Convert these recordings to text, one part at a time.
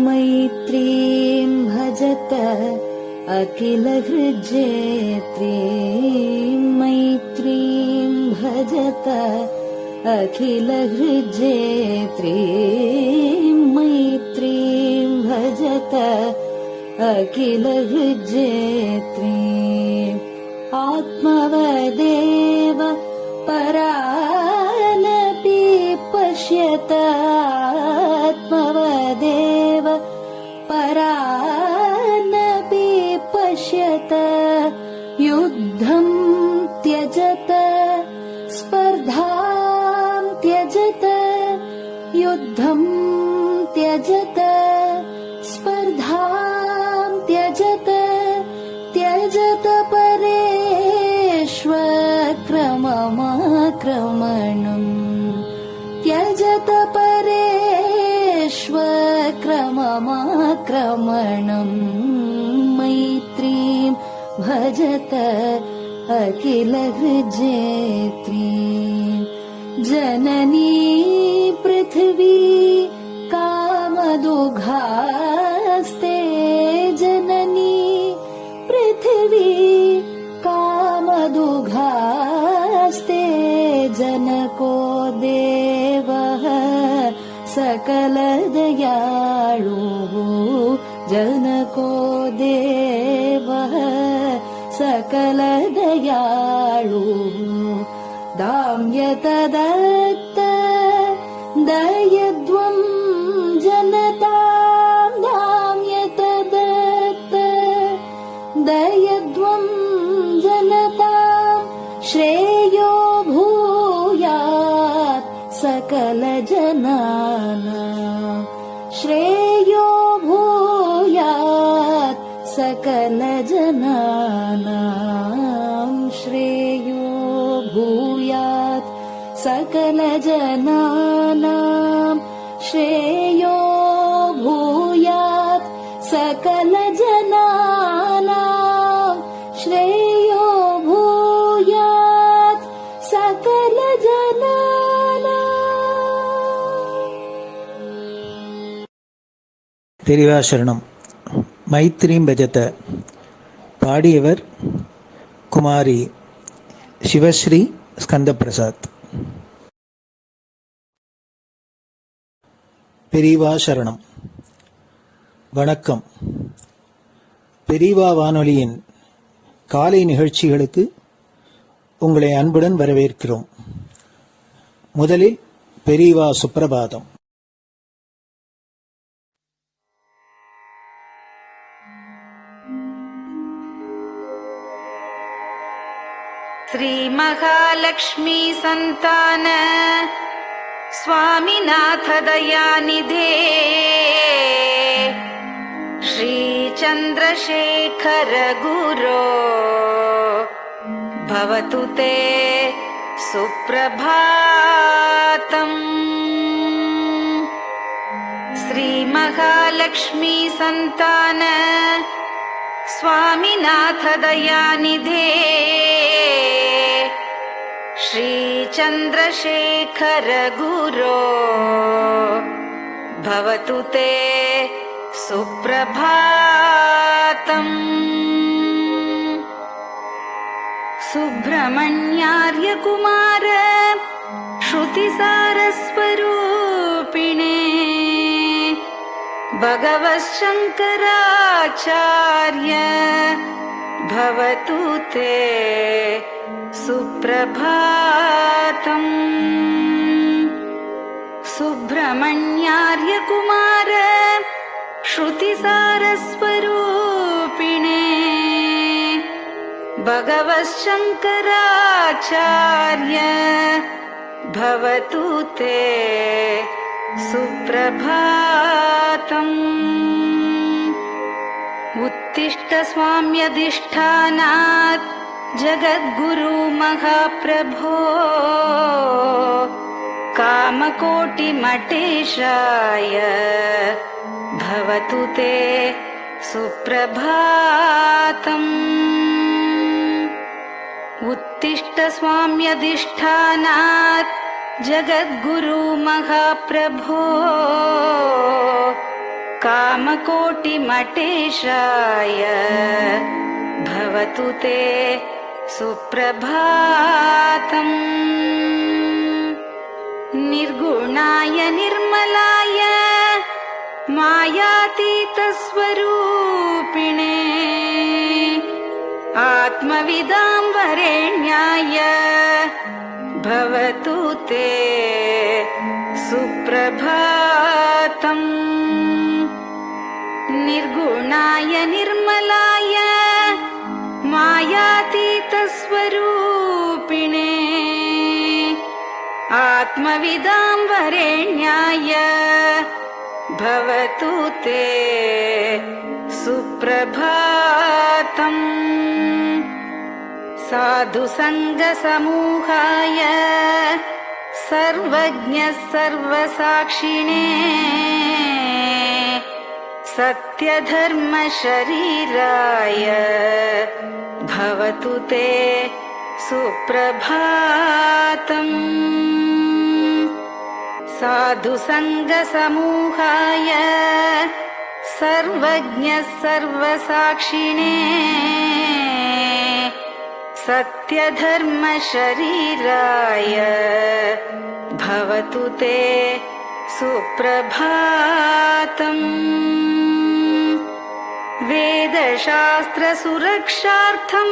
मैत्रीं भजत अखिलहृज्जेत्रीं मैत्रीं भजत अखिलहृज्जेत्रीं मैत्रीं भजत अखिलहृज्जेत्रीम् आत्मवदेव परानपि पश्यत आत्मवदेव परानपि पश्यत युद्धं त्यजत स्पर्धां त्यजत युद्धं त्यजत स्पर्धां त्यजत त्यजत परेष्वक्रममाक्रमणम् त्यजत परेष्वक्रममाक्रमणम् मैत्रीं भजत अखिलहृज्जेत्रीं जननी पृथिवी कामदुघास्ते जननी पृथिवी कामदुघास्ते जनको देवः सकलदयाळुः जनको देवः सकलदयाळुः दाम्यत दत्त दयध्वं जनतां दाम्यत दत्त दयध्वं जनतां श्रेयो भूयात् सकलजनानां श्रेयो भूयात् सकलजनानां श्रेयो भूयात् सकलजनानां श्रेयो भूयात् सकलजनानां श्रेयो भूयात् सकलजनानां. பெரிவாசரணம். மைத்ரீம் பஜத. பாடியவர் குமாரி சிவஸ்ரீ ஸ்கந்தபிரசாத். பெரியவா சரணம். வணக்கம். பெரியவா வானொலியின் காலை நிகழ்ச்சிகளுக்கு உங்களை அன்புடன் வரவேற்கிறோம். முதலில் பெரியவா சுப்பிரபாதம். श्री महालक्ष्मी संतान स्वामीनाथ दयानिधे श्री चंद्रशेखर गुरो भवतु ते सुप्रभातम्. श्री महालक्ष्मी संतान स्वामीनाथ दयानिधे श्री चंद्रशेखर गुरो भवतु ते सुप्रभातम्. सुब्रह्मण्यार्य कुमार श्रुतिसारस्वरूपिणे भगवच्छंकराचार्य भवतु ते सुप्रभातम्. सुब्रह्मण्यार्य कुमार श्रुतिसारस्वरूपिणे भगवच्छंकराचार्य भवतु ते सुप्रभातम्. उत्तिष्ठ स्वाम्यधिष्ठानात् जगद्गुरु महाप्रभो कामकोटिमठेशाय भवतु ते सुप्रभातम्. उत्तिष्ठ स्वाम्यधिष्ठानात् जगद्गुरु महाप्रभो कामकोटिमटेशाय भवतु ते सुप्रभातम्। निर्गुणाय निर्मलाय मायातीतस्वरूपिणे आत्मविदां वरेण्याय भवतु ते सुप्रभातम्। निर्गुणाय निर्मलाय मायातीतस्वरूपिणे आत्मविदां वरेण्याय भवतु ते सुप्रभातम्। साधुसङ्गसमूहाय सर्वज्ञः सर्वसाक्षिणे सत्यधर्मशरीराय भवतु ते सुप्रभातम्। साधुसङ्गसमूहाय सर्वज्ञः सर्वसाक्षिणे सत्यधर्मशरीराय भवतु ते सुप्रभातम्। वेदशास्त्रसुरक्षार्थं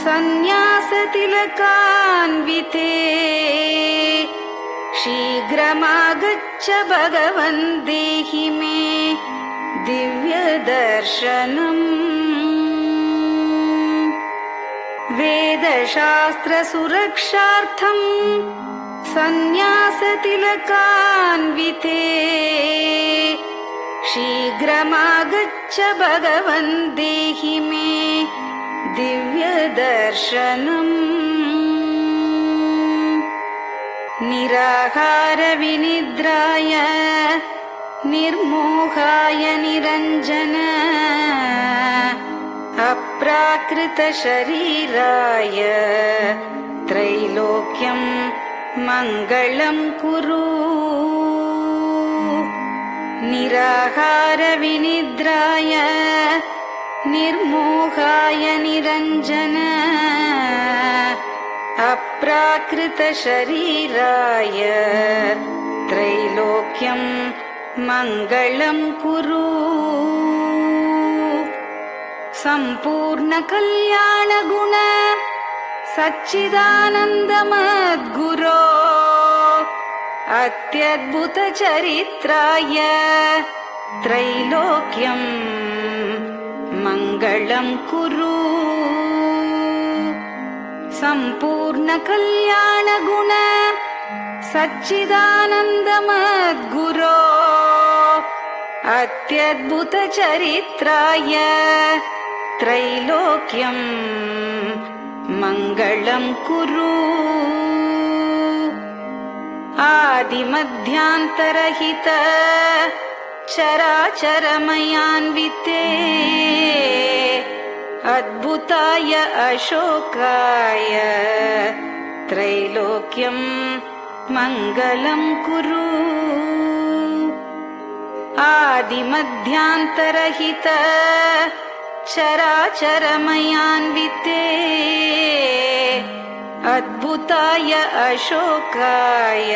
सन्न्यासतिलकान्विते शीघ्रमागच्छ भगवन् देहि मे दिव्यदर्शनम्। वेदशास्त्रसुरक्षार्थं सन्न्यासतिलकान्विते शीघ्रमागच्छ भगवन् देहि मे दिव्यदर्शनम्। निराहारविनिद्राय निर्मोहाय निरञ्जन अप्राकृतशरीराय त्रैलोक्यं मङ्गलं कुरु। निराहारविनिद्राय निर्मोहाय निरञ्जन अप्राकृतशरीराय त्रैलोक्यं मङ्गलं कुरु। सम्पूर्णकल्याणगुण सच्चिदानन्दमद्गुरो अत्यद्भुतचरित्राय त्रैलोक्यं मङ्गलं कुरु। सम्पूर्णकल्याणगुण सच्चिदानन्दमद्गुरो अत्यद्भुतचरित्राय त्रैलोक्यं मङ्गलं कुरु। आदिमध्यान्तरहित चराचरमयान्विते अद्भुताय अशोकाय त्रैलोक्यं मङ्गलं कुरु। आदिमध्यान्तरहित चराचरमयान्विते अद्भुताय अशोकाय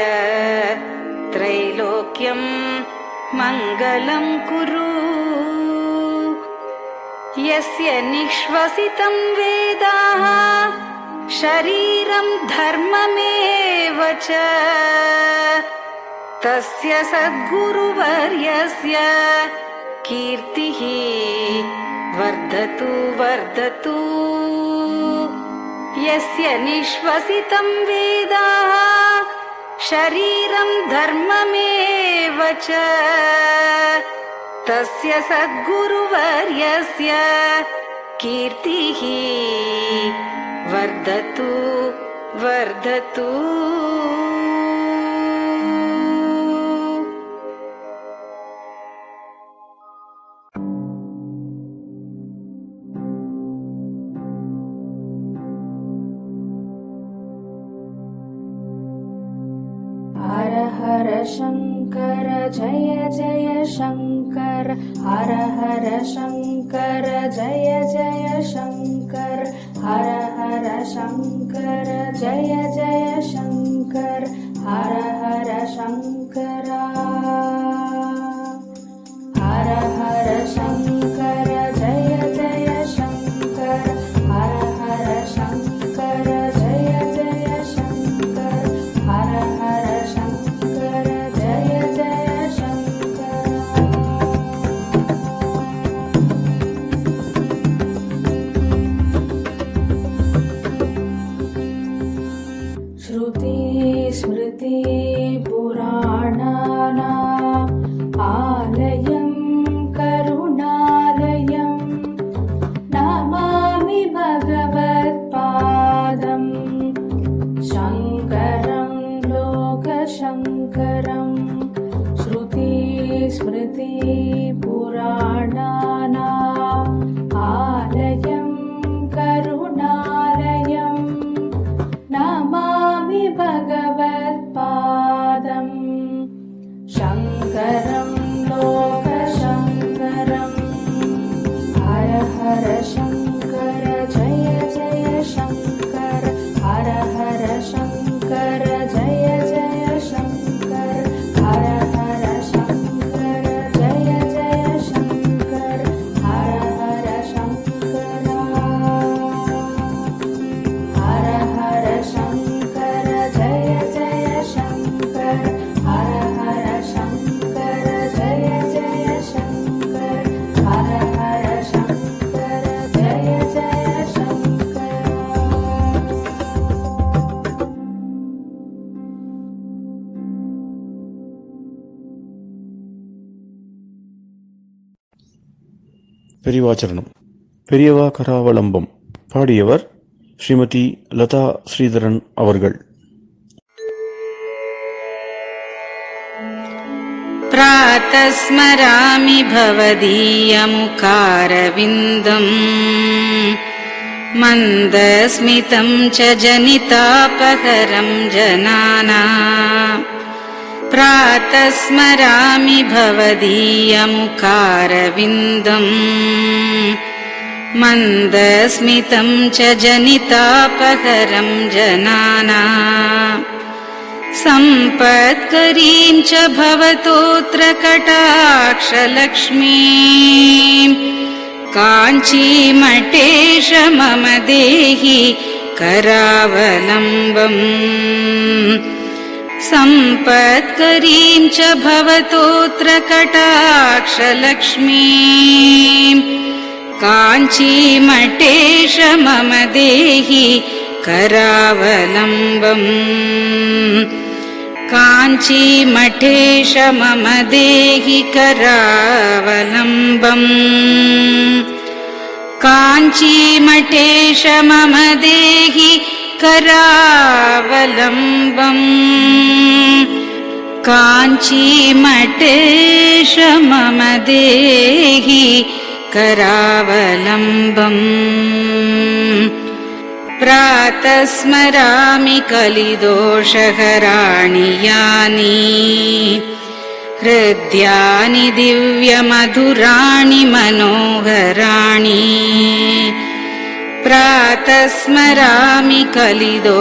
त्रैलोक्यं मङ्गलं कुरु। यस्य निःश्वसितं वेदाः शरीरं धर्ममेव च तस्य सद्गुरुवर्यस्य कीर्तिः वर्धतु वर्धतु। यस्य निःश्वसितं वेदाः शरीरं धर्ममेव च तस्य सद्गुरुवर्यस्य कीर्तिः वर्धतु वर्धतु। हर हर शङ्कर जय जय शङ्कर हर हर शङ्कर जय जय शङ्कर हर हर शङ्कर जय जय शङ्कर हर हर शङ्करा हर हर शङ्कर जय जय शङ्कर हर हर शङ्कर जय जय शङ्कर हर हर शङ्कर जय जय शङ्कर श्रुति स्मृति पुराणानाम् आलयं करुणालयं नमामि भगवत्पादं शङ्करं लोकशङ्करं श्रुति स्मृति पुराणानाम् आलयं करुणालयं नमामि भगवत्पादं शङ्करं लोकशङ्करम् हर हर शङ्कर जय जय शङ्कर हर हर शङ्कर जय जय शङ्कर हर हर शङ्कर जय जय शङ्कर हर हर शङ्करा हर हर शङ्कर जय जय शङ्कर हर हर शङ्कर जय जय शङ्कर हर हर शङ्कर जय जय शङ्कर பெரியவாச்சரணம். பெரியவா கராவலம்பம். பாடியவர் ஸ்ரீமதி லதா ஸ்ரீதரன் அவர்கள். प्रातः स्मरामि भवदीयमुखारविन्दम् मन्दस्मितं च जनितापहरं जनानाम् प्रातः स्मरामि भवदीयमुखारविन्दम् मन्दस्मितं च जनितापहरं जनानाम् सम्पत्करीं च भवतोऽत्र कटाक्षलक्ष्मीं काञ्चीमठेश मम देहि करावलम्बम् सम्पत्करीं च भवतोऽत्र कटाक्षलक्ष्मीं काञ्चीमठेश मम देहि करावलम्बम् काञ्चीमठेश मम देहि करावलम्बम् काञ्चीमठेश मम देहि करावलम्बम् काञ्चीमठेश मम देहि करावलम्बम् प्रातः स्मरामि कलिदोषहराणि यानि हृद्यानि दिव्यमधुराणि मनोहराणि प्रातः स्मरामि कलिदोषहराणि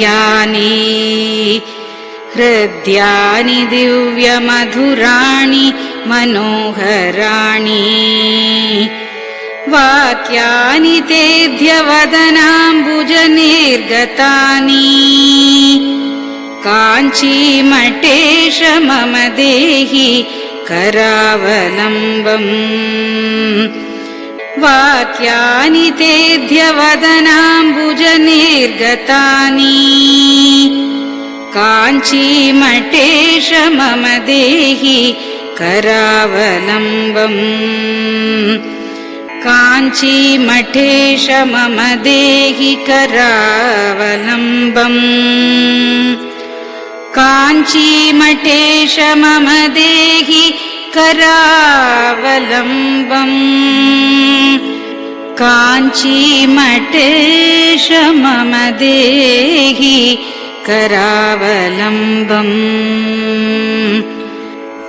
यानि हृद्यानि दिव्यमधुराणि मनोहराणि वाक्यानि तेऽध्यवदनाम्बुजनिर्गतानि काञ्चीमठेश मम देहि करावलम्बम् वाक्यानि तेऽध्यवदनाम्बुजनिर्गतानि काञ्चीमठेश मम देहि करावलम्बम् काञ्चीमठेश मम देहि करावलम्बम् काञ्चीमठेश मम देहि करावलम्बम् काञ्चीमठेश मम देहि करावलम्बम्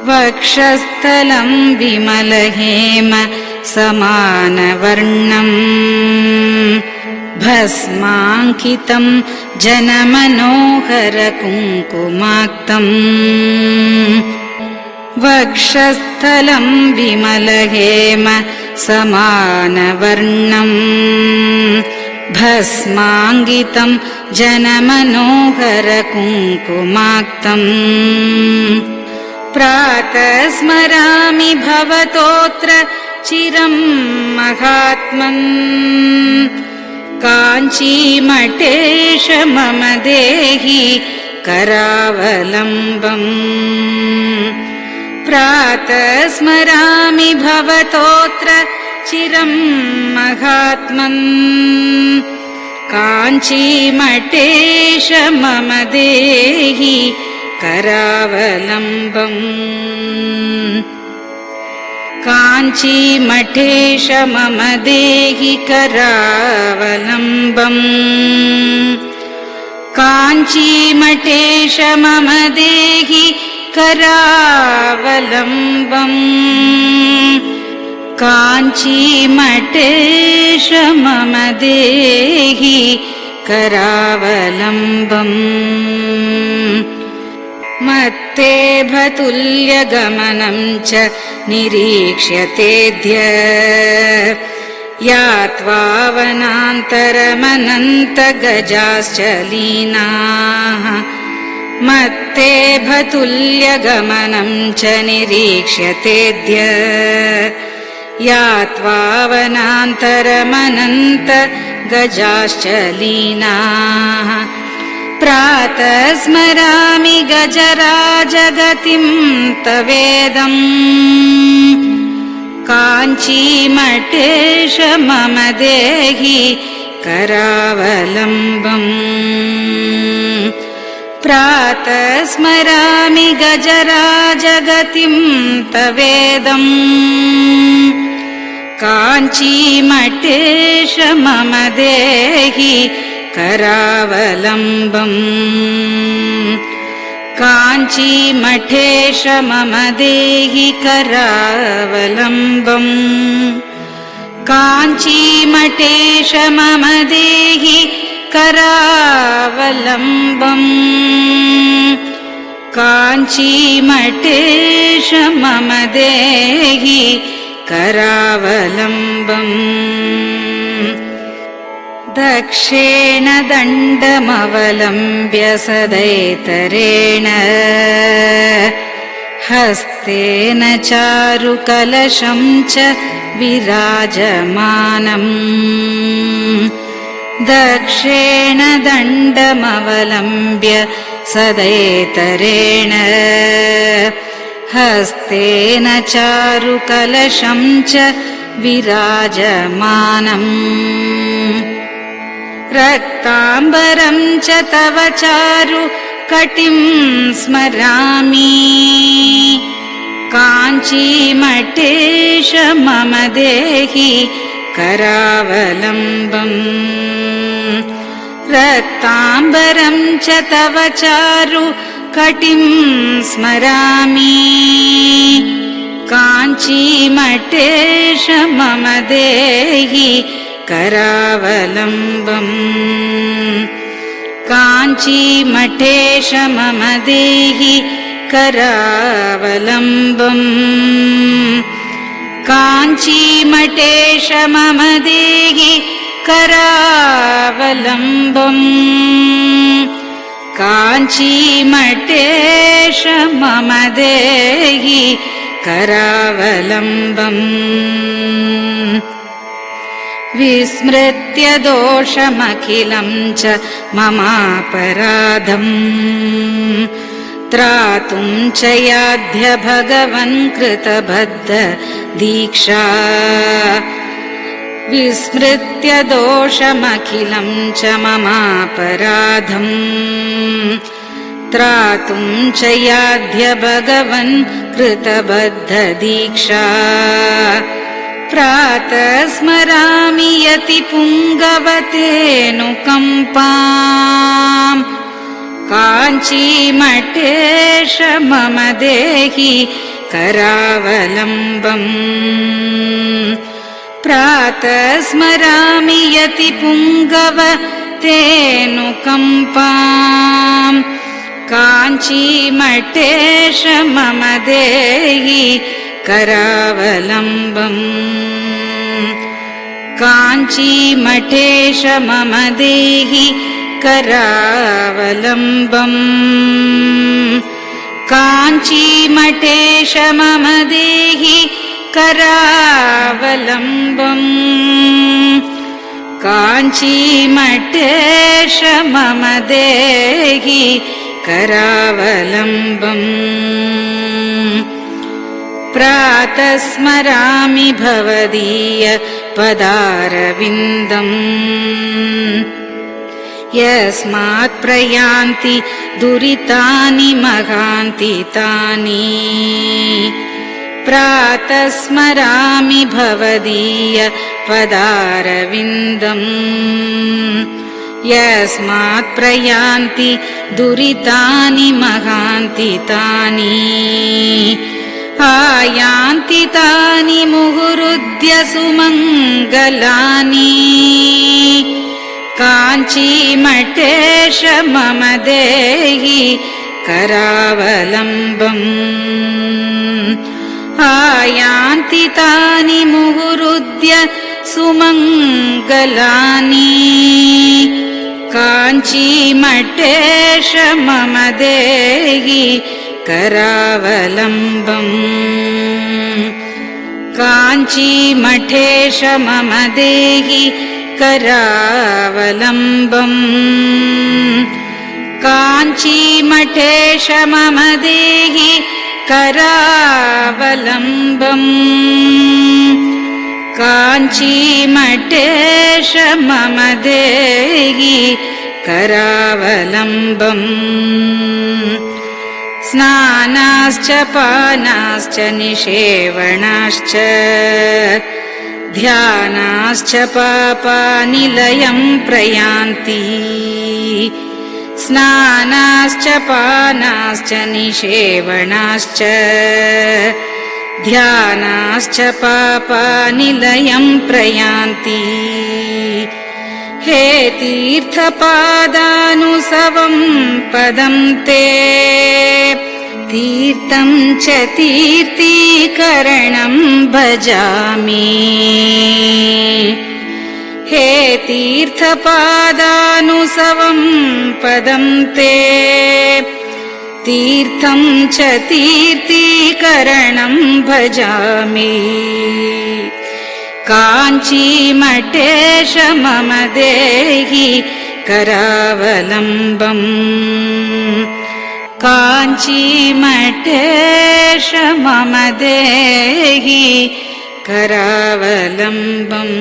वक्षस्थलं विमलहेम समानवर्णम् भस्माङ्कितं जनमनोहरकुङ्कुमाक्तम् वक्षस्थलं विमलहेम समानवर्णम् भस्माङ्कितं जनमनोहरकुङ्कुमाक्तम् प्रातः स्मरामि भवतोऽत्र चिरं महात्मन् काञ्चीमठेश मम देहि करावलम्बम् प्रातः स्मरामि भवतोऽत्र चिरं महात्मन् काञ्चीमठेश मम देहि करावलम्बम् काञ्चीमठेश मम देहि करावलम्बम् काञ्चीमठेश मम देहि करावलम्बम् काञ्चीमठेश मम देहि करावलम्बम् मत्तेभतुल्यगमनं च निरीक्ष्यतेऽद्य यात्वा वनान्तरमनन्तगजाश्च लीनाः मत्तेभतुल्यगमनं च निरीक्ष्यतेऽद्य यात्वा वनान्तरमनन्तगजाश्च लीनाः प्रातः स्मरामि गजराजगतिं तवेदम् काञ्चीमठेश मम देहि करावलम्बम् प्रातः स्मरामि गजराजगतिं तवेदम् काञ्चीमठेश मम देहि करावलम्बम् काञ्चीमठेश मम देहि करावलम्बम् काञ्चीमठेश मम देहि करावलम्बम् काञ्चीमठेश मम देहि करावलम्बम् दक्षेण दण्डमवलम्ब्य सदैतरेण हस्तेन चारुकलशं च विराजमानम् दक्षेण दण्डमवलम्ब्य सदैतरेण हस्तेन चारुकलशं च विराजमानम् रक्ताम्बरं च तव चारु कटिं स्मरामि काञ्चीमठेश मम देहि करावलम्बम् रक्ताम्बरं च तव चारु कटिं स्मरामि काञ्चीमठेश मम देहि करावलम्बम् काञ्चीमठेश मम देहि करावलम्बम् काञ्चीमठेश मम देहि करावलम्बम् काञ्चीमठेश मम देहि करावलम्बम् विस्मृत्य दोषमखिलं च ममापराधम् त्रातुं च याध्य भगवन् कृतबद्ध दीक्षा विस्मृत्य दोषमखिलं च ममापराधम् त्रातुं च याध्य भगवन् कृतबद्ध दीक्षा प्रातः स्मरामि यति पुङ्गवतेऽनुकम्पाम् काञ्चीमठेश मम देहि करावलम्बम् प्रातः स्मरामि यतिपुङ्गव तेऽनुकम्पाम् काञ्चीमठेश मम देहि करावलम्बम् काञ्चीमठेश मम देहि करावलम्बम् काञ्चीमठेश मम देहि करावलम्बम् काञ्चीमठेश मम देहि करावलम्बम् प्रातः स्मरामि भवदीय पदारविन्दम् यस्मात् प्रयान्ति दुरितानि महान्ति तानि प्रातः स्मरामि भवदीय पदारविन्दम् यस्मात् प्रयान्ति दुरितानि महान्ति तानि आयान्ति तानि मुहुरुद्य सुमङ्गलानि काञ्चीमठेश मम देहि करावलम्बम् आयान्ति तानि मुहुरुद्य सुमङ्गलानि काञ्चीमठेश मम देहि करावलम्बम् काञ्चीमठेश मम देहि करावलम्बम् काञ्चीमठेश मम देहि करावलम्बम् काञ्चीमठेश मम देहि करावलम्बम् स्नानाश्च पानाश्च निषेवणाश्च ध्यानाश्च पापानिलयं प्रयान्ति स्नानाश्च पानाश्च निषेवणाश्च ध्यानाश्च पापानिलयं प्रयान्ति हे तीर्थपादानुसवं पदं ते तीर्थं च तीर्थीकरणं भजामि हे तीर्थपादानुसवं पदं ते तीर्थं च तीर्थीकरणं भजामि काञ्चीमठेश मम देहि करावलम्बम् काञ्चीमठेश मम देहि करावलम्बम्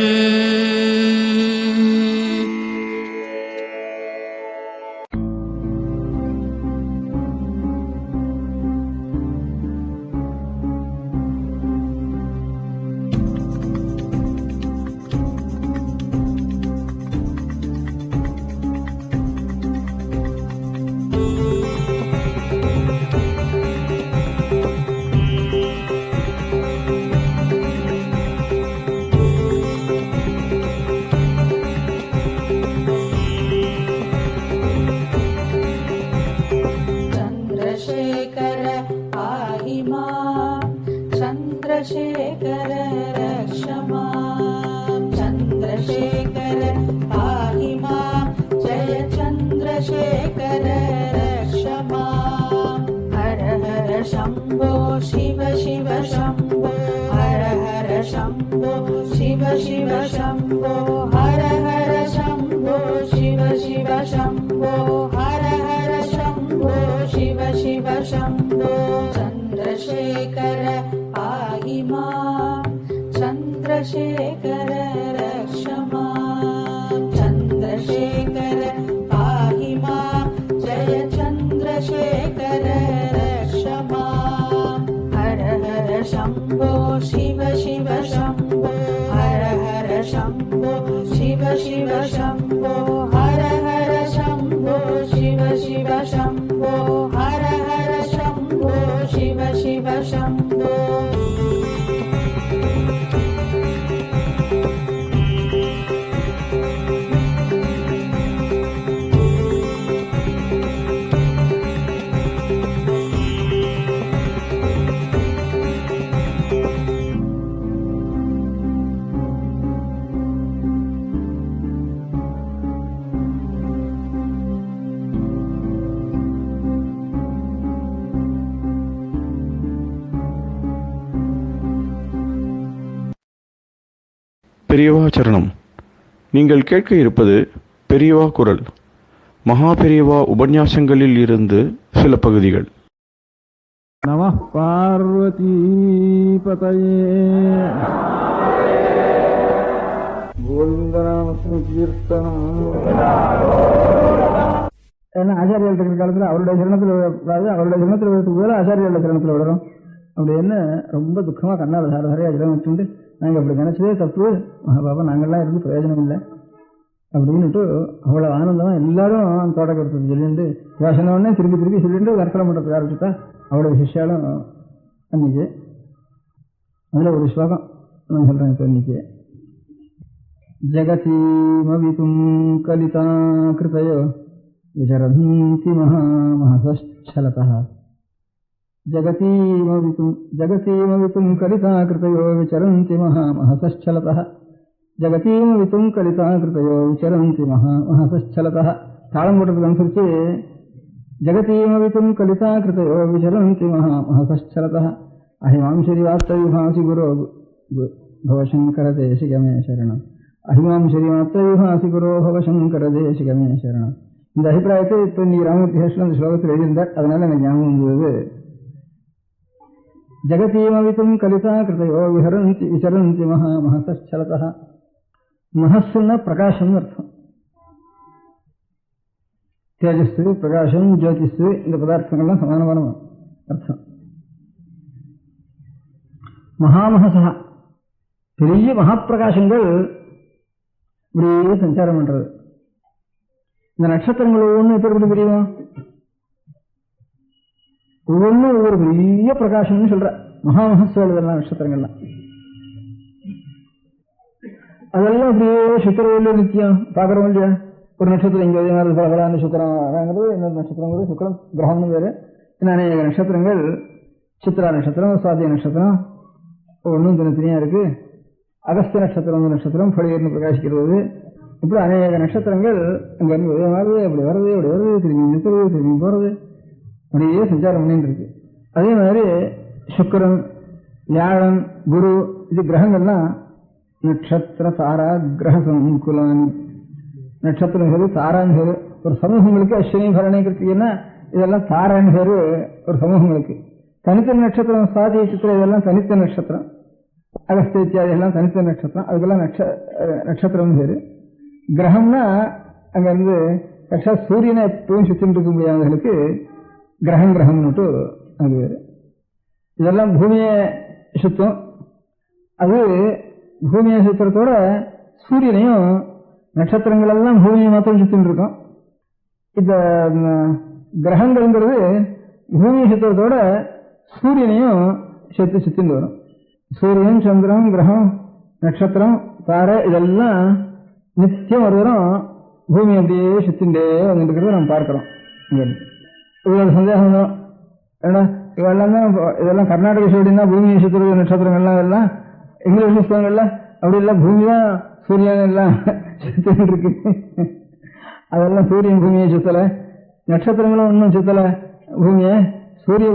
चन्द्रशेखर रक्ष माम् चन्द्रशेखर पाहि माम् जय चन्द्रशेखर रक्ष माम् हर हर शम्भो शिव शिव शम्भो हर हर शम्भो शिव शिव शम्भो हर हर शम्भो शिव शिव शम्भो हर हर शम्भो शिव शिव शम्भो चन्द्रशेखर पाहि माम् चन्द्रशेखर रक्ष माम् चन्द्रशेखर पाहि माम् जय चन्द्रशेखर रक्ष माम् हर हर शम्भो शिव शिव शम्भो हर हर शम्भो शिव शिव शम्भो हर हर शम्भो शिव शिव शम्भो हर हर शम्भो शिव शिव शम्भो பெரியவா சரணம். நீங்கள் கேட்க இருப்பது பெரியவா குரல். மகா பெரியவா உபன்யாசங்களில் இருந்து சில பகுதிகள். நமः பார்வதி பதயே. கோவிந்தநாமசங்கீர்த்தனம். ஏன்னா ஆச்சாரியால் இருக்கிற காலத்தில் அவருடைய சரணத்தில் விடாது, அவருடைய சரணத்தில் விடுறதுக்கு போல ஆச்சாரியால் சரணத்தில் விடுறோம். அப்படி என்ன ரொம்ப துக்கமாக கண்ணால் சாரசாரியாக ஜலம் வச்சுட்டு நாங்கள் அப்படி நினச்சதே தப்பு, பாபா நாங்கள்லாம் இருந்து பிரயோஜனம் இல்லை அப்படின்னுட்டு அவ்வளோ ஆனந்தமாக எல்லாரும் தோட்டக்கருத்து சொல்லிட்டு யோசனை திருப்பி திருப்பி சொல்லிட்டு வர்த்தனம் பண்ணுறதுக்கு ஆரம்பிச்சுட்டா அவ்வளோ சிஷ்யாலும் அன்னைக்கு. அதில் ஒரு ஸ்லோகம் நான் சொல்கிறேன் இப்போ இன்னைக்கு. ஜகதீமவிதும் கலிதா கிருதயோ விசரந்தி மகாமஹஸ்சலதः. ஜகதீமவிதும் கலிதா கிருதயோ விசரந்தி மகாமஹஸ்சலதः. ஜகதீமவிதும் கலிதா கிருதயோ விசரந்தி மகாமஹஸ்சலதः. தாளம் போட்டதுக்கு அனுசரிச்சு ஜகதீமவிதும் கலிதா கிருதயோ விசரந்தி மகாமஹஸ்சலதः. அஹிமாம்சரிவார்த்தவிபாசி குரோ பவசங்கர தேசிகமே சரணம். அஹிமாம்சரிவார்த்தவிபாசி குரோ பவசங்கர தேசிகமே சரணம். இந்த அபிப்பிராயத்தை இப்போ இன்னைக்கு ராமமூர்த்தி ஹர்ஷன் அந்த ஸ்லோகத்தில் எழுதியிருந்தார். அதனால எனக்கு ஞாபகம் வந்தது. ஜகதீமவிதும் கலிதா கிருதயோ விசரந்தி மகாமஹஸ்சலதः. மஹஸ்ஸுன்னா பிரகாசம் அர்த்தம். தேஜஸ், பிரகாசம், ஜோதிஷ் இந்த பதார்த்தங்கள்லாம் சமானமான அர்த்தம். மகாமஹசா பெரிய மகாப்பிரகாசங்கள் இப்படியே சஞ்சாரம் பண்றது. இந்த நட்சத்திரங்கள் ஒவ்வொன்றும் எப்படி எப்படி தெரியுமா? ஒவ்வொன்றும் ஒவ்வொரு பெரிய பிரகாசம்னு சொல்ற மகாமஹஸ்வல். இதெல்லாம் நட்சத்திரங்கள்லாம் அதெல்லாம் அப்படியே சுக்கரவல்லி நித்தியம் பார்க்குறோம் இல்லையா? ஒரு நட்சத்திரம் இங்கே அதே மாதிரி பலபலான சுக்கரம் வாங்குறது, இன்னொரு நட்சத்திரம் சுக்கரம் கிரகம்னு வேறு. இன்னும் அநேக நட்சத்திரங்கள், சித்ரா நட்சத்திரம், சுவாதி நட்சத்திரம் ஒன்றும் தனித்தனியாக இருக்கு. அகஸ்திய நட்சத்திரம் நட்சத்திரம் பழையர்னு பிரகாசிக்கிறது. இப்படி அநேக நட்சத்திரங்கள் அங்கேருந்து ஒரே மாதிரி அப்படி வர்றது, அப்படி வருது, திரும்பி நிற்கிறது, திரும்பி போகிறது, அப்படியே சஞ்சாரம் பண்ணிட்டு இருக்கு. அதே மாதிரி சுக்கரன், வியாழன், குரு இது கிரகங்கள்லாம் நட்சத்திர தாரா கிரக சங்குலானி. நட்சத்திரம் பேரு, தாரான்னு பேரு. ஒரு சமூகங்களுக்கு அஸ்வினி பரணி கிருத்திகன்னா இதெல்லாம் தாரான்னு பேரு ஒரு சமூகங்களுக்கு. தனித்த நட்சத்திரம் சுவாதி சித்திரம் இதெல்லாம் தனித்த நட்சத்திரம். அகஸ்திய இத்தியாதி எல்லாம் தனித்த நட்சத்திரம். அதுக்கெல்லாம் நட்சத்திரம் பேரு. கிரகம்னா அங்கிருந்து கட்சா சூரியனை எப்பவும் சுத்தின்னு இருக்க முடியாதவர்களுக்கு கிரகம்னுட்டு அது வேறு. இதெல்லாம் பூமியை சுத்தம். அது பூமியை சுத்தத்தோட சூரியனையும் நட்சத்திரங்கள் எல்லாம் பூமியை மாத்திரம் சுத்தின்னு இருக்கும். இந்த கிரகங்கள்ங்கிறது பூமியை சுத்தத்தோட சூரியனையும் சேர்த்து சுத்தின்னு வரும். சூரியன், சந்திரன், கிரகம், நட்சத்திரம், தாரை இதெல்லாம் நித்தியம் ஒரு தரம் பூமி அப்படியே சுத்தின்ண்டே வந்துட்டு இருக்கிறத நம்ம பார்க்கிறோம். இவ்வளவு சந்தேகம் தான். ஏன்னா இவெல்லாம் தான் இதெல்லாம் கர்நாடக சைடுன்னா பூமியை சுத்துறது நட்சத்திரங்கள்லாம் இதெல்லாம் இங்கிலீஷ் புஸ்தகங்கள்ல அப்படி இல்லை, பூமி தான் சூரியன் எல்லாம் சுத்திட்டு இருக்கு. அதெல்லாம் சூரியன் பூமியை சுத்தலை, நட்சத்திரங்களும் இன்னும் சுத்தலை பூமியை. சூரிய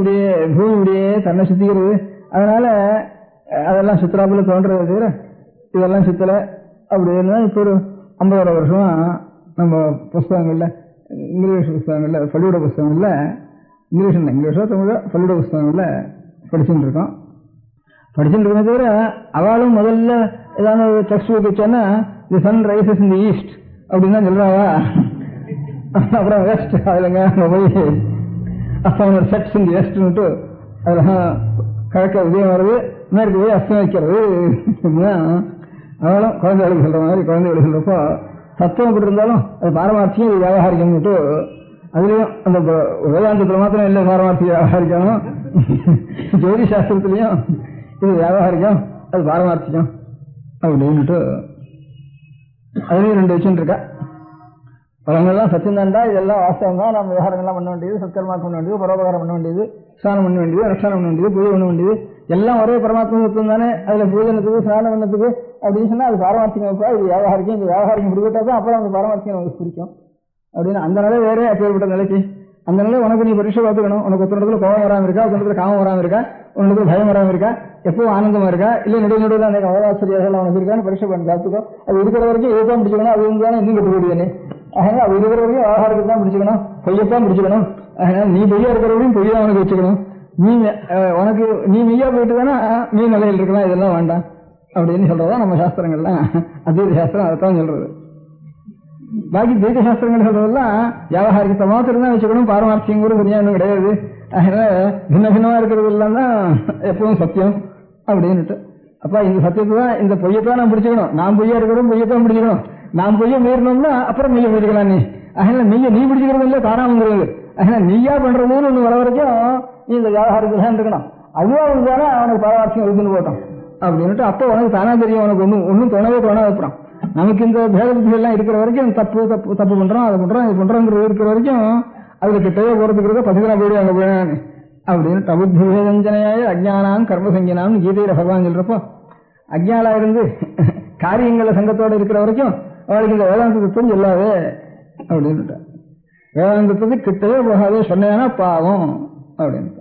பூமி இப்படியே தன்னை சுத்திக்கிறது. அதனால அதெல்லாம் சுத்தராப்புல தோன்றது தவிர இதெல்லாம் சுத்தலை. அப்படின்னா இப்போ ஒரு 50 வருஷமா நம்ம புஸ்தகங்கள்ல, இங்கிலீஷ் புஸ்தகங்கள்ல, பள்ளியோட புஸ்தகங்கள்ல, இங்கிலீஷோ தமிழோ பள்ளியோட புஸ்தகங்கள்ல படிச்சுட்டு இருக்கோம். படிச்சுட்டு இருக்கே தவிர அவளும் முதல்ல ஏதாவது ஒரு டெக்ஸ்ட் புக் வச்சோன்னா the sun rises in the east அப்படின்னு தான் சொல்றாவா. அப்புறம் வெஸ்ட் அதுலங்க போய் அப்புறம் செட்ஸ் இன் தி வெஸ்ட்னுட்டு அதெல்லாம் கிழக்க உதயம் வருது, மேற்கு போய் அஸ்தம் வைக்கிறது. அவளும் குழந்தைகளுக்கு சொல்ற மாதிரி குழந்தைகளுக்கு சொல்றப்போ தத்துவம் எப்படி இருந்தாலும் அது பாரமார்த்தியம், இது வியாபாரிகம்னுட்டு அதுலயும் அந்த வேதாந்தத்துல மாத்திரம் இல்லை பாரமார்த்திக வியாபாரிக்கணும், ஜோதி சாஸ்திரத்திலையும் இது வியாபாரிக்கம், அது பாரமார்த்திகம் அப்படின்னுட்டு அதுலயும் 2 வச்சுட்டு இருக்கா. பலங்கள்லாம் சத்தியந்தாண்டா, இதெல்லாம் வாஸ்தவம் தான். நம்ம விவகாரங்கள்லாம் பண்ண வேண்டியது, சத்கர்மா பண்ண வேண்டியது, பரோபகாரம் பண்ண வேண்டியது, ஸ்நானம் பண்ண வேண்டியது, அனுஷ்டானம் பண்ண வேண்டியது, பூஜை பண்ண வேண்டியது, எல்லாம் ஒரே பரமாத்மா தத்துவம் தானே. அதுல பூஜனத்துக்கு ஸ்நானம் பண்ணத்துக்கு அப்படின்னு சொன்னா அது பாரமார்த்திகம். இது வியாபாரிக்கும், இந்த வியாபாரிக்கும் பிடிக்கிட்டா தான் அப்புறம் அந்த பாரமார்த்திகம் நமக்கு பிடிக்கும் அப்படின்னு. அந்த நிலை வேற அப்பேற்பட்ட நிலைக்கு. அந்த நிலை உனக்கு நீ பரீட்சை பார்த்துக்கணும். உனக்கு ஒரு இடத்துல கோபம் வராமல் இருக்கா, ஒரு இடத்துல காமம் வராமல் இருக்கா, ஒரு இடத்துல பயம் வராமல் இருக்கா, எப்பவும் ஆனந்தமா இருக்கா, இல்ல நடுவில் அந்த அவராசிரியர்கள் அவனுக்கு இருக்கான்னு பரீட்சை பண்ணி பார்த்துக்கோ. அது இருக்கிற வரைக்கும் இதுதான் பிடிச்சிக்கணும், அது இருந்தாலும் இன்னும் கட்டு போடுவேனே. அதனால அது இருக்கிற வரைக்கும் விவகாரத்துக்கு தான் பிடிச்சிக்கணும், பொய்யத்தான் பிடிச்சிக்கணும். அதனால நீ பொய்யா இருக்கிற வரையும் பொய்யா அவனுக்கு வச்சுக்கணும். உனக்கு நீ மெய்யா போயிட்டு தானே நீ நிலையில் இருக்கலாம், இதெல்லாம் வேண்டாம் அப்படின்னு சொல்றதா நம்ம சாஸ்திரங்கள்லாம். அத்வைத சாஸ்திரம் அதைத்தான் சொல்றது. பாக்கி துவைத சாஸ்திரங்கள் சொல்றதெல்லாம் வியாபாரிகத்தை மாத்திரம் தான் வச்சுக்கணும், பாரமார்த்தியம் கூட சரியானு கிடையாது. அதனால பின்ன பின்னமா இருக்கிறது எல்லாம் தான் எப்பவும் சத்தியம் அப்படின்னுட்டு. அப்ப இந்த சத்தியத்தை தான், இந்த பொய்யத்தான் நான் பிடிச்சிக்கணும். நான் பொய்யா இருக்கிறோம், பொய்யத்தான் பிடிச்சிக்கணும். நான் பொய்ய மீறணும்னா அப்புறம் மெய்ய பிடிச்சிக்கலாம். நீ அதனால மெய்ய நீ பிடிச்சிக்கிறது இல்லை, தாராமங்கிறது. அதனால நீயா பண்றதுன்னு ஒண்ணு வர வரைக்கும் நீ இந்த வியாபாரத்துல தான் இருக்கணும். அதுவா இருந்தாலே அவனுக்கு பாரமார்த்தியம் இருக்குன்னு போட்டோம் அப்படின்னுட்டு. அப்போ உனக்கு தானா தெரியும், உனக்கு ஒன்னும் தோணவே தோணாது. அப்புறம் நமக்கு இந்த பேத புத்திகள்லாம் இருக்கிற வரைக்கும் தப்பு தப்பு தப்பு பண்றோம், அதை பண்றோம், இது பண்றோங்கிறது இருக்கிற வரைக்கும் அதுல கிட்டவே போறதுக்கு பசுகளா போயிடு அங்க போயிடானு அப்படின்னு. தபுத்தி வேதஞ்சனையாய அஜ்ஞானாம் கர்மசங்கினாம் கீதையில பகவான் சொல்றப்போ, அஜ்ஞானா இருந்து காரியங்கள சங்கத்தோட இருக்கிற வரைக்கும் அவளுக்கு இந்த வேதாந்த தத்துவம் சொல்லாதே அப்படின்னுட்ட. வேதாந்தத்துக்கு கிட்டவே போகாதே சொன்னா பாவம் அப்படின்னு.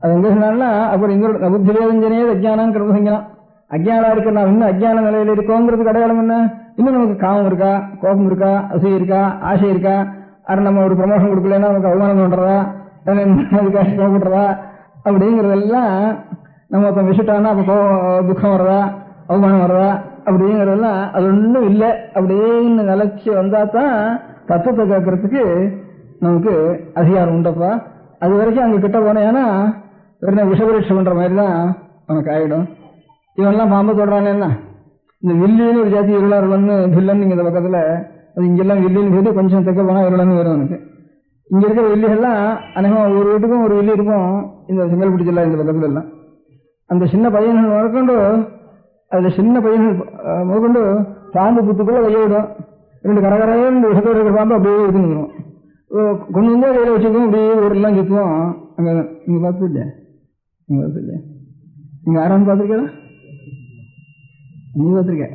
அது எங்க சொன்னா அப்புறம் இந்த புத்தி வேதஞ்சனையே அஜ்ஞானம் கர்மசங்கினாம். அஜ்ஞானா இருக்க நான் இன்னும் அஜ்ஞான நிலையில இருக்கோங்கிறதுக்கு அடையாளம் என்ன? இன்னும் நமக்கு காமம் இருக்கா, கோபம் இருக்கா, அசூயை இருக்கா, ஆசை இருக்கா, அது நம்ம ஒரு ப்ரமோஷன் கொடுக்கலன்னா நமக்கு அவமானம் பண்றதா, கஷ்டப்படுறதா அப்படிங்கறதெல்லாம் நம்ம விசிட்டானா அப்ப துக்கம் வர்றதா, அவமானம் வர்றதா அப்படிங்கறதெல்லாம் அது ஒன்றும் இல்லை அப்படின்னு நிலைச்சு வந்தா தான் தத்துவத்தை கேட்கறதுக்கு நமக்கு அதிகாரம் உண்டப்பா. அது வரைக்கும் அங்க கிட்ட போனேன்னா வெறும் விஷபரீட்சை பண்ற மாதிரி தான் உனக்கு ஆயிடும். இவெல்லாம் பாம்பு தொடரானே என்ன, இந்த வில்லின்னு ஒரு ஜாதி இருளாருலன்னு வில்லன்னு இங்க இந்த பக்கத்துல, அது இங்கெல்லாம் வில்லின்னு போது கொஞ்சம் தெக்க போனா இருளன்னு வரும் எனக்கு. இங்க இருக்கிற வில்லிகள்லாம் அநேகமா ஒரு வீட்டுக்கும் ஒரு வில்லி இருக்கும் இந்த செங்கல்பட்டு ஜில்லா இந்த பக்கத்துல எல்லாம். அந்த சின்ன பையன்கள் முதற்கொண்டு, அதுல சின்ன பையன்கள் முதற்கொண்டு பாம்பு புத்துக்குள்ள கைய விடும். 2 கரகரையும் விஷத்தோடு இருக்கிற பாம்பு அப்படியே இருக்குன்னு கொண்டு வந்து கையில வச்சுக்கோம், அப்படியே ஊரெல்லாம் சுற்றுவோம். அங்க நீங்க பார்த்து இல்லையா, நீங்க பார்த்து இல்லையா, நீங்க யாரான்னு பார்த்துருக்கீங்களா? நீ பார்த்துருக்க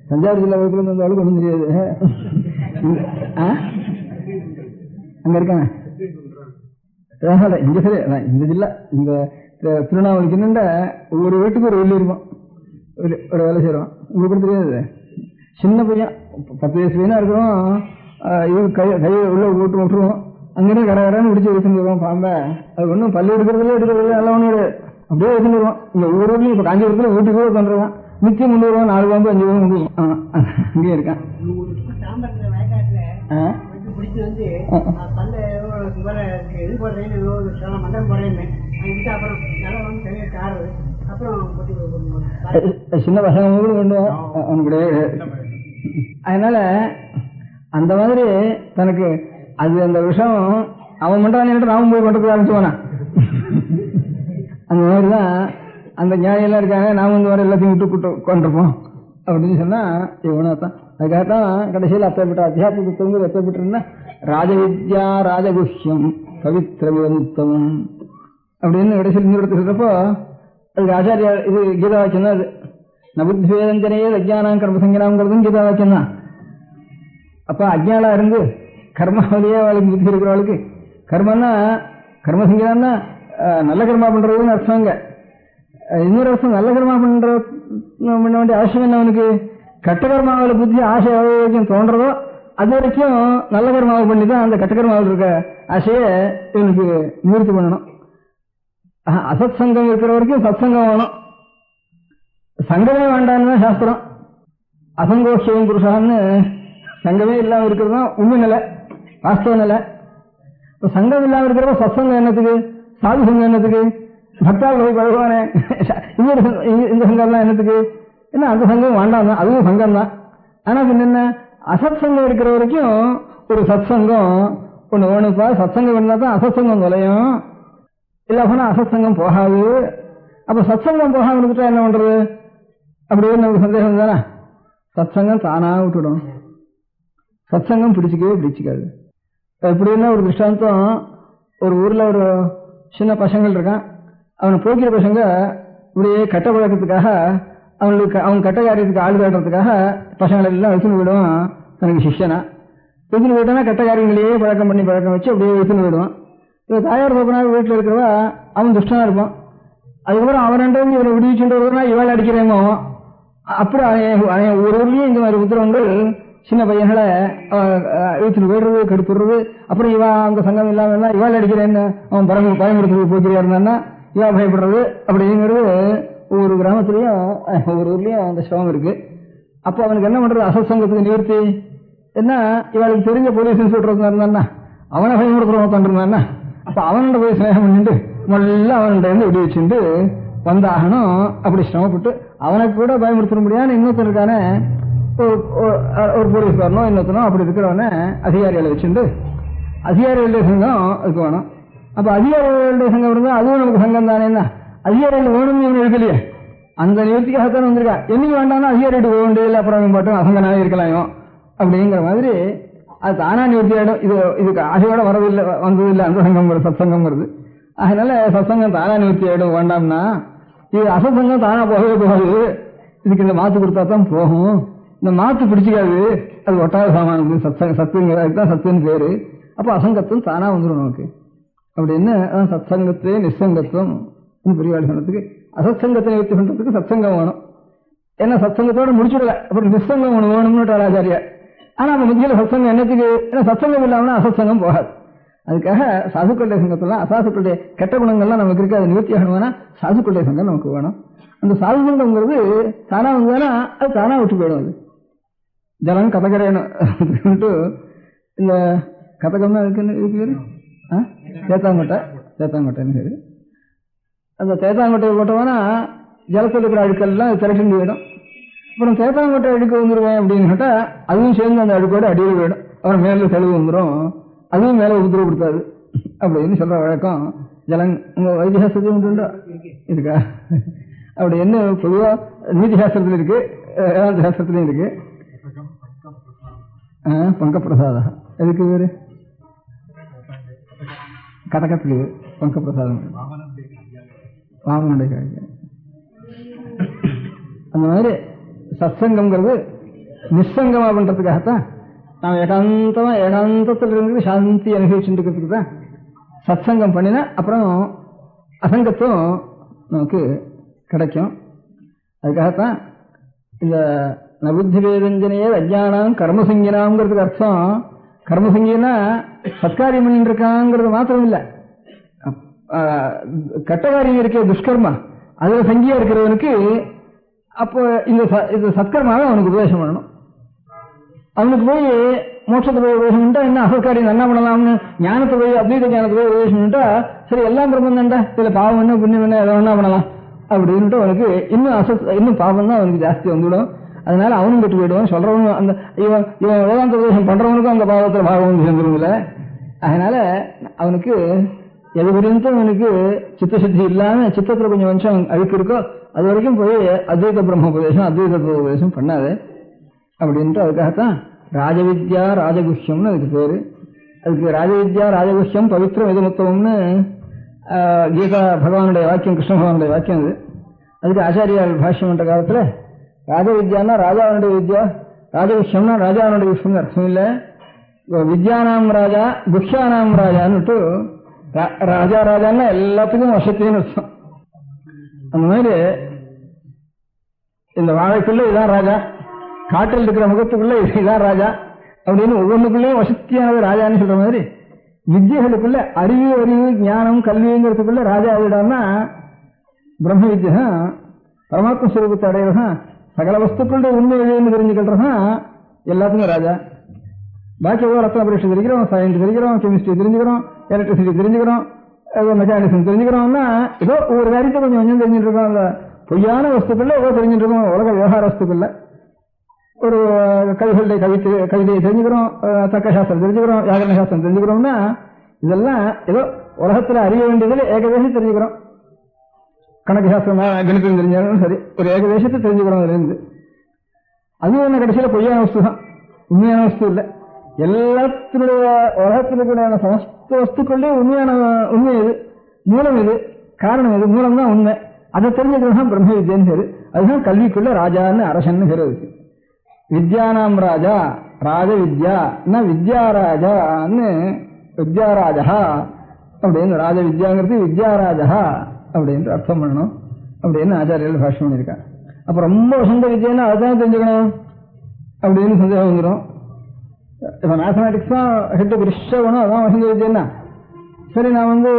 தஞ்சாவூர் ஜில்லா வகுப்புல இருந்து வந்தாலும் ஒன்றும் தெரியாது. அங்க இருக்காங்க இங்க சரி, இந்த ஜில்லா இந்த திருவண்ணாமலைக்கு என்னண்ட ஒவ்வொரு வீட்டுக்கு ஒரு வெள்ளி இருக்கும், ஒரு வேலை செய்யறோம். உங்களுக்கு கூட தெரியாது. சின்ன பையன் 10 வயசு பையனா இருக்கிறோம், இது கையை உள்ள போட்டு விட்டுருவோம். அங்கிருந்து கரகரன்னு பிடிச்சி வச்சுட்டு வருவோம் பாம்பை. அது ஒன்றும் பள்ளி எடுக்கிறது எல்லாம் ஒண்ணு அப்படியே வச்சுட்டு வருவோம். இங்க ஒவ்வொரு வீட்லையும் இப்ப காஞ்சிபுரத்துல வீட்டுக்கு கூட தந்துருவான். நிச்சயம் 3 வருவான், 4 பாம்பு 5 பாம்பு கொண்டு வருவான். அங்கேயே இருக்கான். சின்ன பசங்க கூட கொண்டு அவனுக்கு. அதனால அந்த மாதிரி தனக்கு அது அந்த விஷம் அவன் பண்றான், நாமும் போய் பண்றதுக்கு ஆரம்பிச்சுவானா. அந்த மாதிரிதான் அந்த நியாயெல்லாம் இருக்காங்க, நாம இந்த மாதிரி எல்லாத்தையும் விட்டு கொண்டிருப்போம் அப்படின்னு சொன்னா இவனாத்தான். அதுக்காகத்தான் கடைசியில் அத்தைப்பட்ட அத்தியாத்மத்துவம் எத்தப்பட்டிருந்தா ராஜவித்யா ராஜகுஹ்யம் பவித்ரமுத்தமம் அப்படின்னு கடைசியில் இன்னொரு சொல்றப்போ அதுக்கு ஆச்சாரியா இது கீதா வாக்கியம் தான். அது நபுத்வேதஞ்சனையே அஜ்ஞானம் கர்மசங்கினாம்ங்கிறதும் கீதா வாக்கியம் தான். அப்ப அஜ்ஞானா இருந்து கர்மாவிலேயே அவளுக்கு புத்தி இருக்கிறவளுக்கு கர்மன்னா கர்மசங்கினான்னா நல்ல கர்மா பண்றதுன்னு அர்த்தங்க. இன்னொரு அர்த்தம் நல்ல கர்மா பண்ண வேண்டிய அவசியம் என்ன, அவனுக்கு கட்டகர்மாவில் புத்தி ஆசை வரைக்கும் தோன்றதோ அது வரைக்கும் நல்ல கர்மாவை பண்ணி தான் அந்த கட்டகர்மாவில் இருக்க ஆசையை இவனுக்கு நிவர்த்தி பண்ணணும். அசத் சங்கம் இருக்கிற வரைக்கும் சத் சங்கம் வேணும், சங்கமே வேண்டான்னு தான் சாஸ்திரம். அசங்கோஷம் புருஷான்னு சங்கமே இல்லாம இருக்கிறது தான் உண்மை நிலை, வாஸ்தவ நிலை. இப்ப சங்கம் இல்லாம இருக்கிறப்ப சத்சங்கம் என்னத்துக்கு, சாது சங்கம் என்னத்துக்கு, பக்தால் போய் பழகுவானே இந்த சங்கம்லாம் என்னத்துக்கு, என்ன அந்த சங்கம் வேண்டாம் தான், அதுவும் சங்கம் தான். ஆனா பின்ன என்ன, அசத் சங்கம் இருக்கிற வரைக்கும் ஒரு சத்சங்கம் ஒண்ணு வேணுப்பா. சத்சங்கம் இருந்தா தான் அசத்சங்கம் தொலையும், இல்ல போனா அசத்சங்கம் போகாது. அப்ப சத்சங்கம் போகாம இருந்துட்டா என்ன பண்றது அப்படின்னு நமக்கு சந்தேகம் தானே. சத்சங்கம் தானா விட்டுடும், சத்சங்கம் பிடிச்சிக்காது. எப்படின்னா ஒரு திருஷ்டாந்தம், ஒரு ஊர்ல ஒரு சின்ன பசங்கள் இருக்கான். அவனை போக்கிற பசங்க இப்படியே கட்ட பழக்கத்துக்காக அவன் கட்ட காரியத்துக்கு ஆள் காட்டுறதுக்காக பசங்களை எல்லாம் வச்சுன்னு விடுவான். தனக்கு சிஷ்யனா வச்சுன்னு போயிட்டானா கட்ட காரியங்களையே பழக்கம் வச்சு அப்படியே வச்சுன்னு விடுவான். இவன் தாயார் தோப்பனார் வீட்டில் இருக்கிறவா அவன் துஷ்டனா இருப்பான். அதுக்கப்புறம் அவன்கிட்ட இவரை விடுவிச்சுட்டு வருவா, இவாள் அடிக்கிறேமோ. அப்புறம் ஒரு ஊர்லயும் இந்த மாதிரி உத்தரவங்கள் சின்ன பையன்களை இழுத்துட்டு போயிடுறது, கெடுத்துடுறது. அப்புறம் இவா அந்த சங்கம் இல்லாம இவாள் அடிக்கிறேன்னு அவன் பயமுறுத்துறது போக்கிறியா இருந்தான்னா இவா பயப்படுறது. அப்படிங்கிறது ஒவ்வொரு கிராமத்திலையும் ஒவ்வொரு ஊர்லயும் அந்த சிரமம் இருக்கு. அப்போ அவனுக்கு என்ன பண்றது, அசத்சங்கத்துக்கு நிவர்த்தி என்ன, இவளுக்கு தெரிஞ்ச போலீஸ் இன்ஸ்பெக்டர் இருந்தான்னா அவனை பயமுறுத்துறவன் தண்டிருந்தான்னா அப்ப அவன்கிட்ட போய் ஸ்நேகம் பண்ணிட்டு முதல்ல அவன்கிட்ட இருந்து விடி வச்சுட்டு வந்தாகணும். அப்படி சிரமப்பட்டு அவனுக்கு கூட பயமுறுத்த முடியாது. இன்னொருத்தருக்கான ஒரு போலீஸ் வரணும், இன்னொருத்தனும் அப்படி இருக்கிறவன அதிகாரிகளை வச்சுட்டு அதிகாரிகளுடைய சங்கம் அதுக்கு வேணும். அப்ப அதிகாரிகளுடைய சங்கம் இருந்தா அதுவும் நமக்கு சங்கம் தானே. அதிகாரிகள் வேணும்னு இவன் இருக்கலையே, அந்த நிவர்த்திக்காகத்தான் வந்திருக்கா. என்னைக்கு வேண்டாம்னா அதிகாரிட்டு போக வேண்டியதில்லை, அப்புறம் பாட்டும் அசங்கனாவே இருக்கலாம் அப்படிங்கிற மாதிரி அது தானா நிவர்த்தி ஆயிடும். இதுக்கு ஆசையோட வந்ததில்லை அந்த சங்கம் சத்சங்கம் வருது. அதனால சத்சங்கம் தானா நிவர்த்தி ஆயிடும். வேண்டாம்னா இது அசத்சங்கம் தானா போகவே போகாது. இதுக்கு இந்த மாத்து கொடுத்தா தான் போகும். இந்த மாத்து பிடிச்சிக்காது, அது ஒட்டாத சாமானது. சத்துங்கிறதுதான் சத்துன்னு பேரு. அப்ப அசங்கத்துவம் தானா வந்துடும் நமக்கு. அப்படின்னு சத்சங்கத்தே நிசங்கத்துவம் பெரியவாடி சொன்னதுக்கு அசத்சங்கத்தை நிவர்த்தி பண்றதுக்கு சத்சங்கம் வேணும். ஏன்னா சத்சங்கத்தோட முடிச்சுடல, அப்புறம் நிசங்கம் ஒண்ணு வேணும்னு ஆச்சாரியா. ஆனா அந்த மத்தியில சத்சங்கம் என்னத்துக்கு, ஏன்னா சத்சங்கம் இல்லாமனா அசத்சங்கம் போகாது. அதுக்காக சாதுக்களுடைய சங்கத்தெல்லாம் அசாதுக்களுடைய கெட்ட குணங்கள்லாம் நமக்கு இருக்கு, அது நிவர்த்தி ஆகணும்னா சாதுக்களுடைய சங்கம் நமக்கு வேணும். அந்த சாது சங்கம்ங்கிறது தானா வந்தானா அது தானா விட்டு போயிடும். அது ஜலம் கதகரேனும் இந்த கதகம்னா இருக்கு பேரு தேத்தாங்கொட்டைன்னு பேரு. அந்த தேத்தாங்கொட்டையை போட்டோம்னா ஜலத்தில் இருக்கிற அழுக்கெல்லாம் திரட்டிட்டு போயிடும். அப்புறம் தேத்தாங்கொட்டை அழுக்கு வந்துருவேன் அப்படின்னு கேட்டா அதுவும் சேர்ந்து அந்த அழுக்கோட அடியில் போயிடும். அப்புறம் மேல தெளிவு வந்துடும், அதுவும் மேல உத்தரவுப்படுத்தாது அப்படின்னு சொல்ற வழக்கம் ஜலம் உங்க வைத்தியசாஸ்திரத்தையும் உண்டுண்டா இருக்கா? அப்படி என்ன பொதுவா நீதி சாஸ்திரத்துல இருக்கு, வேதாந்த சாஸ்திரத்திலையும் இருக்கு. பங்கப்பிரசாதா எதுக்கு பேரு? கதகத்துக்கு பங்கப்பிரசாதம் வாமனுடைய காய்க. அந்த மாதிரி சத்சங்கம்ங்கிறது நிசங்கமா பண்றதுக்காகத்தான் நாம் ஏகாந்தத்தில் இருந்து சாந்தி அனுபவிச்சுட்டு இருக்கிறதுக்கு தான் சத்சங்கம் பண்ணினா அப்புறம் அசங்கத்துவம் நமக்கு கிடைக்கும். அதுக்காகத்தான் இந்த நபுத்தி வேதஞ்சனையே அஜ்ஞானம் கர்மசங்கினாம்ங்கிறதுக்கு அர்த்தம். கர்மசங்கினா சத்காரியம் பண்ணிட்டு இருக்காங்கிறது மாத்திரம் இல்லை, கட்டகாரியம் இருக்க துஷ்கர்மா அதுல சங்கியா இருக்கிறவனுக்கு அப்போ இந்த சத்கர்மாவை அவனுக்கு உபதேசம் பண்ணணும். அவனுக்கு போய் மோட்சத்தை போய் உபதேசம் பண்ணிட்டா என்ன அசத்காரியம் என்ன பண்ணலாம்னு ஞானத்தை போய் அத்வைத ஞானத்தை போய் உபதேசம் பண்ணிட்டா சரி எல்லாம் பிரம்மம் தான்டா, இதுல பாவம் என்ன புண்ணியம் என்ன எதை வேணா பண்ணலாம் அப்படின்ட்டு அவனுக்கு இன்னும் பாவம் தான் அவனுக்கு ஜாஸ்தி வந்துவிடும். அதனால அவனும் கெட்டு போயிடுவான். சொல்றவனும் அந்த இவன் வேதாந்த உபதேசம் பண்றவனுக்கும் அந்த பாவத்துல பாவம் சேர்ந்துருமில்ல. அதனால அவனுக்கு எது வரைக்கும் அவனுக்கு சித்தசுத்தி இல்லாம சித்தத்துல கொஞ்சம் வம்சம் அழுக்கு இருக்கோ அது வரைக்கும் போய் அத்வைத பிரம்ம உபதேசம் அத்வைத உபதேசம் பண்ணாது அப்படின்ட்டு. அதுக்காகத்தான் ராஜவித்யா ராஜகுஷ்யம்னு அதுக்கு பேரு. அதுக்கு ராஜவித்யா ராஜகுஷ்யம் பவித்திரம் எதுமுத்தவம்னு கீதா பகவானுடைய வாக்கியம், கிருஷ்ண பகவானுடைய வாக்கியம். அது அதுக்கு ஆச்சாரியால் பாஷ்யம் பண்ற காலத்துல ராஜவித்யான்னா ராஜாவனுடைய வித்யா, ராஜகுஷ்யம்னா ராஜாவனுடைய விஷயம் அர்த்தம் இல்லை. வித்யானாம் ராஜா குஷ்யானாம் ராஜான்னுட்டு ராஜா ராஜான்னா எல்லாத்துக்கும் வசத்தின்னு அர்த்தம். அந்த மாதிரி இந்த வாழைக்குள்ள இதான் ராஜா, காட்டில் இருக்கிற முகத்துக்குள்ள இதான் ராஜா அப்படின்னு ஒவ்வொன்றுக்குள்ளேயும் வசத்தியானது ராஜான்னு சொல்ற மாதிரி வித்யகளுக்குள்ள அறிவு ஞானம் கல்விங்கிறதுக்குள்ள ராஜா ஆகிடான்னா பிரம்ம வித்யா பரமாத்ம ஸ்வரூபத்தை அடையிறதான் சகல வஸ்துக்களுடைய உண்மை எழுதுன்னு தெரிஞ்சுக்கிறதான் எல்லாத்துக்கும் ராஜா. பாக்கி ஏதோ ரத்ன பரீட்சை தெரிஞ்சுக்கிறோம், சயின்ஸ் தெரிஞ்சுக்கிறோம், கெமிஸ்ட்ரி தெரிஞ்சுக்கிறோம், எலக்ட்ரிசிட்டி தெரிஞ்சுக்கிறோம், மெக்கானிசம் தெரிஞ்சுக்கிறோம்னா ஏதோ ஒவ்வொரு காரியத்தை கொஞ்சம் கொஞ்சம் தெரிஞ்சுட்டு இருக்கோம். அந்த பொய்யான வஸ்துக்கள்ல ஏதோ தெரிஞ்சுட்டு இருக்கோம் உலக விவகார வஸ்துக்கள்ல. ஒரு கவிகளுடைய கவிதையை தெரிஞ்சுக்கிறோம், தர்க்க சாஸ்திரம் தெரிஞ்சுக்கிறோம், வியாகரண சாஸ்திரம் தெரிஞ்சுக்கிறோம்னா இதெல்லாம் ஏதோ உலகத்துல அறிய வேண்டியதுல ஏகதேசம் தெரிஞ்சுக்கிறோம். கணக்கு சாஸ்திரம் கணிதம் தெரிஞ்சாலும் சரி, ஒரு ஏகதேசத்தை தெரிஞ்சுக்கிறோம். அதுல இருந்து அது ஒண்ணு கடைசியில பொய்யான வஸ்து தான், உண்மையான வஸ்து இல்லை. எல்லாத்தினுடைய உலகத்தினுடைய சமஸ்த வஸ்துக்களே உண்மை எது, மூலம் எது, காரணம் எது, மூலம் தான் உண்மை. அதை தெரிஞ்சுக்கிறது தான் பிரம்ம வித்யான்னு பேரு. அதுதான் கல்விக்குள்ள ராஜான்னு அரசன்னு பேரு இருக்கு. வித்யானாம் ராஜா ராஜ வித்யா வித்யாராஜான்னு வித்யாராஜா அப்படின்னு ராஜ வித்யாங்கிறது வித்யாராஜா அப்படின்னு அர்த்தம் பண்ணணும் அப்படின்னு ஆச்சாரியர்கள் பாஷ்யம் பண்ணியிருக்காங்க. அப்ப ரொம்ப வசந்த வித்யான்னு அதுதான் தெரிஞ்சுக்கணும் அப்படின்னு சந்தேகம் வந்துடும். இப்ப மேத்தமேட்டிக்ஸ் தான் ஹெட்டு பெருசா வேணும், அதான் வசந்த வித்யான்னா சரி நான் வந்து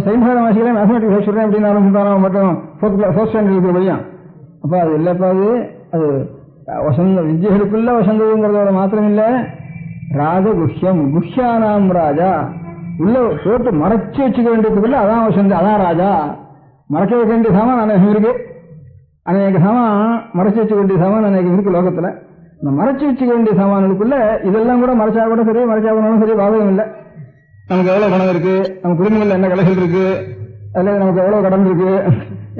சயின்ஸ் வாசிக்கிறேன் மேத்தமேட்டிக்ஸ் வாசிக்கிறேன் அப்படின்னு ஆரம்பிச்சுட்டான் மட்டும் ஃபோர்த் ஸ்டாண்டர்ட் இருக்கிற பையன். அப்ப அது இல்லப்பா, அது வசந்த வித்யர்களுக்குள்ள வசந்ததுங்கிறதோட மாத்திரம் இல்ல, ராஜகுஹ்யம் குஹ்யானாம் ராஜா உள்ள போட்டு மறைச்சு வச்சுக்க வேண்டியதுக்குள்ள அதான் வசந்த, அதான் ராஜா. மறைக்க வைக்க வேண்டிய சாமான் அநேகம் இருக்கு, அநேக சாமான் மறைச்சு வச்சுக்க வேண்டிய சாமான் அநேகம் இருக்கு லோகத்துல. இந்த மறைச்சு வச்சுக்க வேண்டிய சாமான்களுக்குள்ள இதெல்லாம் கூட மறைச்சா கூட சரி, மறைச்சா போனாலும் சரி, பாதகம் இல்லை. நமக்கு எவ்வளவு பணம் இருக்கு, நம்ம குடும்பங்கள்ல என்ன கலைகள் இருக்கு, அல்லது நமக்கு எவ்வளவு கடன் இருக்கு,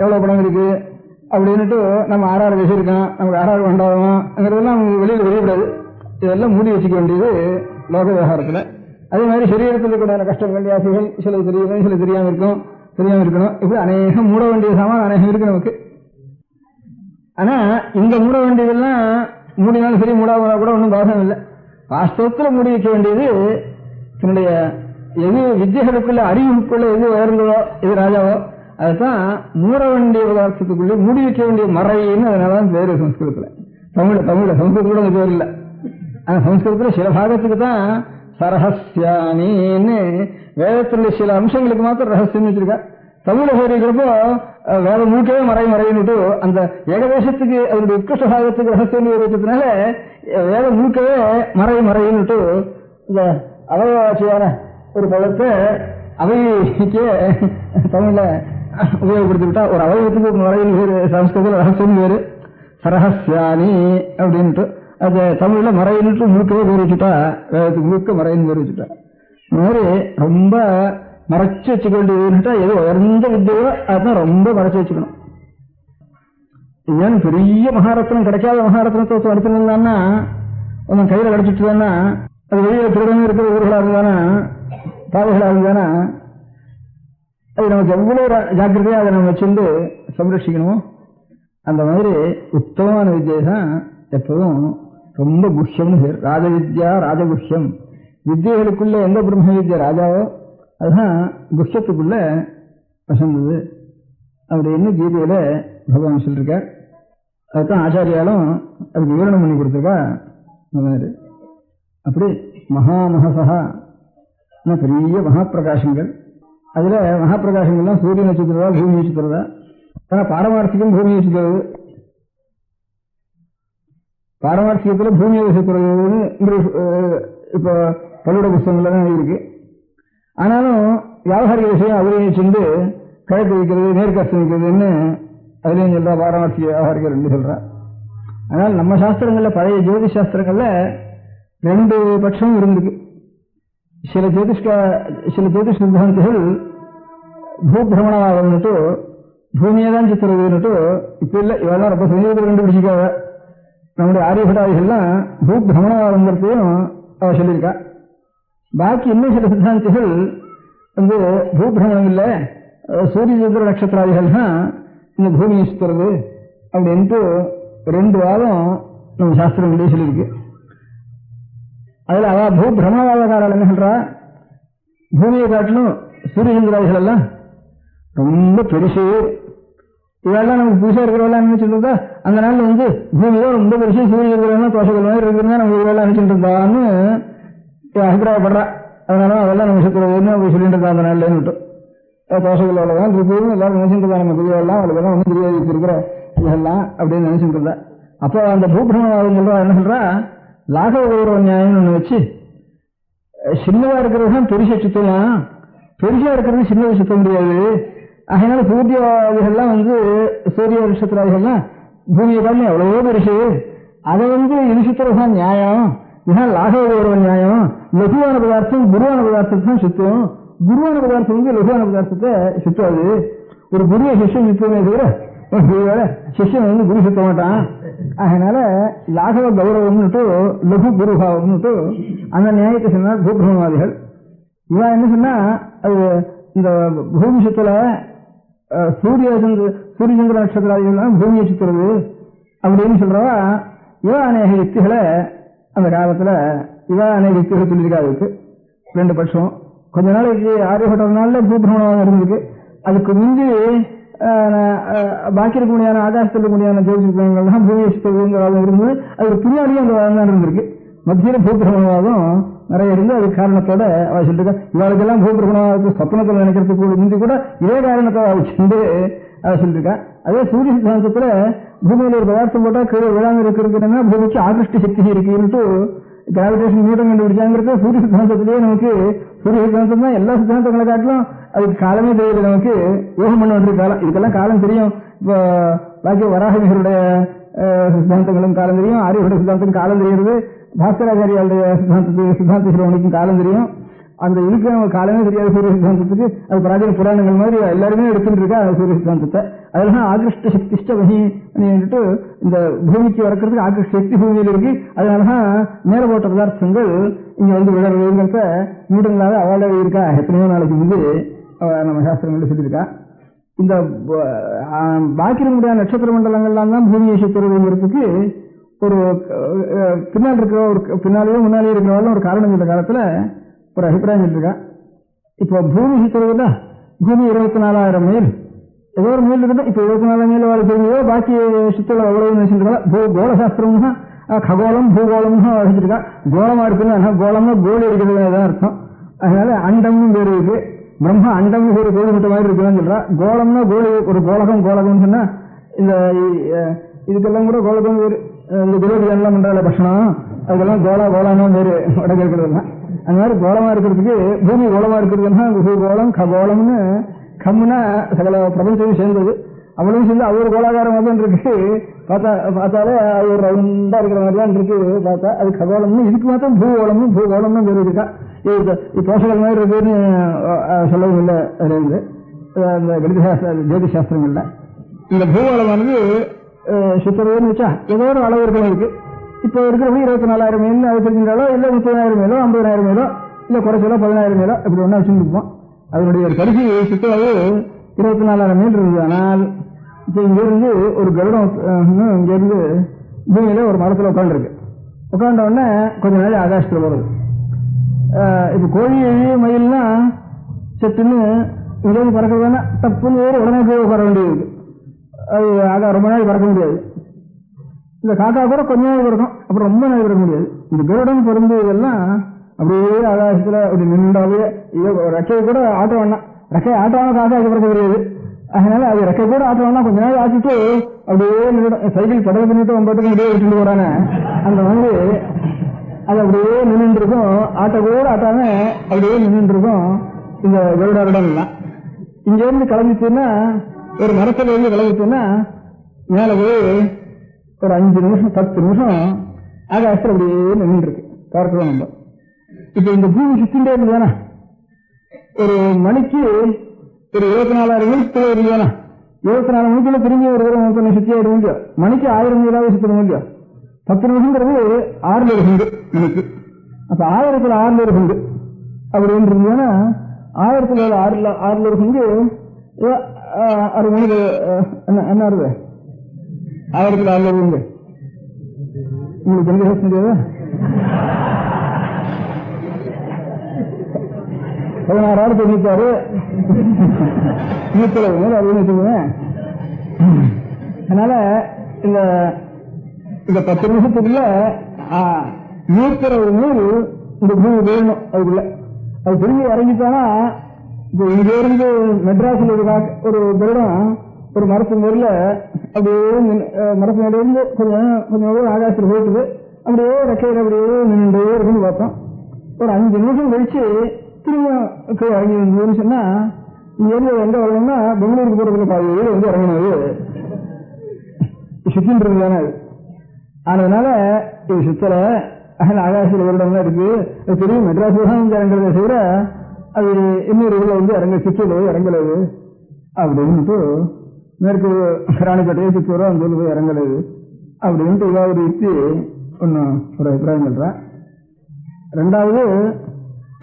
எவ்வளவு பணம் இருக்கு அப்படின்னுட்டு நம்ம ஆறாறு பேசியிருக்கோம், நமக்கு ஆறாறு வேண்டாதவங்கிறதெல்லாம் வெளியில் வெளியிடாது. இதெல்லாம் மூடி வச்சுக்க வேண்டியது லோக விவகாரத்துல. அதே மாதிரி சரீரத்தில் கூட கஷ்டம் வேண்டிய ஆசைகள் சில தெரியும், சில தெரியாம இருக்கணும். இப்படி அநேகம் மூட வேண்டிய சாமான் அநேகம் இருக்கு நமக்கு. ஆனா இந்த மூட வேண்டியதெல்லாம் மூடினாலும் சரி, மூடாம கூட ஒன்றும் பாசம் இல்லை. வாஸ்தவத்தில் மூடி வைக்க வேண்டியது தன்னுடைய எது வித்தியர்களுக்குள்ள அறிவுக்குள்ள எது உயர்ந்ததோ எது ராஜாவோ அதுதான் மூட வேண்டிய பதார்த்தத்துக்குள்ளே மூடி வைக்க வேண்டிய மறைன்னு அதனாலதான் பேரு சம்ஸ்கிருதத்துல. தமிழ்ல சம்ஸ்கிருதத்துல அந்த பேர் இல்லை. ஆனா சம்ஸ்கிருதத்துல சில பாகத்துக்கு தான் சரஹஸ்யானின்னு வேதத்துல சில அம்சங்களுக்கு மாத்திரம் ரகசியம் வச்சிருக்கா. தமிழ சொல்லிக்கிறப்போ வேற மூக்கவே மறைன்னுட்டு அந்த ஏகதேசத்துக்கு அதனுடைய உட்கிருஷ்ட பாகத்துக்கு ரகசியம் வச்சதுனால வேற மூக்கவே மறைன்னுட்டு இந்த அவயவாட்சியான ஒரு பதத்தை அவைக்கே தமிழ்ல உபயோகப்படுத்திவிட்டா. ஒரு அவயவத்துக்கு ஒரு மறையின் வேறு, சம்ஸ்கிருதத்தில் ரகசியம் வேறு, சரஹஸ்யானி அப்படின்ட்டு அது தமிழ்ல மறைன்னுட்டு முழுக்கவே பேர் வச்சுட்டா, வேதத்துக்கு முழுக்க மறைன்னு பேர் வச்சுட்டா. இந்த மாதிரி ரொம்ப மறைச்சு வச்சுக்க வேண்டியதுட்டா எது உயர்ந்த வித்தியோ அதுதான் ரொம்ப மறைச்சு வச்சுக்கணும். ஏன் பெரிய மகாரத்னம் கிடைக்காத மகாரத்னத்தை எடுத்துருந்தான்னா ஒன்னும் கையில கிடைச்சிட்டுதானா, அது வெளியில திருடமே இருக்கிற ஊர்களா இருந்தானா, பாதைகளா இருந்தானா, அது நமக்கு எவ்வளவு ஜாக்கிரதையா அதை நம்ம வச்சிருந்து சம்ரட்சிக்கணும். அந்த மாதிரி உத்தமமான வித்தியை தான் எப்போதும் ரொம்ப குஹ்யம்னு பேர். ராஜவித்யா ராஜகுஹ்யம். வித்தியர்களுக்குள்ள எந்த பிரம்ம வித்யா ராஜாவோ அதுதான் குஹ்யத்துக்குள்ள வசந்தது அப்படின்னு கீதையில பகவான் சொல்லிருக்கார். அதுதான் ஆச்சாரியாலும் அதுக்கு விவரணம் பண்ணி கொடுத்துருக்கா. அப்படி மகாமகசா பெரிய மகாபிரகாசங்கள். அதுல மகாபிரகாசங்கள்லாம் சூரிய நட்சத்திரதா பூமி நட்சத்திரதா. ஆனா பாரமார்த்திகம் பூமி நட்சத்திரது. பாரமார்த்திகத்துல பூமியை நட்சத்திரதுன்னு இப்போ பள்ளியோட புஸ்தகங்கள்ல தான் இருக்கு. ஆனாலும் வியாபாரிக விஷயம் அதுலேயும் சென்று கிழக்கு வைக்கிறது மேற்கஸ்து வைக்கிறதுன்னு அதுலேயும் சொல்றா. பாரமார்த்திக வியாபாரிக ரெண்டு சொல்றா. ஆனால் நம்ம சாஸ்திரங்கள்ல பழைய ஜோதிஷ் சாஸ்திரங்கள்ல ரெண்டு பட்சமும் இருந்திருக்கு. சில ஜோதிஷ சித்தாந்திகள் பூபிரமணவாதம்னுட்டு பூமியை தான் சித்திரதுன்னுட்டு இப்ப இல்ல, இவெல்லாம் ரொம்ப சமீபத்தில் கண்டுபிடிச்சிக்காவ. நம்முடைய ஆரியபட்டாதிகள்லாம் பூபிரமணவாதங்கிறதையும் அவ சொல்லியிருக்கா. பாக்கி இன்னும் சில சித்தாந்திகள் வந்து பூபிரமணம் இல்ல, சூரிய சந்திர நட்சத்திராதிகள் தான் இந்த பூமியை சுத்துறது அப்படின்ட்டு ரெண்டு வாதம் நம்ம சாஸ்திரங்களே சொல்லியிருக்கு. அதுல அவ பூபிரமணவாதக்காரால் என்ன சொல்றா, பூமியை காட்டிலும் சூரிய சந்திராதிகள் எல்லாம் ரொம்ப பெருசு, இதெல்லாம் நமக்கு புதுசா இருக்கிறவெல்லாம் நினைச்சுட்டு அந்த நாள்ல வந்து பூமியோட ரொம்ப பெருசு, சூரிய சந்திரன் தோஷங்கள் மாதிரி இருக்குதுன்னா நம்ம இதெல்லாம் நினைச்சுட்டு இருந்தான்னு அபிப்பிராயப்படுறா. அதனால அதெல்லாம் நம்ம சுத்துறதுன்னு அப்படி சொல்லிட்டு இருந்தா அந்த நாள்ல விட்டு தோஷங்கள் அவ்வளவுதான் இருக்குதுன்னு எல்லாரும் நினைச்சுட்டு இருந்தா. நம்ம பெரியவெல்லாம் அவளுக்கு ஒன்றும் தெரியாது இருக்கிற இதெல்லாம் அப்படின்னு நினைச்சுட்டு இருந்தா. அப்போ அந்த பூபிரமணவாதம் சொல்றா என்ன சொல்றா, லாகவ கௌரவ நியாயம்னு ஒண்ணு வச்சு சின்னதா இருக்கிறது தான் பெருசை சுத்தலாம், பெருசா இருக்கிறது சின்னதை சுத்த முடியாது. அதனால சூரியவாதிகள்லாம் வந்து சூரிய நட்சத்திராதிகள்லாம் பூமியை காரணம் எவ்வளவோ பெருசு, அதை இது சுத்துறதுதான் நியாயம், இதுதான் லாகவ கௌரவ நியாயம். லகுவான பதார்த்தம் குருவான பதார்த்தத்தை தான் சுத்தும், குருவான பதார்த்தம் லகுவான பதார்த்தத்தை சுத்தாது. ஒரு குருவை சிஷ்யம் சுத்துவமே தவிர சிஷ்யம் குரு சுத்த மாட்டான். அதனால லாகவ கௌரவம்னுட்டு லகு குருபாவம்னுட்டு அந்த நியாயத்தை சொன்னால் பூபிரமவாதிகள். இவன் என்ன சொன்னா, அது இந்த பூமி சுத்தல சூரிய சந்திர நட்சத்திரம் பூமியை சுத்துறது அப்படின்னு சொல்றவா இவ அநேக யுக்திகளை அந்த காலத்துல அநேக யுக்திகள் சொல்லியிருக்கா. அதுக்கு 2 பட்சம். கொஞ்ச நாளைக்கு ஆரியப்பட்ட நாள்ல பூபிரமணம் இருந்திருக்கு. அதுக்கு முந்தி பாக்கி இருக்க முடியாத ஆகாசத்தில் இருக்க முடியாத ஜோதிஷங்கள் தான் பூமியை சுத்துறதுங்கிறதும் இருந்தது. அதுக்கு பின்னாடியும் அந்த வாதம் தான் இருந்திருக்கு. மத்தியில பூபிரமணவாதம் நிறைய இருந்து அது காரணத்தோட அவ சொல்லிருக்கா. இவளுக்கெல்லாம் பூபிரமணவாதத்தை சொப்னத்தில் நினைக்கிறதுக்கு முந்தி கூட இதே காரணத்தை சென்று அவ சொல்லிருக்கா. அதே சூரிய சித்தாந்தத்துல பூமியில ஒரு பதார்த்தம் போட்டா கீழே விழாம இருக்கிறதுன்னா பூமிக்கு ஆகர்ஷ்ட சக்தி இருக்குன்னுட்டு கிராவிடேஷன் நியூட்டன் கண்டுபிடிச்சாங்கிறது சூரிய சித்தாந்தத்திலேயே நமக்கு சூரிய சித்தாந்தம் தான் எல்லா சித்தாந்தங்களை காட்டிலும் அதுக்கு காலமே தெரியுது. நமக்கு யோகம் பண்ண வேண்டிய காலம், இதுக்கெல்லாம் காலம் தெரியும். இப்போ பாக்கி வராகமிகருடைய சித்தாந்தங்களும் காலம் தெரியும், ஆரியருடைய சித்தாந்தத்துக்கும் காலம் தெரியுது, பாஸ்கராச்சாரியாருடைய சித்தாந்த சிரோமணிக்கும் காலம் தெரியும். அந்த இதுக்கு நம்ம காலமே தெரியாது சூரிய சித்தாந்தத்துக்கு. அது பிராச்சீன புராணங்கள் மாதிரி எல்லாருமே எடுத்துட்டு இருக்கா சூரிய சித்தாந்தத்தை. அதெல்லாம் ஆகிருஷ்ட சக்திஷ்ட வகி அப்படின்ட்டு இந்த பூமிக்கு வரக்கிறதுக்கு ஆகிருஷ்ட சக்தி பூமியில் இருக்கு. அதனாலதான் மேல போட்ட பதார்த்தங்கள் இங்க விழறதுங்கிறத நியூட்டன்லாத அவளே இருக்கா. எத்தனையோ நாளைக்கு முன்பு நம்ம சாஸ்திரங்கள் சொல்லியிருக்கா. இந்த பாக்கி இருக்க முடியாத நட்சத்திர மண்டலங்கள்லாம் தான் பூமியை சுத்துறதுங்கிறதுக்கு ஒரு பின்னால் இருக்கிற ஒரு பின்னாலேயோ முன்னாலேயே இருக்கிறவாலும் ஒரு காரணம் இந்த காலத்துல ஒரு அபிப்பிராயம் இருக்கா. இப்போ பூமி சுத்துறதுல பூமி 24,000 மைல் ஏதோ ஒரு மைல் இருக்கட்டும். இப்ப 24,000 மைல் வாழ் தெரிஞ்சதோ பாக்கி சுற்றுலா எவ்வளவு நினைச்சிருக்கா. கோலசாஸ்திரம்னா ககோளம் பூகோளம்னு வச்சுருக்கா. கோலமா இருக்குன்னு கோலம்னா கோலி இருக்கிறது தான் அர்த்தம். அதனால அண்டம்னு பேர் இருக்கு. பிரம்மா அண்டம்னு ஒரு கோழி முட்டை மாதிரி இருக்குன்னு சொல்றா. கோலம்னா கோலி ஒரு கோலகம்னு சொன்னா இந்த இதுக்கெல்லாம் கூட கோலகம் பேரு. இந்த குலோபியெல்லாம் பண்றால பட்சணம் அதுக்கெல்லாம் கோலானா பேரு வடக்கு இருக்கிறது. அந்த மாதிரி கோலமா இருக்கிறதுக்கு பூமி கோலமா இருக்கிறதுன்னா கோலம் ககோளம்னு கம்முனா சகல பிரபஞ்சமும் சேர்ந்தது. அவ்வளவு சேர்ந்து அது ஒரு கோலாகாரமாக தான் இருக்கு. பார்த்தாலே அது ஒரு ரவுண்டா இருக்கிற மாதிரி தான் இருக்கு. பார்த்தா அது ககோளம்னு இதுக்கு மாத்திரம் பூகோளம்னு பேர் இருக்கா. இது தோசைகள் மாதிரி இருக்குன்னு சொல்லவும் இல்லை. அதுல இருந்து அந்த கணித சாஸ்திர ஜோதிஷ் சாஸ்திரங்கள்ல இந்த பூகோளமானது சுத்துறதுன்னு வச்சா ஏதோ ஒரு அளவு இருக்கலாம் இருக்கு. இப்போ இருக்கிறபடி 24,000 மைல் அது தெரிஞ்சாலோ இல்ல 30,000 மைலோ 50,000 மைலோ இல்ல குறைச்சலோ 14,000 மைலோ இப்படி ஒன்னா வச்சுருப்போம். அதனுடைய ஒரு கடைசி சுற்றுலாவு 24,000 மைல் இருந்தது. ஆனால் இப்ப இங்க இருந்து ஒரு கருடம் இங்க இருந்து பூமியில ஒரு மரத்துல உட்காந்துருக்கு. உட்காண்ட உடனே கொஞ்ச நாள் ஆகாசத்துல வருது. இப்ப கோழி மயில்னா செட்டுன்னு இங்கிருந்து பறக்கிறதுனா தப்புன்னு உடனே போய் உட்கார வேண்டியது. அது ரொம்ப நாள் பறக்க முடியாது. இந்த காக்கா கூட கொஞ்ச நாள் இருக்கும், அப்புறம் ரொம்ப நாள் பறக்க முடியாது. இந்த கருடன் பிறந்து இதெல்லாம் அப்படியே ஆகாசத்துல அப்படி நின்றாலே ரெக்கையை கூட ஆட்ட வேணாம். ரெக்கையை ஆட்டவான காக்கா பறக்க முடியாது. அதனால அது ரெக்கை கூட ஆட்ட வேணாம். கொஞ்ச நாள் ஆட்டிட்டு அப்படியே சைக்கிள் படகு பண்ணிட்டு ஒன்பதுக்கு அப்படியே விட்டுட்டு போறானே அந்த மாதிரி அது அப்படியே நின்று இருக்கும். ஆட்ட கூட ஆட்டாம அப்படியே நின்று இருக்கும் இந்த கருடாரிடம் எல்லாம். இங்க இருந்து கிளம்பிச்சுன்னா ஒரு மரத்துல இருந்து கிளம்பிச்சுன்னா மேல போய் ஒரு 5 நிமிஷம் 10 நிமிஷம் ஆகாசத்துல அப்படியே நின்று இருக்கு பார்க்கிறோம் நம்ம. இப்ப இந்த பூமி சுத்திண்டே இருந்ததானா ஒரு மணிக்கு ஒரு 24,000 மைல் இருந்ததானா 24 மணிக்குள்ள திரும்பி ஒரு தடவை சுத்தி ஆயிட முடியும். மணிக்கு 1000 மைலாவது சுத்த முடியும். 10 நிமிஷங்கிறது 600 பங்கு மணிக்கு. அப்ப 1000 பங்கு அப்படின்னு இருந்ததுன்னா 1000 பங்கு 6 மணிக்கு என்ன ஆறுது 1000 பங்கு உங்களுக்கு எங்க பேச முடியாது. 16,096 170 அப்படின்னு வச்சுக்கோங்க. அதனால இந்த 10 நிமிஷத்துக்குள்ள 160 மைல் இந்த பூமி வேணும். அதுக்குள்ள அது திரும்பி இறங்கிட்டானா இப்போ இங்க இருந்து மெட்ராஸ்ல ஒரு வருடம் ஒரு மரத்து மேல அப்படியே மரத்து மேல இருந்து கொஞ்சம் ஆகாசத்தில் போயிட்டு அப்படியே ரெக்கையில அப்படியே நின்று இருக்குன்னு பார்த்தோம். ஒரு 5 நிமிஷம் கழிச்சு திரும்ப இறங்கி வந்ததுன்னு சொன்னா இங்க இருந்து எங்க வரணும்னா பெங்களூருக்கு போறதுக்கு பாதி இறங்கினது சுத்தின் தானே. அது அதனால இது சுத்தல ஆகாசத்தில் வருடம்லாம் இருக்கு. அது தெரியும், மெட்ராஸ் தான் இறங்குறத தவிர அது இன்னொரு ஊர்ல இறங்க சித்தூர்ல போய் இறங்கலது அப்படின்ட்டு மேற்கு ராணிப்பேட்டையே சித்தூரோ அந்த ஊர்ல போய் இறங்கலது அப்படின்ட்டு இவா ஒரு யுக்தி ஒன்னும் ஒரு அபிப்பிராயம் சொல்றேன். ரெண்டாவது,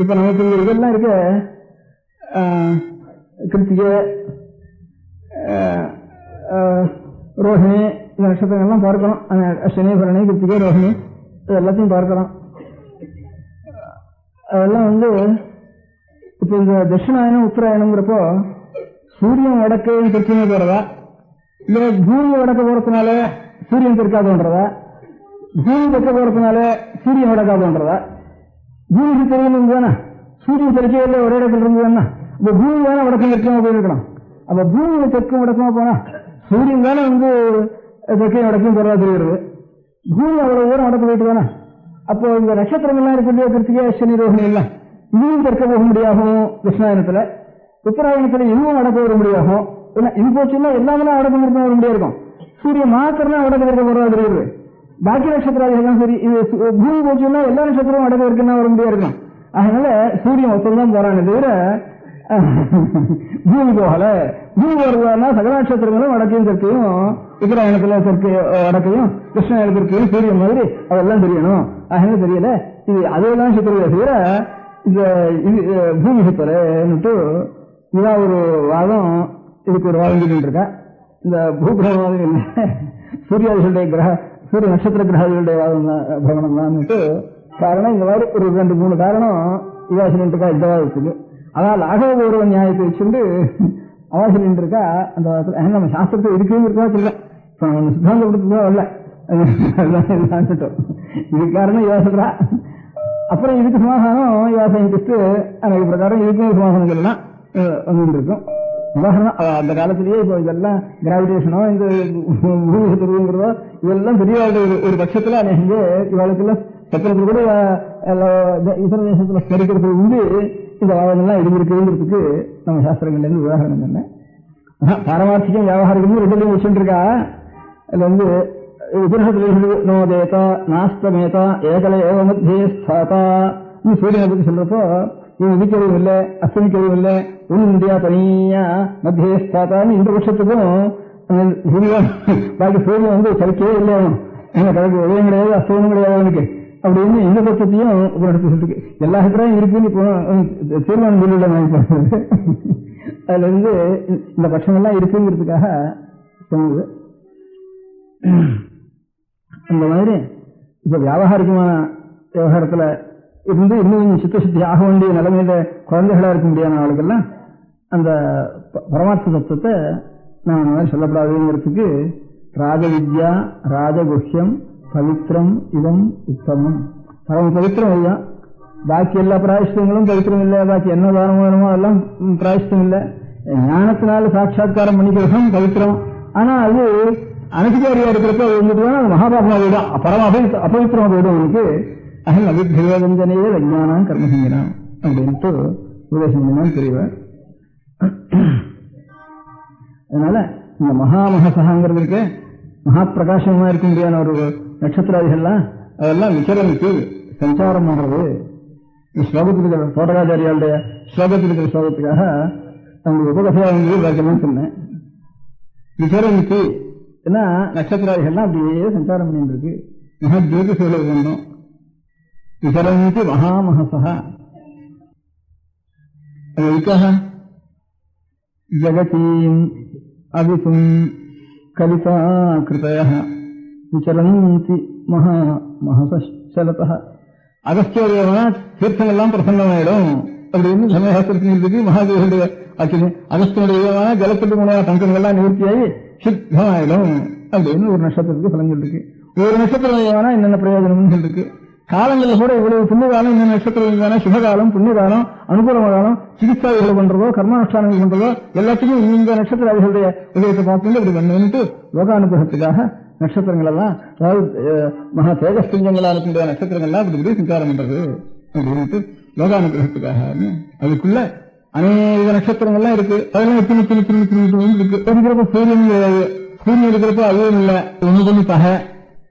இப்ப நமக்கு இதெல்லாம் இருக்க கிருத்திகை, ரோஹிணி, இந்த நட்சத்திரங்கள்லாம் பார்க்கிறோம். அஸ்வினி, பரணி, கிருத்திகை, ரோஹிணி இது எல்லாத்தையும் பார்க்கிறோம். அதெல்லாம் இப்ப இந்த தட்சிணாயனம் உத்தராயணம்ங்கிறப்போ சூரியன் வடக்கையும் தெற்கையும் போறதா, இல்ல பூமி வடக்க போறதுனால சூரியன் தெற்காதுன்றதா, பூமி தெற்க போறதுனால சூரியன் வடக்காதுன்றதா, பூமிக்கு தெரியணும் தானே சூரியன் தெற்கே இல்லை ஒரே இடத்துல இருந்ததுன்னா இப்ப பூமி தானே வடக்கம் தெற்கமா போயிருக்கணும். அப்ப பூமி தெற்கும் வடக்கமா போனா சூரியன் தானே தெற்கையும் வடக்கையும் போறதா தெரிகிறது. பூமி அவ்வளவு தூரம் வடக்கு போயிட்டு தானே. அப்போ இந்த நட்சத்திரங்கள்லாம் இருக்கக்கூடிய கிருத்திகை, அஸ்வினி, ரோஹிணி எல்லாம் இதுவும் தெற்க போக முடியாகும். தட்சிணாயனத்துல உத்தராயணத்துல இன்னும் வடக்க வர முடியாகும். இது போச்சுன்னா எல்லாமே வடக்கு நிறுத்த வர முடியாது இருக்கும். சூரியன் மாத்திரம் வடக்கு இருக்க போறதா தெரியுது. பாக்கி நட்சத்திரம் சரி, இது பூமி போச்சுன்னா எல்லா நட்சத்திரமும் வடக்கு இருக்குன்னா வர முடியாது இருக்கும். அதனால சூரியன் ஒருத்தம் போறானே தவிர பூமி போகல. பூமி வருவதுனா சகல நட்சத்திரங்களும் வடக்கையும் தெற்கையும், உத்தராயணத்துல தெற்கு வடக்கையும் கிருஷ்ணாயன தெற்கையும் சூரியன் மாதிரி அதெல்லாம் தெரியணும். அதனால தெரியல. இது அதெல்லாம் சுத்தரவை தவிர இந்த பூமி சுத்தரன்னுட்டு இதான் ஒரு வாதம். இதுக்கு ஒரு வாதம் சொல்லிட்டு இருக்கா. இந்த பூகிரகவாதம் இல்லை, சூரியாதிகளுடைய சூரிய நட்சத்திர கிரகாதிகளுடைய வாதம் தான் பிரகணம் தான். காரணம் இந்த மாதிரி ஒரு 2-3 காரணம் இவாசிலின் இருக்கா இந்த வாதத்துக்கு. ஆனால் ஆகவ ஒரு நியாயத்தை வச்சுட்டு அவாசிலின் இருக்கா அந்த வாதத்தில் நம்ம சாஸ்திரத்தை இருக்குன்னு இருக்கா சொல்றேன். இப்ப நம்ம சித்தாந்தப்படுத்தா வரல, இதுக்கு காரணம் இவா சொல்றா. அப்புறம் இதுக்கு சமாதானம் இவா சயின்டிஸ்ட் எனக்கு பிரகாரம் இதுக்கும் சமாதானங்கள் எல்லாம் வந்துட்டு இருக்கும். உதாரணம் அந்த காலத்திலேயே இப்போ இதெல்லாம் கிராவிடேஷனோ இந்த பூமி சுத்துறதுங்கிறதோ இதெல்லாம் பெரிய ஒரு பட்சத்துல அநேக இவாளுக்கெல்லாம் சத்திரத்தில் கூட இதர தேசத்துல ஸ்மரிக்கிறது உண்டு. இந்த வாதங்கள்லாம் இருந்திருக்குங்கிறதுக்கு நம்ம சாஸ்திரங்கள்ல இருந்து உதாரணம் என்ன பாரமார்த்திகம் வியாபாரிகம் ரெண்டுலையும் வச்சுட்டு இருக்கா. அதுல உபனிஷத்துல நோதேதா நாஸ்தமேதா ஏகல ஏவ மத்தியே ஸ்தாதா சூரியனை பத்தி சொல்றப்போ இது உதிக்கவும் இல்லை அஸ்தமிக்கவும் இல்லை ஒன்றும் இந்தியா தனியா மத்தியே ஸ்தாத்தான்னு இந்த பட்சத்துக்கும் பாக்கி சூரியன் சரிக்கவே இல்லை, கிழக்கு உதயம் கிடையாது அஸ்தமனம் கிடையாது அவனுக்கு அப்படின்னு இந்த பட்சத்தையும் உபனிஷத்து சொல்லிருக்கு. எல்லா அபிப்பிராயம் இருக்குன்னு இப்போ தீர்மானம் சொல்லிவிட வாங்கிப்போம். அதுல இருந்து இந்த பட்சங்கள்லாம் இருக்குங்கிறதுக்காக சொன்னது. அந்த மாதிரி இப்ப வியாபாரிகமான விவகாரத்துல இருந்து இன்னும் சித்தசுத்தி ஆக வேண்டிய நிலைமையில குழந்தைகளா இருக்க முடியாத ஆளுக்கெல்லாம் அந்த பரமார்த்த தத்துவத்தை நான் அந்த மாதிரி சொல்லப்படாதுங்கிறதுக்கு ராஜவித்யா ராஜகுஹ்யம் பவித்ரம் இதம் உத்தமம். பரம பவித்திரம் ஐயா. பாக்கி எல்லா பிராயஷ்டங்களும் பவித்திரம் இல்லை. பாக்கி என்ன தானம் வேணுமோ அதெல்லாம் பிராயஷ்டம் இல்லை. ஞானத்தினால சாட்சா்காரம் பண்ணிக்கிறதும் பவித்திரம். ஆனா அது அனதிகாரியா இருக்கிறப்ப அது வந்துட்டு மகாபாபமா போயிடும், அபவித்திரமா போயிடும் அவனுக்கு. அகல் அபிபேதஞ்சனையே விஞ்ஞானம் கர்மசங்கனம் அப்படின்ட்டு உபதேசம் பண்ணினான் பெரியவர். அதனால இந்த மகாமகசகாங்கிறது இருக்கு, மகா பிரகாசமா இருக்க முடியாத ஒரு நட்சத்திராதிகள்லாம் அதெல்லாம் விசரமிக்கு சஞ்சாரம் பண்றது. இந்த ஸ்லோகத்தில் இருக்கிற தோட்டராச்சாரியாளுடைய ஸ்லோகத்தில் இருக்கிற ஸ்லோகத்துக்காக அவங்களுக்கு உபகதையா வந்து சொன்னேன். விசரமிக்கு ஏன்னா நட்சத்திராதிகள்லாம் அப்படியே சஞ்சாரம் பண்ணிட்டு இருக்கு. மகா ஜோதிஷோட சொன்னோம். விசரமிக்கு மகாமகசா அதுக்காக ஜகதீம் அவிசும் கலிதா கிருதய விசரந்தி மகாமகசலத. அகஸ்தியோதயமா தீர்த்தங்கள்லாம் பிரசன்னமாயிடும் அப்படின்னு சமயசாஸ்திரத்தின் மகாதேவனுடைய ஆச்சரியம். அகஸ்தியனுடைய ஜலத்துக்கு மூலமா தங்கங்கள்லாம் நிவர்த்தியாகி சித்தமாயிடும் அப்படின்னு ஒரு நட்சத்திரத்துக்கு பலன் சொல்லிருக்கு. ஒரு நட்சத்திரம் என்னென்ன பிரயோஜனம்னு சொல்லிருக்கு. காலங்களில் கூட இவ்வளவு புண்ணிய காலம் இந்த நட்சத்திரம் சுபகாலம் புண்ணியகாலம் அனுகூல காலம் சிகிச்சாதிகள் பண்றதோ கர்மானுஷ்டானங்கள் பண்றதோ எல்லாத்துக்கும் இந்த நட்சத்திராதிகளுடைய உதயத்தை பார்த்துட்டு இப்படி பண்ணுட்டு லோகானுகிரகத்துக்காக நட்சத்திரங்கள் எல்லாம் அதாவது மகா தேஜஸ்திஞ்சங்களா இருக்கின்ற நட்சத்திரங்கள்லாம் இப்படி இப்படி சஞ்சாரம் பண்றது அப்படின்ட்டு லோகானுகிரகத்துக்காக. அதுக்குள்ள அநேக நட்சத்திரங்கள்லாம் இருக்கு. அதெல்லாம் இருக்கு இருக்கிறப்ப சூரியன் கிடையாது. சூரியன் இருக்கிறப்ப அதுவும் இல்லை. ஒண்ணு பண்ணி பகை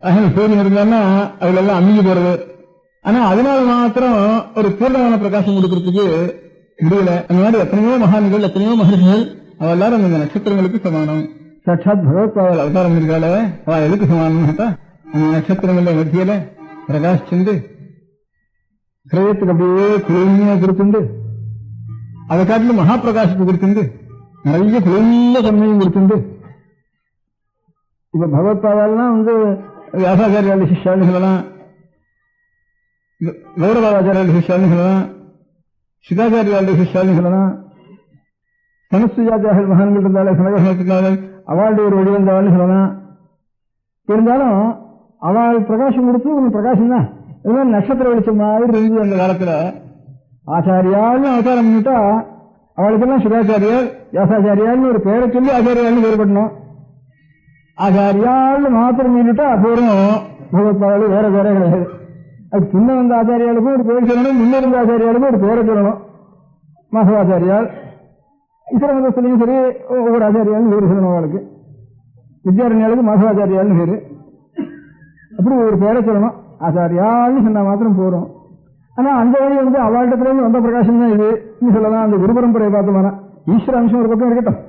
அதனால சூரியன் இருந்தான்னா அதுல எல்லாம் அமுங்கி போறது. ஆனா அதனால மாத்திரம் ஒரு பூர்ணமான பிரகாசம் கொடுக்கறதுக்கு முடியல. அந்த மாதிரி எத்தனையோ மகான்கள், எத்தனையோ மகர்ஷிகள் அவ எல்லாரும் அந்த நட்சத்திரங்களுக்கு சமானம். சாட்சாத் பகவத்பாதால் அவதாரம் இருக்காள அவ எதுக்கு சமானம் கேட்டா, அந்த நட்சத்திரங்கள மத்தியில பிரகாசிச்சுண்டு ஹிரதயத்துக்கு அப்படியே குளிர்மையா கொடுத்துண்டு, அதை காட்டிலும் மகா பிரகாசத்தை கொடுத்துண்டு, நிறைய குளிர்ந்த தன்மையும் கொடுத்துண்டு. இப்ப பகவத்பாதாலாம் வியாசாச்சாரியாளி சிஷ்யான்னு சொல்லலாம், கௌரவாச்சாரியாளி சிஷ்யான்னு சொல்லலாம், சிதாச்சாரியாளி சிஷ்யான்னு சொல்லலாம், சமஸ்திஜாத்தியார்கள் மகான்கள் இருந்தாலும் சமயசமத்துக்காரர்கள் அவளுடைய ஒரு வடிவந்தாள்னு சொல்லலாம். இருந்தாலும் அவள் பிரகாசம் கொடுத்து கொஞ்சம் பிரகாசம் தான். இதுமாதிரி நட்சத்திர வெளிச்சம் மாதிரி இருந்தது அந்த காலத்துல. ஆச்சாரியால்னு அவதாரம் பண்ணிட்டா அவளுக்கெல்லாம் சிவாச்சாரியார் வியாசாச்சாரியால்னு ஒரு பேரை சொல்லி ஆச்சாரியால்னு வேறுபடணும். ஆச்சாரியால்னு மாத்திரம் பண்ணிட்டா அப்புறம் பகவத்பாதாலும் வேற வேற கிடையாது. அது பின்ன வந்த ஆச்சாரியாளுக்கும் ஒரு பேர் சொல்லணும், முன்ன இருந்த ஆச்சாரியாளுக்கும் ஒரு பேரை சொல்லணும். மாசவாச்சாரியால் இத்தர மதத்திலையும் சரி ஒவ்வொரு ஆச்சாரியாலும் பேர் சொல்லணும். அவளுக்கு வித்யாரண்யாளுக்கு மாசவாச்சாரியால்னு பேரு. அப்படி ஒரு பேரை சொல்லணும். ஆச்சாரியால்னு சொன்னா மாத்திரம் போறோம். ஆனா அந்த வழி அவள்கிட்ட வந்த பிரகாசம் தான் இது சொல்லலாம். அந்த குரு பரம்பரையை பார்த்தோம்னா ஈஸ்வர அம்சம் ஒரு பக்கம் இருக்கட்டும்,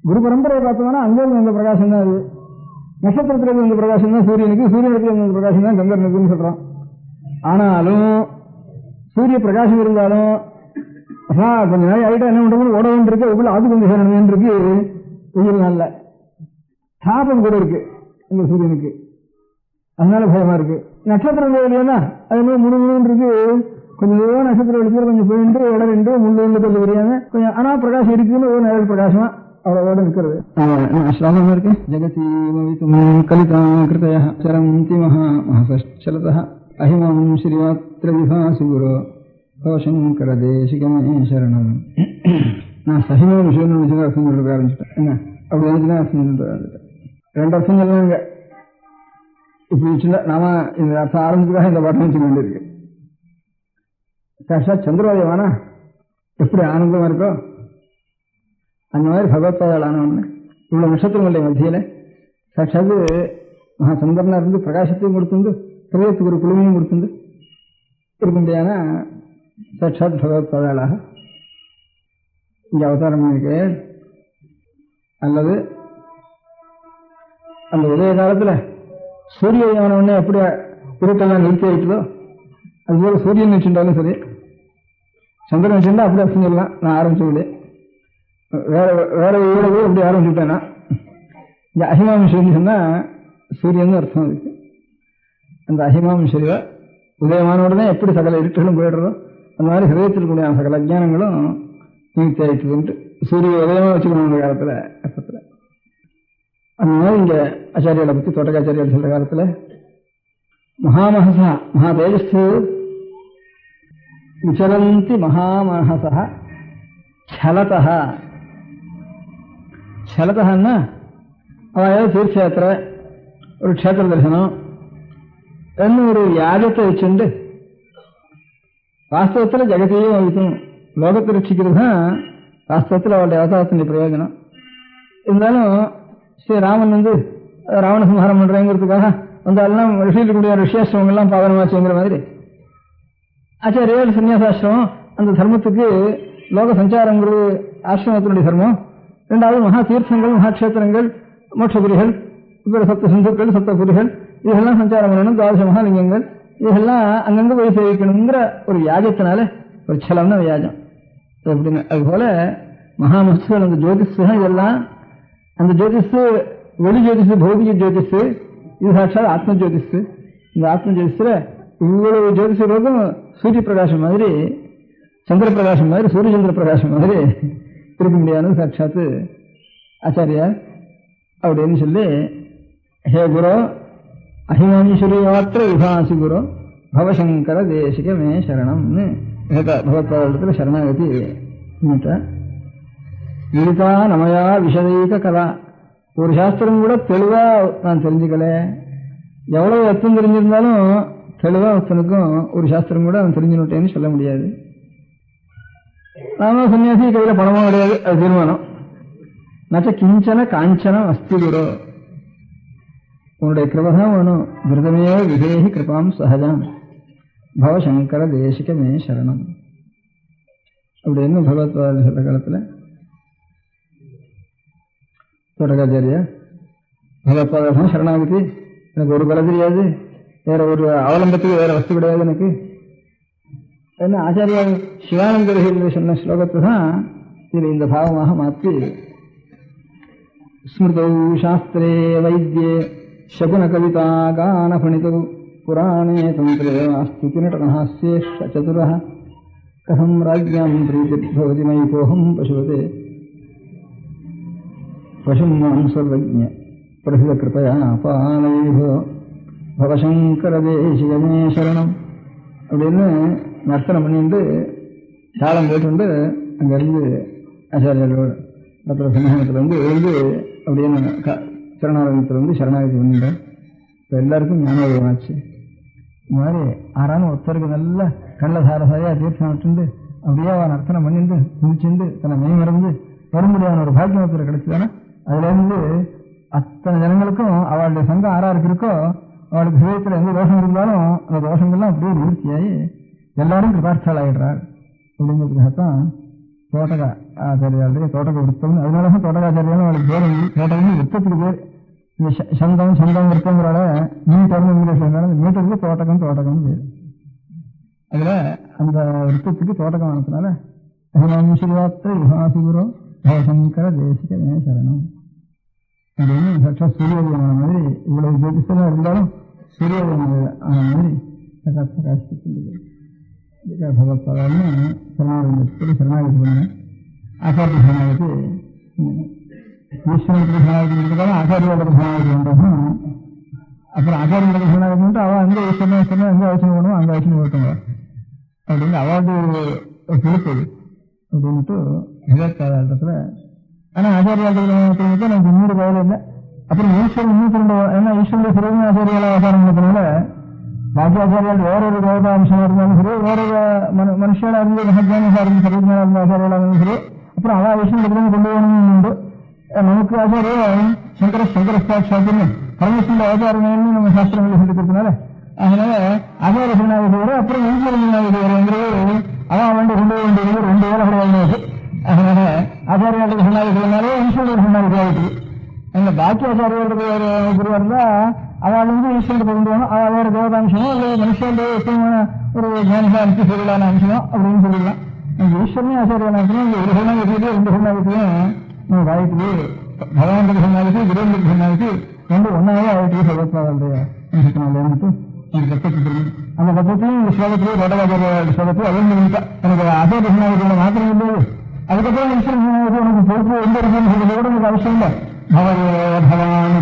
குரு பரம்பரையை பார்த்தோம்னா அங்கிருந்து வந்த பிரகாசம் தான் இது. நட்சத்திரத்திலிருந்து வந்த பிரகாசம் தான் சூரியனுக்கு, சூரியனுக்கு வந்த பிரகாசம் தான் சந்திரனுக்குன்னு சொல்றோம். ஆனாலும் சூரிய பிரகாசம் இருந்தாலும் கொஞ்ச நாள் ஆகிட்டா என்ன பண்றது, ஓட வேண்டியிருக்கு, அதுக்குள்ள அது கொஞ்சம் சேரணும் இருக்கு. வெயில் நாள்ல தாபம் கூட இருக்கு இந்த சூரியனுக்கு, அதனால பயமா இருக்கு. நட்சத்திரம் இல்லையா அது முழு இருக்கு, கொஞ்சம் தூரம் நட்சத்திரம் வெளிச்சல கொஞ்சம் போயிட்டு உடனே முள்ளு கொஞ்சம் தெரியாம கொஞ்சம், ஆனா பிரகாசம் இருக்குன்னு ஒரு நேரம் பிரகாசமா அவ்வளவோட இருக்கிறது. ஸ்லோகம் இருக்கு, ஜெகதி கலிதா கிருதய சரந்தி மகாசலத அஹிமம் ஸ்ரீவாத்திர விபாசி குரு சங்கர தேசிகமே சரணம். நான் சகிம விஷயம் அர்த்தம் சொல்ல ஆரம்பிச்சுட்டேன். என்ன அப்படி நினைச்சுதான் அர்த்தம் சொல்ல ஆரம்பிச்சிட்டேன். ரெண்டு அர்த்தம் சொல்லாங்க. இப்படி நாம இந்த அர்த்தம் ஆரம்பிச்சுக்காக இந்த பாட்டம் வச்சுக்க வேண்டியிருக்கு. சாட்சாத் சந்திரோதயமானா எப்படி ஆனந்தமா இருக்கோ அந்த மாதிரி பகவத்பாதால் ஆனவன்னு இவ்வளவு நட்சத்திரங்களுடைய மத்தியில சாட்சாத்து மகா சந்திரனா இருந்து பிரகாசத்தையும் கொடுத்துண்டு ஹிரதயத்துக்கு ஒரு குழுமையும் கொடுத்துண்டு இருக்க முடியாத சாட்சாத் பகவத்பாதாளாக இங்க அவதாரம் பண்ணிருக்கு. அல்லது அந்த உதய காலத்துல சூரியமான உடனே எப்படி இருட்டெல்லாம் நிறுத்தி ஆயிட்டதோ அதுபோல சூரியன் வச்சுட்டாலும் சரி, சந்திரன் வச்சுட்டா அப்படி அர்த்தம் சொல்லலாம். நான் ஆரம்பிச்சது வேற வேற ஊழவே அப்படி ஆரம்பிச்சுட்டேன்னா இந்த அஹிமாம்சரின்னு சொன்னா சூரியன் அர்த்தம் இருக்கு. அந்த அஹிமாம்சரிவ உதயமான உடனே எப்படி சகல இருட்டுகளும் போயிடுறதோ அந்த மாதிரி ஹிரதயத்தில் கூடிய சகல அஜானங்களும் நிறுத்தி ஆயிட்டுதுன்ட்டு சூரிய உதயமா வச்சுக்கணும் அந்த காலத்துல. அப்பத்துல அந்த மாதிரி இங்க ஆச்சாரியாலை பத்தி தோட்டக்காச்சாரியால் சொல்ற காலத்துல மகாமஹசா மகா தேஜஸ்து விசரந்தி மகாமஹசா சலதா. சலதன்னா அவ ஏதாவது தீர்த்தயாத்திரை, ஒரு க்ஷேத்திர தரிசனம் என்ன ஒரு யாகத்தை வச்சுண்டு வாஸ்தவத்தில் ஜெகத்தையும் வைக்கணும், லோகத்தை ரட்சிக்கிறது தான் வாஸ்தவத்தில் அவளுடைய அவதாரத்தினுடைய பிரயோஜனம். இருந்தாலும் ஸ்ரீராமன் ராவண சம்ஹாரம் பண்றேங்கிறதுக்காக வந்தாலும் ரிஷியிலுடைய ரிஷியாசிரமங்கள்லாம் பாவனமாச்சுங்கிற மாதிரி ஆச்சாரியால் சன்னியாசாசிரமம் அந்த தர்மத்துக்கு லோக சஞ்சாரங்கிறது ஆசிரமத்தினுடைய தர்மம். ரெண்டாவது மகா தீர்த்தங்கள், மகாட்சேத்திரங்கள், மோட்சபுரிகள், இப்போ சப்த சிந்துக்கள், சப்தபுரிகள் இதெல்லாம் சஞ்சாரம் பண்ணணும். துவாதச மகாலிங்கங்கள் இதெல்லாம் அங்கங்க போய் சேவிக்கணுங்கிற ஒரு யாஜத்தினால ஒரு சலம்னா வியாஜம் அப்படின்னு. அதுபோல மகாமஸ்துகள் அந்த ஜோதிஷ் இதெல்லாம் அந்த ஜோதிஷ் வெளி ஜோதிஷ், பௌதிக ஜோதிஷ், இது சாட்சாத் ஆத்ம ஜோதிஷ். இந்த ஆத்ம ஜோதிஷத்துல இவ்வளவு ஜோதிஷர்களுக்கும் சூரிய பிரகாசம் மாதிரி, சந்திர பிரகாசம் மாதிரி, சூரிய சந்திர பிரகாசம் மாதிரி இருக்க முடியாது சாட்சாத்து ஆச்சாரியார் அப்படின்னு சொல்லி, ஹே குரு அஹிமாஞ்சரி மாத்திர விபாசி குரு பவசங்கர தேசிகமே சரணம்னு பகவத்பாதத்துல சரணாகதி விரிதா நமயா விஷதைக கலா. ஒரு சாஸ்திரம் கூட தெளிவா நான் தெரிஞ்சுக்கல. எவ்வளவு அர்த்தம் தெரிஞ்சிருந்தாலும் தெளிவா ஒருத்தனுக்கும் ஒரு சாஸ்திரம் கூட அவன் தெரிஞ்சுட்டேன்னு சொல்ல முடியாது. நாம சன்னியாசி கையில பணமும் கிடையாது, அது தீர்மானம். நச்ச கிஞ்சன காஞ்சனம் அஸ்தி குரு. உன்னுடைய கிருபதான் வேணும். விரதமே விதேகி கிருபாம் சகஜம் பவசங்கர தேசிகமே சரணம் அப்படின்னு பகவத்பாத சொல்ற காலத்துல தோட்டகாச்சாரியா பகவத்பாத சரணாகதி எனக்கு ஒரு கலை தெரியாது, வேற ஒரு அவலம்பத்துக்கு வேற வஸ்து கிடையாது எனக்கு என்ன ஆச்சாரியா சிவானந்தர்கள் சொன்ன ஸ்லோகத்தை தான் இது இந்த பாவமாக மாற்றி ஸ்மிருதௌ சாஸ்திரே வைத்தியே சகுன கவிதா கான பணிதௌ புராணே தந்திரே வாஸ்துதி நடனஹாஸ்யேஷ சதுரः கதம் ராஜ்யாம் பிரீதிர்பவதி மயிகோஹம் பசுவதே பசும் மாம் சர்வஜ்ஞ பிரசித கிருபயா பாலயோ பவசங்கர தேசிகமே சரணம் அப்படின்னு நர்த்தனம் பண்ணிட்டு தாளம் போட்டு அங்கிருந்து ஆச்சாரியர்களோட பத்திர சமூகத்தில் எழுந்து அப்படின்னு சரணாலயத்தில் சரணாகதி பண்ணிட்டேன். இப்போ எல்லாருக்கும் ஞானோதயம் ஆச்சு. இந்த மாதிரி ஆறான ஒருத்தருக்கு நல்ல கள்ள சாரசாரியாக தீர்த்தம் விட்டுண்டு அப்படியே அவன் நர்த்தனம் பண்ணிட்டு குதிச்சுண்டு தன்னை மெய் மறந்து வரும்படியான ஒரு பாக்கியம் ஒருத்தர் கிடைச்சதானே அதுலேருந்து அத்தனை ஜனங்களுக்கும் அவளுடைய சங்கம் ஆறாருக்கு இருக்கோ அவளுக்கு ஹிருதயத்தில் எந்த தோஷம் இருந்தாலும் அந்த தோஷங்கள்லாம் அப்படியே நிவர்த்தியாகி எல்லாரும் கிருபார்த்தால் ஆகிடுறாள் அப்படிங்கிறதுக்காகத்தான் தோட்டகா ஆச்சாரியாளுடைய தோட்டக விருத்தம். அதனாலதான் தோட்டகாச்சாரியாலும் அவளுக்கு பேர் தோட்டகம் விருத்தத்துக்கு பேர். இந்த சந்தம் சந்தம் விருத்தங்கிறால மீட்டர்னு இங்கிலீஷ்ல இருந்தாலும் மீட்டருக்கு தோட்டகம் தோட்டகம்னு பேர். அதுல அந்த விருத்தத்துக்கு தோட்டகம் ஆனதுனால ஸ்ரீவாத்திர யுகாசிபுரம் பவசங்கர தேசிகமே சரணம் அப்படின்னு சட்சா சூரியோதயமான மாதிரி இவ்வளவு ஜோதிஷமா இருந்தாலும் சூரியோதயம் ஆன மாதிரி காட்சி பகவத்பாதான்னு சரணாகதி சரணாகதி பண்ணேன். ஆச்சாரிய சரணாகதி ஈஸ்வரனுக்கு சரணாகதி பண்ணுறதால ஆச்சாரியோட சரணாகதி பண்ணுறதும் அப்புறம் ஆச்சாரியோட சரணாகதி பண்ணிட்டு அவள் அங்கே ஈஸ்வரன் ஈஸ்வரன் எங்கே வயசு போகணும் அங்கே வயசு போட்டுங்க அப்படின்னு அவார்டு கொடுத்தது அப்படின்ட்டு விவேகாதத்தில். ஆனால் ஆச்சாரியாளர்களுக்கு எனக்கு 100 வயது இல்லை. அப்புறம் ஈஸ்வரன் 102 ஏன்னா ஈஸ்வரனுடைய சிறுவன் ஆச்சாரியால் அவதாரம் பண்ணதுனால ராஜாச்சாரியால் வேறொரு தேவதாம்சமாக இருந்தாலும் சரி, வேறொரு மனுஷனா இருந்து மகஜானிகா இருந்து சர்வஜனா இருந்த ஆச்சாரியால் இருந்தாலும் சரி, அப்புறம் அவா ஈஸ்வரனுக்கு கொண்டு போகணும்னு உண்டு. நமக்கு ஆச்சாரியம் சங்கரஸ்தாட்சாத்தின்னு பரமேஸ்வரன் அவதாரம்னு நம்ம சாஸ்திரங்களை சொல்லிக்கிறதுனால அதனால ஆச்சாரிய சரணாகதி வர அப்புறம் ஈஸ்வர சரணாகதி வருங்கிறது அவன் வந்து கொண்டு போக வேண்டியது 2 வேலை கிடையாது. அதனால ஆச்சாரியாளுக்கு சரணாகதினாலே ஈஸ்வரனுக்கு சரணாகதி ஆகிட்டு எங்க பாக்கி ஆச்சாரியாளுக்கு ஒரு குருவா இருந்தா அவள் ஈஸ்வரனுக்கு கொண்டு போகணும். அவள் வேறு தேவதாம்சமோ அல்லது மனுஷனுடைய உத்தமமான ஒரு ஞானிகா அனுப்பி சொல்லலான அம்சமோ அப்படின்னு சொல்லிடலாம். ஈஸ்வரனே ஆச்சாரியான அம்சம் இந்த ஒரு சரணாகத்திலேயே 2 சரணாகத்திலையும் நம்ம காயத்ரி பகவானுக்கு சரணாகதி குருவனுக்கு சரணாகதி 2 ஒன்னாவே ஆயிட்டு சர்வத்மாவுடைய இருந்துட்டு எனக்கு கற்றுக்கிட்டு அந்த பக்கத்தையும் இந்த ஸ்லோகத்திலேயே தோட்டகாச்சாரிய ஸ்லோகத்தையும் அதே பண்ணிட்டா எனக்கு ஆச்சாரிய சரணாகதியோட மாத்திரம் இல்லையே. அதுக்கப்புறம் ஈஸ்வர சரணாகதி உனக்கு பொறுப்பு எந்த இருக்குன்னு சொல்றது கூட எனக்கு அவசியம் இல்லை. भवये भवान्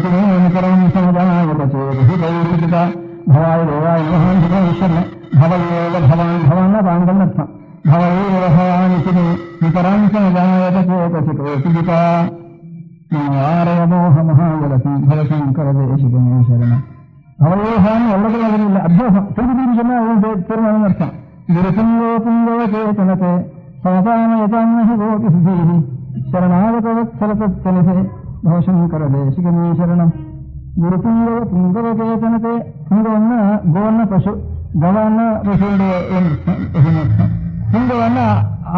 समजायता भवाय देवाय नमः ईश्वरने भवयेव भवान् भवान् पाण्डम् अर्थम् भवयेव भवान् इति नितरां समजायत चेतसिकोऽपिता नाराय मोह महाजलति भवशङ्करदेशिकमे शरण भवयेहान् एल्लकलगनिल्ल अभ्यासं तिरुपति जन तीर्मानम् अर्थम् गुरुपुङ्गो पुङ्गवचेतनते समतामयतान्नहि गोपि सुधीः शरणागतवत्सलतत्तनिते भवशङ्कर देशिकमे शरणम् गुरुपुङ्गव पुङ्गवचेतनते पुङ्गवन्न गोवन्न पशु गवन्न पशुविडे पशुनर्थम् पुङ्गवन्न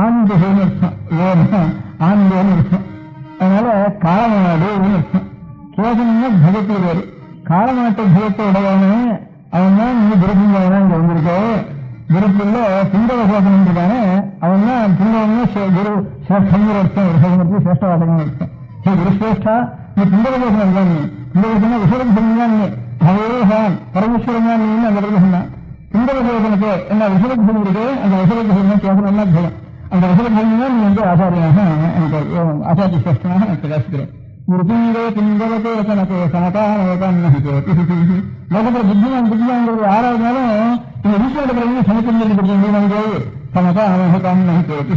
आनंद पशुनर्थम् गोवन्न आनंदोनर्थम् அதனால காலமாடு அர்த்தம் கேசனம்னா பகத்து பேரு காலமாட்டு பகத்தை உடையவனே அவன் தான் நீ குருபுங்கவனா இங்க வந்திருக்க குருக்குள்ள புங்கவ சோதனம் இருக்கானே அவன் தான் புங்கவன்னா குரு சிரேஷ்டங்கிற அர்த்தம் ஒரு சிரேஷ்டவாசகம் அர்த்தம் குருசிரேஷ்டா நீ புங்கவசனம் இருக்கான் புங்கவசனா விஸ்வரம் சொன்னான் நீ அவன் பரமேஸ்வரன் நீ அந்த இடத்துல சொன்னான் புங்கவசோதனுக்கு என்ன விஸ்வரம் சொல்லிருக்கு அந்த விஸ்வரத்து சொன்னா கேசனம்னா பலம் அந்த விசலபூமியா நீ வந்து ஆச்சாரியாக எனக்கு ஆச்சாரிய சிரேஷ்டனாக நான் பிரகாசிக்கிறேன் குருபுங்கோ புங்கவத்தோ ரசனத்தோ சமதானோதான்ஹிதோதி லோகத்தில் புத்திமான்கிறது யாராவதுனாலும் இந்த ஈஸ்வரத்தில் சமச்சந்திரிக்கிறது நமக்கு சமதானோதான்ஹிதோதி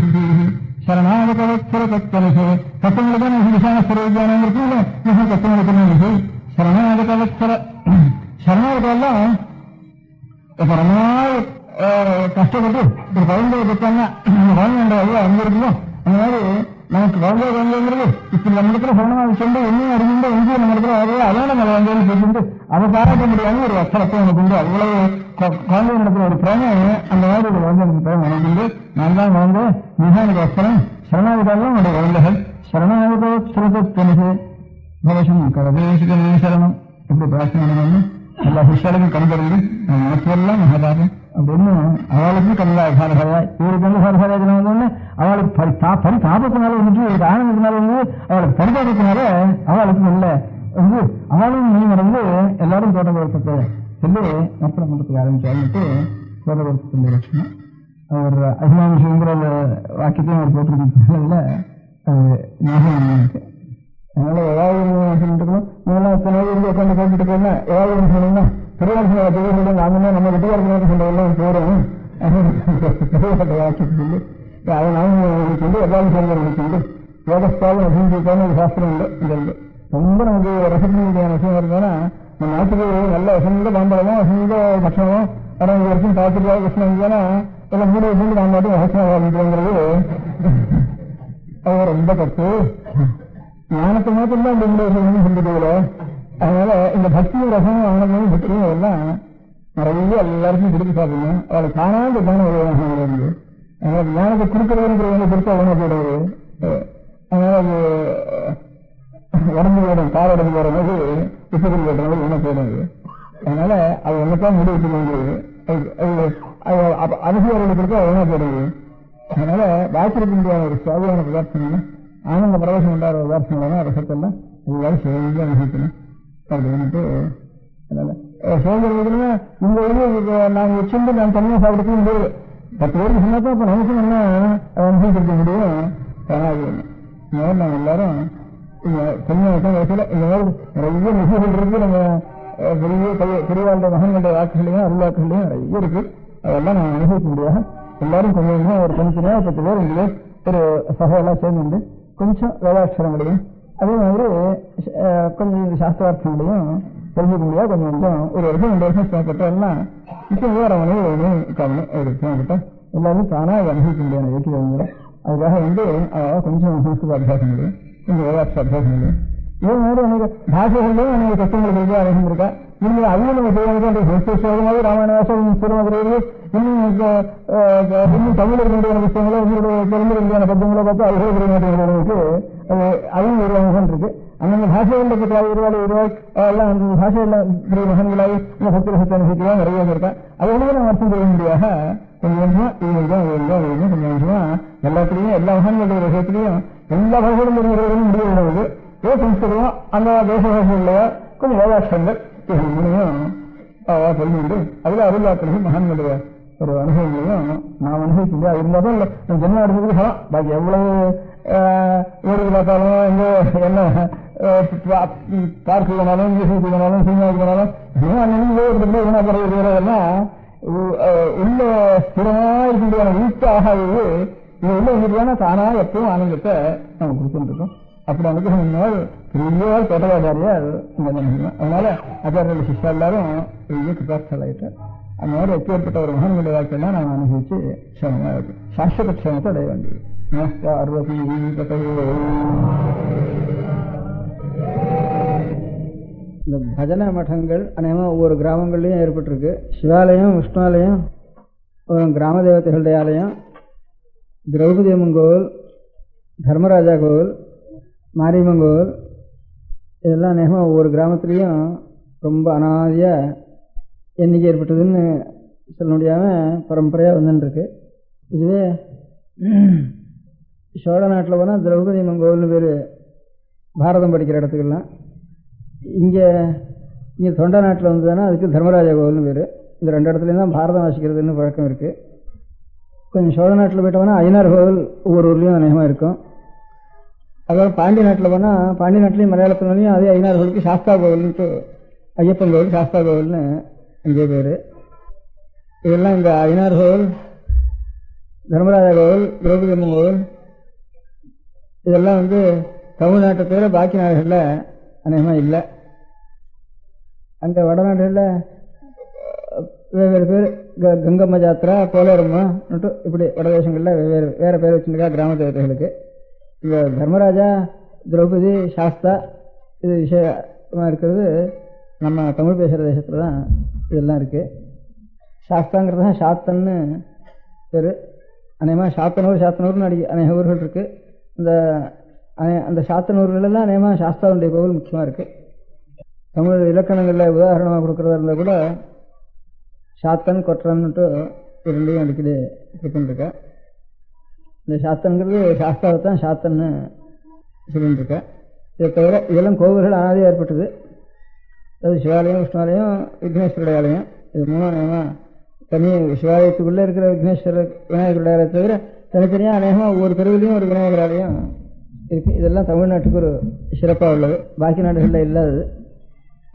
சரணாகதவத்சரதத்தலசே தத்துவங்களுக்கு தான் விசான ஸ்வரூபியானங்கிறது தத்துவங்களுக்கு சரணாகதவத்சர சரணாகதெல்லாம் இப்ப ரொம்ப நாள் கஷ்டப்பட்டு ஒரு குழந்தைய பெற்றாங்க அந்த குழந்தை அங்க இருக்கணும் அந்த மாதிரி நமக்கு குழந்தைங்கிறது இப்ப நம்ம இடத்துல சரணமாக சொல்லி என்ன அறிஞ்சுட்டு எங்கேயும் நம்ம இடத்துல அதையே அதான நம்ம குழந்தைன்னு சொல்லிட்டு அதை பாராட்ட முடியாத ஒரு அச்சலத்தை எனக்கு உண்டு. அவ்வளவு குழந்தை நடக்கிற ஒரு பிரேம அந்த மாதிரி ஒரு குழந்தை பிரேமம் எனக்கு உண்டு. நான் தான் குழந்தை மிக எனக்கு அஸ்தலம் சரணாதிகாரம் என்னுடைய குழந்தைகள் சரணாகதோ சுரதத்தனது பவசம் கரதேசிகமே சரணம் இப்படி பிரார்த்தனை பண்ணணும். எல்லா சிஷ்யாளுக்கும் கண்படுது மனசெல்லாம் மகாதாரம் அப்படின்னு அவளுக்கு கல்லாகாரா இவருக்கு வந்து சாரசாராஜன வந்தோடனே அவளுக்கு பரிதாபத்தினால வந்துட்டு இவருக்கு ஆனந்தத்தினால வந்து அவளுக்கு பரிதாபத்தினால அவளுக்கு நல்ல வந்து அவளும் நீ மறந்து எல்லாரும் தோட்டபுரத்தை சொல்லி மப்பளம் பண்ணுறதுக்கு ஆரம்பிச்சாருன்ட்டு தோட்டபுரத்து லட்சணம் அவர் அபிமானிஷங்கிற வாக்கியத்தையும் அவர் போட்டிருக்கல ஞாபகம் இருக்கு. அதனால ஏதாவது சொல்லிட்டு இருக்கணும். நீங்களாம் இத்தனை இருந்து உட்காந்து கேட்டுட்டு இருக்கோம்னா ஏதாவது சொன்னீங்கன்னா திருவாரூர் நாம நம்ம விட்டுவாரத்தில் சொல்றதெல்லாம் போறோம் வாக்கியத்தை சொல்லி அதை நாம சொல்லி எல்லாரும் சேர்ந்து சொல்லி யோகஸ்தாலும் அபிஞ்சிக்கான ஒரு சாஸ்திரம் உண்டு. இந்த ரொம்ப நமக்கு ரசத்தினுடைய விஷயம் இருந்தோம்னா நம்ம நாட்டுக்கு நல்ல வசந்த பாம்பளமோ வசந்த பட்சமோ ஆனால் இது வரைக்கும் பார்த்துட்டு கிருஷ்ணன் இருந்தோன்னா எல்லாம் மூணு வசந்து நான் மட்டும் வசனங்கிறது அது ரொம்ப தப்பு. ஞானத்தை மாத்திரம் தான் இந்த மூணு சொல்லிட்டு அதனால இந்த பக்தியும் ரசமும் ஆனந்தமும் பக்தியும் எல்லாம் நிறைய எல்லாருக்கும் கொடுத்து சாப்பிடணும். அவளுக்கு காணாத ஞானம் இருந்து அதனால ஞானத்தை கொடுக்கிறவனுக்கு கொடுத்து அவனை போடுவது. அதனால அது உடம்பு போடும் கால் உடம்பு போற மாதிரி புத்தகம் போடுற மாதிரி உணவு போடுறது. அதனால அது ஒன்றுதான் முடிவு வேண்டியது. அனுபவர்களுக்கு கொடுத்து உணவு போடுறது. அதனால வாய்ப்பிற்கு முடியாத ஒரு சுவாதியான பதார்த்தம்னா ஆனந்த பிரவேசம் உண்டான பதார்த்தங்கள்னா ரசத்தெல்லாம் எல்லாரும் சேர்ந்து அனுபவிக்கணும் அப்படின்ட்டு. அதனால சேர்ந்துருக்குன்னா இந்த இது நாங்கள் வச்சுட்டு நான் தனியாக சாப்பிடுறது முடியாது. 10 பேருக்கு சொன்னாக்கா இப்போ நமக்கும் என்ன அனுபவிக்க முடியும். ஆனால் இந்த மாதிரி நாங்கள் எல்லாரும் கொஞ்சம் வயசுல இந்த மாதிரி நிறைய நிகழ்வுகள் இருக்கு. நம்ம பெரியவாழ்ந்த மகன்களுடைய வாக்குகளையும் அருள் வாக்குகளையும் நிறைய இருக்கு. அதெல்லாம் நாங்கள் அனுபவிக்க முடியாது. எல்லாரும் கொஞ்சம் கொஞ்சம் ஒரு தனித்தனியாக 10 பேர் 2 பேர் ஒரு சகையெல்லாம் சேர்ந்து கொஞ்சம் வேதாட்சரங்களையும் அதே மாதிரி கொஞ்சம் சாஸ்திரார்த்தங்களையும் தெரிஞ்சுக்க முடியாது. கொஞ்சம் கொஞ்சம் ஒரு வருஷம் 2 வருஷம் சிரமப்பட்டெல்லாம் நிச்சயம் வேற மனைவி காரணம் ஒரு சிரமப்பட்ட எல்லாரும் தானாக அனுபவிக்க முடியாது இயக்கியவங்களை. அதுக்காக வந்து கொஞ்சம் சம்ஸ்கிருத அபியாசம் முடியும், கொஞ்சம் வேதாட்ச அபியாசம் முடியும். இதே மாதிரி எனக்கு பாஷைகள்லையும் எனக்கு கஷ்டங்களுக்கு இருக்கு அனுபவம் இருக்கா. நீங்கள் அதையும் நம்ம செய்யறது சோகமாக ராமாயணவாசம் சிறுமதுரையில் இன்னும் தமிழ் இருக்கின்ற புத்தகங்களோ உங்களுடைய தெரிஞ்சிருக்கான பத்தியங்களோ பார்த்து அவர்களுக்கு அதுவும் ஒரு அனுபவம் இருக்கு. அந்தந்த பாஷைகளில் பற்றி 20 எல்லாம் அந்த பாஷையில் பெரிய மகன்களாகி இந்த சத்திர சத்த அனுபவிக்கலாம் நிறைய இருக்கா. அது ஒன்றும் நம்ம அர்த்தம் செய்ய முடியாத கொஞ்சம் கொஞ்சமா கொஞ்சம் கொஞ்சமா எல்லாத்துலேயும் எல்லா மகன்களுடைய விஷயத்திலையும் எல்லா பாஷைகளும் முடிவு சம்ஸ்கிருதம் அந்த தேச பாஷைகளையோ கொஞ்சம் வேதாட்சங்கள் மூணையும் சொல்லிட்டு அதுல அருள்வாக்களும் மகான்களுடைய ஒரு அனுபவங்களையும் நாம் அனுபவிக்க முடியாது. இருந்தாலும் இல்லை நம்ம ஜென்மம் அனுபவிக்க சொல்லலாம். பாக்கி எவ்வளவு ஊருக்கு பார்த்தாலும் எங்க என்ன பார்க்கு போனாலும் இங்கிலீஷுக்கு போனாலும் சினிமாவுக்கு போனாலும் வீணாக்கிறதெல்லாம் உள்ள ஸ்திரமா இருக்கின்ற வீட்டு ஆகாது. இது உள்ள இருக்கின்றன தானா எப்பவும் ஆனந்தத்தை நம்ம கொடுத்துட்டு இருக்கோம். அப்படி அனுகிரகம் முன்னால் பெரிய தோட்டவாச்சாரியார் அதனால ஆச்சாரியோட சிஷ்யா எல்லாரும் பெரிய கிருபார்த்தலாயிட்டார். அந்த மாதிரி எப்பேற்பட்ட ஒரு மகன்களுடைய வாழ்க்கையெல்லாம் நான் அனுபவிச்சு க்ஷமமா இருக்கு. சாஸ்வத க்ஷமத்தை அடைய வேண்டியது. இந்த பஜனை மட்டங்கள் அநேகமாக ஒவ்வொரு கிராமங்கள்லையும் ஏற்பட்டிருக்கு. சிவாலயம், விஷ்ணுவாலயம், கிராம தேவதைகளுடைய ஆலயம், திரௌபதி அம்மன் கோவில், தர்மராஜா கோவில், மாரியம்மன் கோவில், இதெல்லாம் அநேகமாக ஒவ்வொரு கிராமத்துலேயும் ரொம்ப அனாதியாக எண்ணிக்கை ஏற்பட்டதுன்னு சொல்ல முடியாமல் பரம்பரையாக வந்துருக்கு. இதுவே சோழ நாட்டில் போனால் திரௌபதி அம்மன் கோவில்னு பேர் பாரதம் படிக்கிற இடத்துக்கெல்லாம். இங்கே தொண்டை நாட்டில் வந்ததுன்னா அதுக்கு தர்மராஜா கோவில்னு பேர். இந்த 2 இடத்துலையும் தான் பாரதம் வாசிக்கிறதுன்னு பழக்கம் இருக்குது. கொஞ்சம் சோழ நாட்டில் போயிட்டோம்னா ஐயனார் கோவில் ஒவ்வொரு ஊர்லேயும் அநேகமாக இருக்கும். அதாவது பாண்டி நாட்டில் போனால் பாண்டி நாட்டிலையும் மலையாளத்துலையும் அதே ஐயனார் கோவிலுக்கு சாஸ்தா கோவில்னுட்டு ஐயப்பன் கோவில் சாஸ்தா கோவில்னு அங்கே பேர். இதெல்லாம் இந்த ஐயனார் கோவில், தர்மராஜா கோவில், திரௌபதி அம்மன் கோவில் இதெல்லாம் வந்து தமிழ்நாட்டை தவிர பாக்கி நாடுகளில் அநேகமாக இல்லை. அங்கே வடநாடுகளில் வெவ்வேறு பேர் கங்கம்மா ஜாத்திரா, கோலேரம்மான்ட்டு இப்படி வடதேசங்களில் வேறு பேர் வச்சுருக்கா கிராம தேவதைகளுக்கு. இந்த தர்மராஜா, திரௌபதி, சாஸ்தா இது விஷயமாக இருக்கிறது நம்ம தமிழ் பேசுகிற தேசத்தில் தான் இதெல்லாம் இருக்குது. சாஸ்தாங்கிறது தான் சாத்தன்னு பேர். அநேகமாக சாத்தனூர்னு அநேக ஊர்கள் இருக்குது. அந்த சாத்தனூர்களெல்லாம் அநேகமாக சாஸ்தாவுடைய கோவில் முக்கியமாக இருக்குது. தமிழ் இலக்கணங்களில் உதாரணமாக கொடுக்குறதா இருந்தால் கூட சாத்தன் கொற்றன்னுட்டு ரெண்டையும் அடிக்கடி கொடுத்துருக்கேன். இந்த சாத்தன்கிறது சாஸ்தாவை தான் சாத்தன்னு சொல்லிட்டுருக்கேன். இதை தவிர இதெல்லாம் கோவில்கள் அனாதியாக ஏற்பட்டது. அது சிவாலயம், விஷ்ணுவாலயம், விக்னேஸ்வரருடைய ஆலயம். இது மூணு அநேகமாக தனி சிவாலயத்துக்குள்ளே இருக்கிற விக்னேஸ்வரர் விநாயகருடைய ஆலயத்தை தவிர தனித்தனியாக அநேகமாக ஒவ்வொரு தெருவிலையும் ஒரு விநாயகர் ஆலயம் இருக்குது. இதெல்லாம் தமிழ்நாட்டுக்கு ஒரு சிறப்பாக உள்ளது, பாக்கி நாடுகளில் இல்லாதது.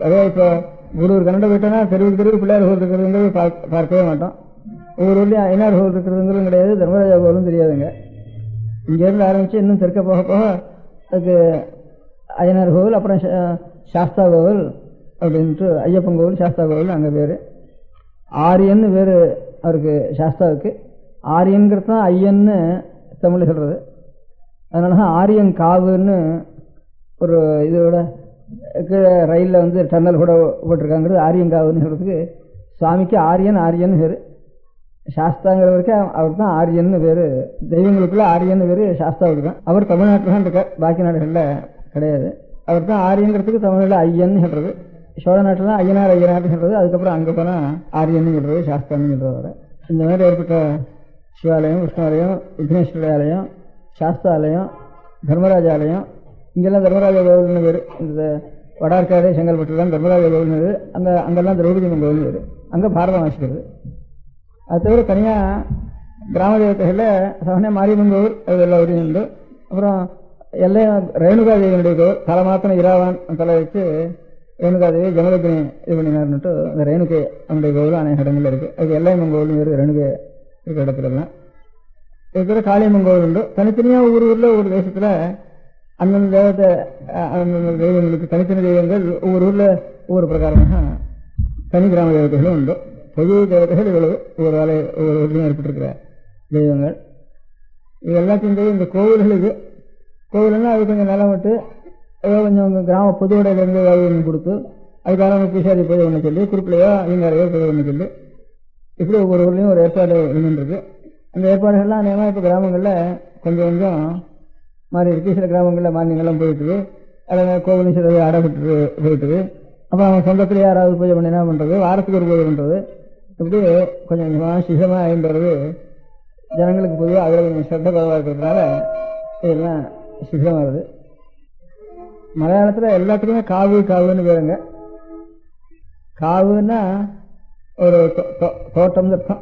அதே இப்போ ஒரு கன்னட போயிட்டோன்னா தெருவுக்கு பிள்ளையார் கோவில் இருக்கிறதுங்கிறது பார்க்கவே மாட்டோம். ஒவ்வொரு ஊர்லேயும் ஐநாறு கோவில் இருக்கிறதுங்கிறதும் கிடையாது, தர்மராஜா கோவிலும் தெரியாதுங்க. இங்கேருந்து ஆரம்பித்து இன்னும் தெற்க போக போக அதுக்கு ஐயனார் கோவில், அப்புறம் சாஸ்தா கோவில் அப்படின்ட்டு ஐயப்பன் கோவில், சாஸ்தா கோவில் அங்கே பேர். ஆரியன்னு பேர் அவருக்கு சாஸ்தாவுக்கு. ஆரியன்கிறது தான் ஐயன்னு தமிழ் சொல்கிறது. அதனால தான் ஆரியன் காவுன்னு ஒரு இதோட கீழே ரயிலில் வந்து டன்னல் கூட போட்டிருக்காங்கிறது ஆரியன் காவுன்னு சொல்கிறதுக்கு. சுவாமிக்கு ஆரியன் பேர். சாஸ்தாங்கிறவருக்கு அவருக்கு தான் ஆரியன்னு பேர். தெய்வங்களுக்குள்ள ஆரியன்னு பேர் சாஸ்தாவுக்கு தான். அவர் தமிழ்நாட்டில் தான் இருக்கார், பாக்கி நாடுகளில் கிடையாது. அவர் தான் ஆரியங்கிறதுக்கு தமிழில் ஐயன்னு சொல்கிறது. சோழ நாட்டில் ஐயனார்னு சொல்கிறது. அதுக்கப்புறம் அங்கே போனால் ஆரியன்னு சொல்கிறது, சாஸ்தான்னு சொல்கிறது. வர இந்த மாதிரி ஏற்பட்ட சிவாலயம், விஷ்ணுவாலயம், விக்னேஸ்வரர் ஆலயம், சாஸ்தா ஆலயம், தர்மராஜ ஆலயம். இங்கெல்லாம் தர்மராஜ கோவில்னு பேர். இந்த வடார்காடு, செங்கல்பட்டுலாம் தர்மராஜ கோவில்னு பேர். அங்கெல்லாம் திரௌபதியம்மன் கோவில்னு பேர். அங்கே பாரதம் வாசிக்கிறது. அது தவிர தனியாக கிராம தேவதைகளில் சமண மாரியம்மன் கோவில் அது எல்லா ஊரையும் உண்டு. அப்புறம் எல்லையும் ரேணுகா தேவியனுடைய கோவில். தலை மாத்திரம் இராவான் தலை வச்சு ரேணுகாதேவி ஜமதக்னி இது பண்ணினார்னுட்டு அந்த ரேணுகை அவனுடைய கோவில் அநேக இடங்களில் இருக்குது. அது எல்லையம்மன் கோவில் வேறு ரேணுகை இருக்கிற இடத்துலலாம். இதுக்கு காளியம்மன் கோவில் உண்டு. தனித்தனியாக ஊரில் ஒரு தேசத்தில் அந்தந்த தெய்வத்தை அந்தந்த தெய்வங்களுக்கு தனித்தனி தெய்வங்கள் ஒவ்வொரு ஊரில் ஒவ்வொரு பிரகாரமாக தனி கிராம தேவதைகளும் உண்டு. பொது தேவதைகள் இவ்வளவு ஒவ்வொரு ஊர்லையும் ஏற்பட்டிருக்கிற தெய்வங்கள். இது எல்லாத்தையும் இந்த கோவில்களுக்கு கோவில்னா அது கொஞ்சம் நிலம் விட்டு ஏதோ கொஞ்சம் கிராம பொது உடையிலேருந்து ஏதாவது ஒன்று கொடுத்து அதுக்காக பூசாரி போய் ஒன்று சொல்லி குறிப்பிலையோ ஐயங்காரையோ போய் ஒன்று சொல்லி இப்படி ஒவ்வொரு ஊர்லேயும் ஒரு ஏற்பாடு இருந்துருக்கு. அந்த ஏற்பாடுகள்லாம் அநேகமாக இப்போ கிராமங்களில் கொஞ்சம் கொஞ்சம் மாறி இருக்கு. சில கிராமங்களில் மானியங்கள்லாம் போயிட்டுது. அதில் கோவிலும் சிலது அடைபட்டு போயிட்டுது. அப்புறம் அவங்க சொந்தத்தில் யாராவது பூஜை பண்ணி என்ன பண்ணுறது, வாரத்துக்கு ஒரு பூஜை பண்ணுறது, இப்படி கொஞ்சம் கொஞ்சமாக சிசமாக ஆகின்றது. ஜனங்களுக்கு பொதுவாக அதில் கொஞ்சம் சிரத்த குறைவாக இருக்கிறதுனால இதெல்லாம் சிசமாகுது. மலையாளத்தில் எல்லாத்துக்குமே காவுன்னு பேருங்க. காவுன்னா ஒரு தோட்டம் இருக்கும்.